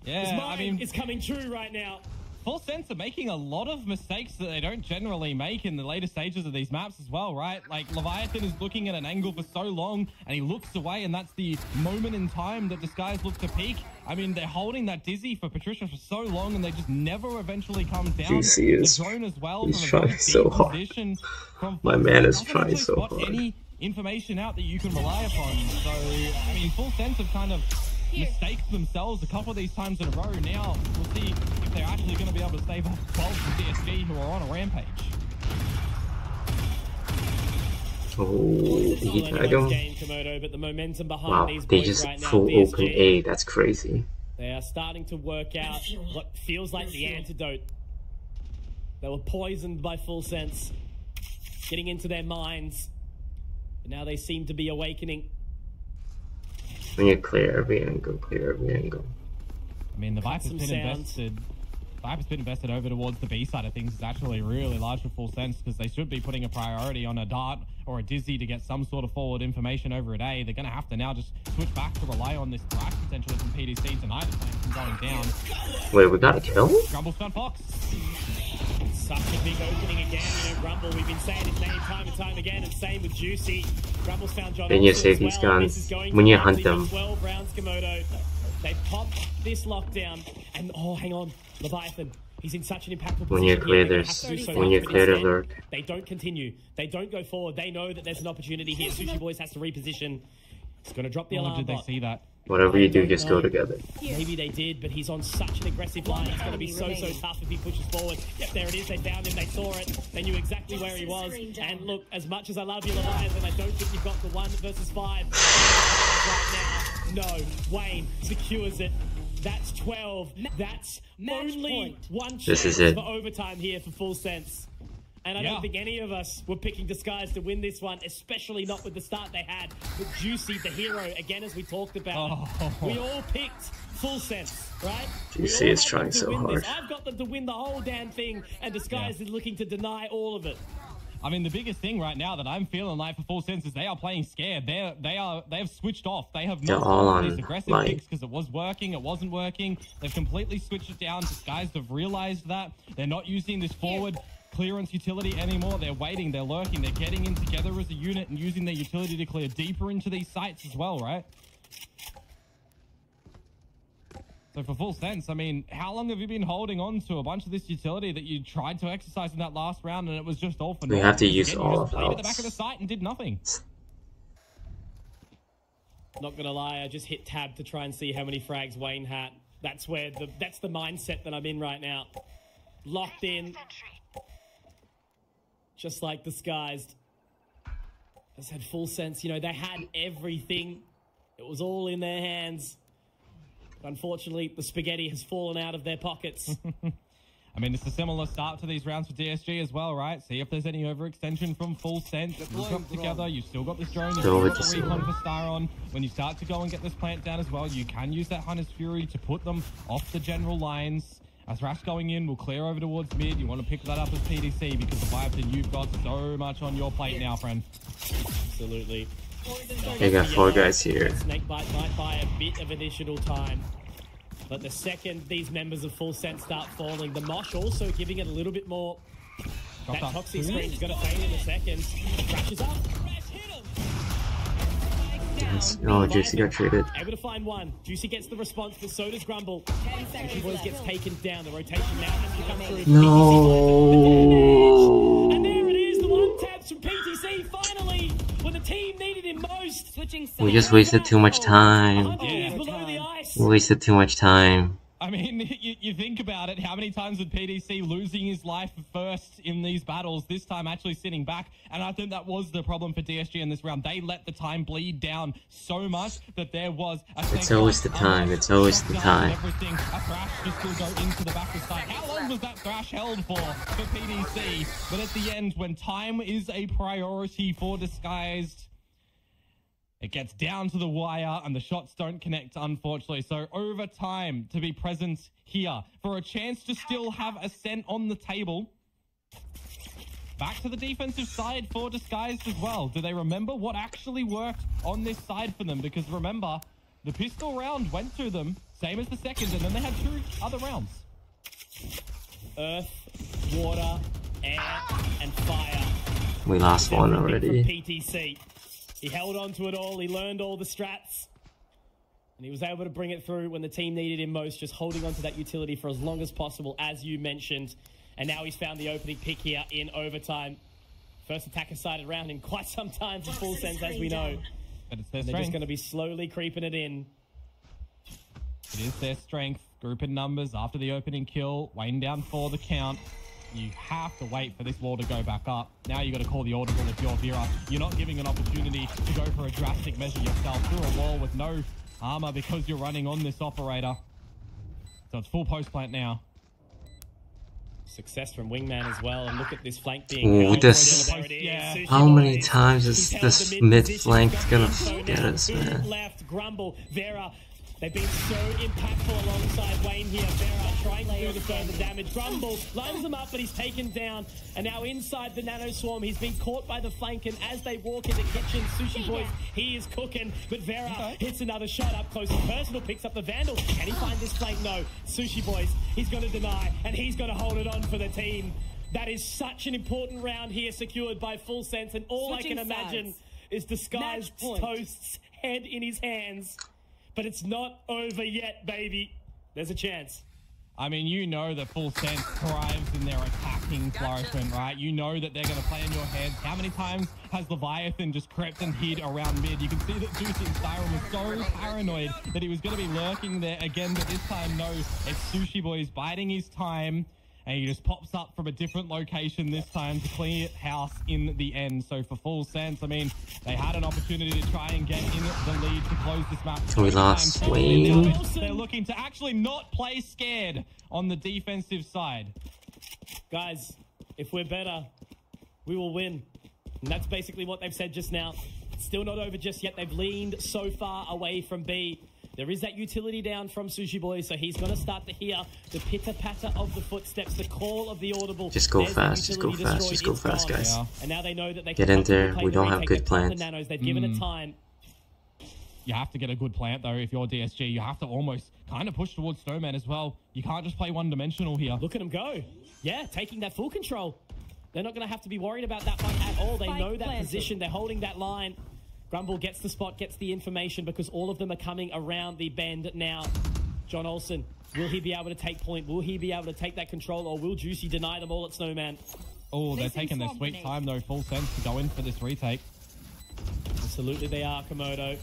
Yeah, I mean, it's coming true right now. Full Sense are making a lot of mistakes that they don't generally make in the later stages of these maps as well, right? Like, Leviathan is looking at an angle for so long, and he looks away, and that's the moment in time that Disguise look to peak. I mean, they're holding that Dizzy for Patricia for so long, and they just never eventually come down. Juicy is, the drone as well, he's from a trying so hard. My man is trying so hard. Any information out that you can rely upon. So, I mean, Full Sense have kind of mistaked themselves a couple of these times in a row. Now we'll see if they're actually going to be able to stave off 12 for DSG, who are on a rampage. Oh, he tagged him. But the momentum behind Wow, these they boys just right now, full DSG, open A. That's crazy. They are starting to work out what feels like the antidote. They were poisoned by Full Sense, getting into their minds. But now they seem to be awakening. When you clear every angle, clear every angle. I mean, the Viper's been invested. Viper's been invested over towards the B side of things. Is actually really large for Full Sense, because they should be putting a priority on a Dart or a Dizzy to get some sort of forward information over at A. They're going to have to now just switch back to rely on this flash potentially from PDC tonight from going down. Wait, we got a kill? Grumble's found Fox. Such a big opening again, you know, Grumble. We've been saying his name time and time again, and same with Juicy. Grumble's found John. Then you save these guns when you hunt them. 12 rounds, Komodo. They popped this lockdown, and oh, hang on, Leviathan. He's in such an impactful position. When you clear this, when you clear the lurk. They don't continue. They don't go forward. They know that there's an opportunity here. Sushi Boys has to reposition. He's going to drop the alarm. Did they see that? Whatever you do, just go together. Maybe they did, but he's on such an aggressive line. It's going to be so tough if he pushes forward. Yep, there it is. They found him. They saw it. They knew exactly where he was. And look, as much as I love you, Leviathan, I don't think you've got the 1 versus 5 right now. No, Wayne secures it. That's 12. That's only one chance for overtime here for Full Sense. And I don't think any of us were picking Disguise to win this one, especially not with the start they had. With Juicy, the hero, again, as we talked about. We all picked Full Sense, right? Juicy is trying so hard. I've got them to win the whole damn thing, and Disguise is looking to deny all of it. I mean, the biggest thing right now that I'm feeling like for Full Sense is they are playing scared. They have switched off. They have not done these aggressive picks because it was working, it wasn't working. They've completely switched it down. Disguised have realized that. They're not using this forward clearance utility anymore. They're waiting, they're lurking, they're getting in together as a unit and using their utility to clear deeper into these sites as well, right? So for Full Sense, I mean, how long have you been holding on to a bunch of this utility that you tried to exercise in that last round and it was just all for naught? We have to use all of at the back of the site and did nothing. Not gonna lie, I just hit tab to try and see how many frags Wayne had. That's the mindset that I'm in right now. Locked in. Just like Disguised. Has had Full Sense, you know, they had everything. It was all in their hands. But unfortunately, the spaghetti has fallen out of their pockets. I mean, it's a similar start to these rounds for DSG as well, right? See if there's any overextension from Full Sense. You come together, you've still got this drone, you've still got the recon for Styron. When you start to go and get this plant down as well, you can use that Hunter's Fury to put them off the general lines. As Rash going in, we'll clear over towards mid. You want to pick that up as PDC because Leviathan, you've got so much on your plate now, friend. Absolutely. They got 4 guys here. Snakebite might buy a bit of additional time. But the second these members of Full Sense start falling, the Mosh also giving it a little bit more. That toxic screen's going to fade in a second. Crashes up. Oh, Juicy got traded. Able to find one. Juicy gets the response, but so does Grumble. Sushi Boys gets taken down. The rotation now has to come through. No. And there it is, the 1 taps from PTC finally, when the team needed him most. We just wasted too much time. We wasted too much time. I mean, you think about it, how many times did PDC losing his life first in these battles, this time actually sitting back? And I think that was the problem for DSG in this round. They let the time bleed down so much that there was a... It's always the time, it's always the time. Everything, a thrash just will go into the back of side. How long was that thrash held for PDC? But at the end, when time is a priority for Disguised, it gets down to the wire and the shots don't connect, unfortunately. So overtime to be present here for a chance to still have Ascent on the table. Back to the defensive side for Disguised as well. Do they remember what actually worked on this side for them? Because remember, the pistol round went to them, same as the second, and then they had 2 other rounds. Earth, water, air, and fire. We lost one already. PTC. He held on to it all. He learned all the strats. And he was able to bring it through when the team needed him most, just holding on to that utility for as long as possible, as you mentioned. And now he's found the opening pick here in overtime. First attacker-sided round in quite some time for Full Sense, as we know. But it's their They're strength. just going to be slowly creeping it in. It is their strength. Group in numbers after the opening kill. Wayne down for the count. You have to wait for this wall to go back up. Now you got to call the audible if you're Vera. You're not giving an opportunity to go for a drastic measure yourself through a wall with no armor because you're running on this operator. So it's full post plant now. Success from Wingman as well, and look at this flank being Ooh, held. this... There it is. Yeah. Sushi How many Boys. times is He's this held the mid position. flank He's gonna so get now us, two man? left, Grumble, Vera. They've been so impactful alongside Wayne here. Vera trying to do the further damage. Grumble lines them up, but he's taken down. And now inside the Nano Swarm, he's been caught by the flank. And as they walk in the kitchen, Sushi Boys, he is cooking. But Vera hits another shot up close and personal, picks up the Vandal. Can he find this flank? No. Sushi Boys, he's going to deny, and he's going to hold it on for the team. That is such an important round here, secured by Full Sense. And all Switching I can imagine sides. is Disguised Match point. Toast's head in his hands. But it's not over yet, baby. There's a chance. I mean, you know that Full Sense thrives in their attacking flourishment, right? You know that they're going to play in your heads. How many times has Leviathan just crept and hid around mid? You can see that Juicy and Styron was so paranoid that he was going to be lurking there again, but this time, no. It's Sushi Boys biding his time, and he just pops up from a different location this time to clear house in the end. So for Full Sense, I mean, they had an opportunity to try and get in the lead to close this map. We lost Wayne. They're looking to actually not play scared on the defensive side. Guys, if we're better, we will win. And that's basically what they've said just now. It's still not over just yet. They've leaned so far away from B. There is that utility down from Sushi Boy, so he's going to start to hear the pitter-patter of the footsteps, the call of the audible. Just go There's the fast, just go utility fast, destroyed. just go It's fast, gone. guys. Yeah. And now they know that they Get can in there. play We the don't retake. have good They've got the plans. nanos. They've given it time. You have to get a good plant, though, if you're DSG. You have to almost kind of push towards Snowman as well. You can't just play one-dimensional here. Look at them go. Yeah, taking that full control. They're not going to have to be worried about that one at all. They Spike know that planted. position. They're holding that line. Grumble gets the spot, gets the information, because all of them are coming around the bend now. John Olsen, will he be able to take point? Will he be able to take that control, or will Juicy deny them all at Snowman? Oh, they're Placing taking their swamp sweet grenade. time, though. Full Sense to go in for this retake. Absolutely they are, Komodo.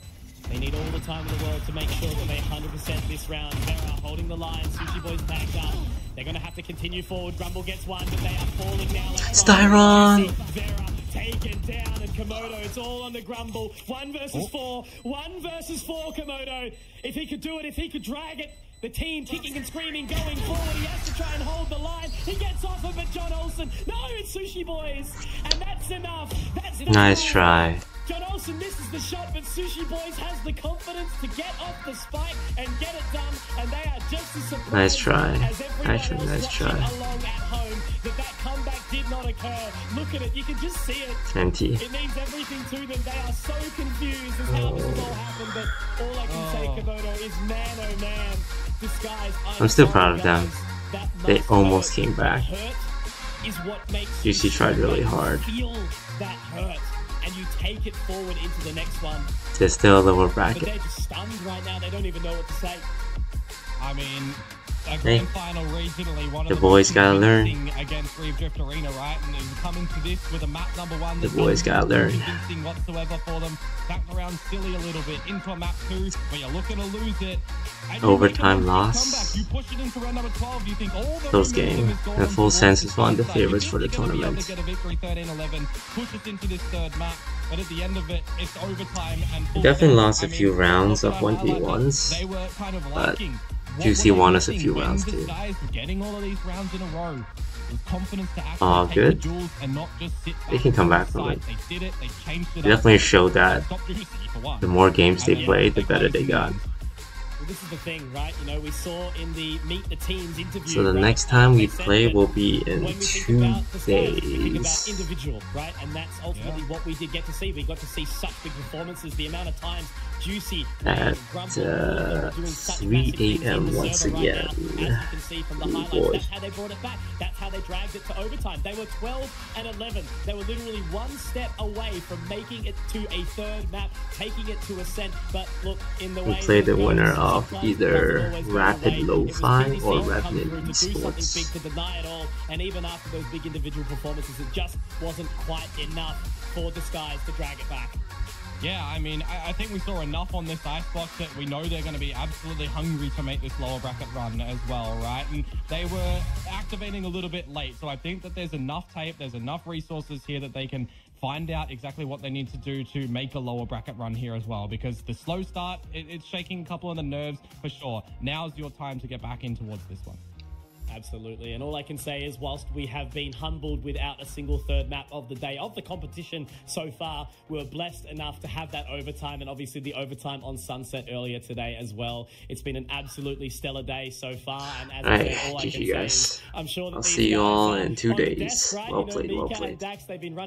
They need all the time in the world to make sure that they 100% this round. Vera holding the line. Sushi Boys tagged up. They're going to have to continue forward. Grumble gets one, but they are falling now. Styron! Vera taken down, and Komodo, it's all on the Grumble. 1 versus 4. 1 versus 4, Komodo. If he could do it, if he could drag it. The team kicking and screaming, going forward. He has to try and hold the line. He gets off of it, John Olsen. No, it's Sushi Boys. And that's enough. That's enough. Nice try. John Olsen misses the shot, but Sushi Boys has the confidence to get off the spike and get it done. And they are just as surprised Nice try. as everyone Actually, else nice watching try. along at home that comeback did not occur. Look at it. You can just see it. Empty. It means everything to them. They are so confused as how this has all happened, but all I can say, Komodo, is man, oh man, Disguise. I'm still proud of sorry, them. guys. That They must almost hurt. came back. Hurt is what makes Juicy tried really hard. Feel that hurt, and you take it forward into the next one. There's still a lower But bracket. they're just stunned right now. They don't even know what to say. I mean, a grand final regionally. One of the boys gotta learn. Against Reef Drift Arena, right? And coming to this with a map number 1. The boys gotta learn. Convincing whatsoever for them. Back around silly a little bit into a map 2, but you're looking to lose it. Overtime loss. You push it into round number 12. You think all the close game. In full sense, is one of the favorites for the tournament. Get a victory 13-11. Push us into this third map. But at the end of it, it's overtime and we definitely lost a few rounds of 1v1s, they were kind of but liking Juicy won us a few rounds too. Guys getting all of these rounds in a row. With confidence to Oh, actually good. take the duels and not just sit back They can come back from it. They did it. They changed it. They definitely showed that Stopped Juicy for one. the more games they played, the better they got. Well, this is the thing, right? You know, we saw in the Meet the Teams interview. So the right, next time we they said play that will be in when we 2 think about the stars, we think about days. individual, right? And that's ultimately what we did get to see. We got to see such big performances. The amount of times Juicy At doing 3 AM once again. As you can see from the highlights, Boy. that's how they brought it back. That's how they dragged it to overtime. They were 12 and 11. They were literally one step away from making it to a third map, taking it to Ascent. But look, in the We way played the it goes, winner of sometimes either doesn't always go Rapid away. It was Lo-Fi Kenny or Sales come Rapid through to do something Esports. big to deny it all. And even after those big individual performances, it just wasn't quite enough for Disguise to drag it back. Yeah, I mean, I think we saw enough on this Icebox that we know they're going to be absolutely hungry to make this lower bracket run as well, right? And they were activating a little bit late, so I think that there's enough tape, there's enough resources here that they can find out exactly what they need to do to make a lower bracket run here as well, because the slow start, it's shaking a couple of the nerves for sure. Now's your time to get back in towards this one. Absolutely. And all I can say is, whilst we have been humbled without a single third map of the day of the competition so far, we were blessed enough to have that overtime, and obviously the overtime on Sunset earlier today as well. It's been an absolutely stellar day so far. And as I said, all I can GG say guys. is, I'm sure that I'll these see you guys all are in 2 on the days. desk, right? Well You know, played, well Mika and played. Dax, they've been running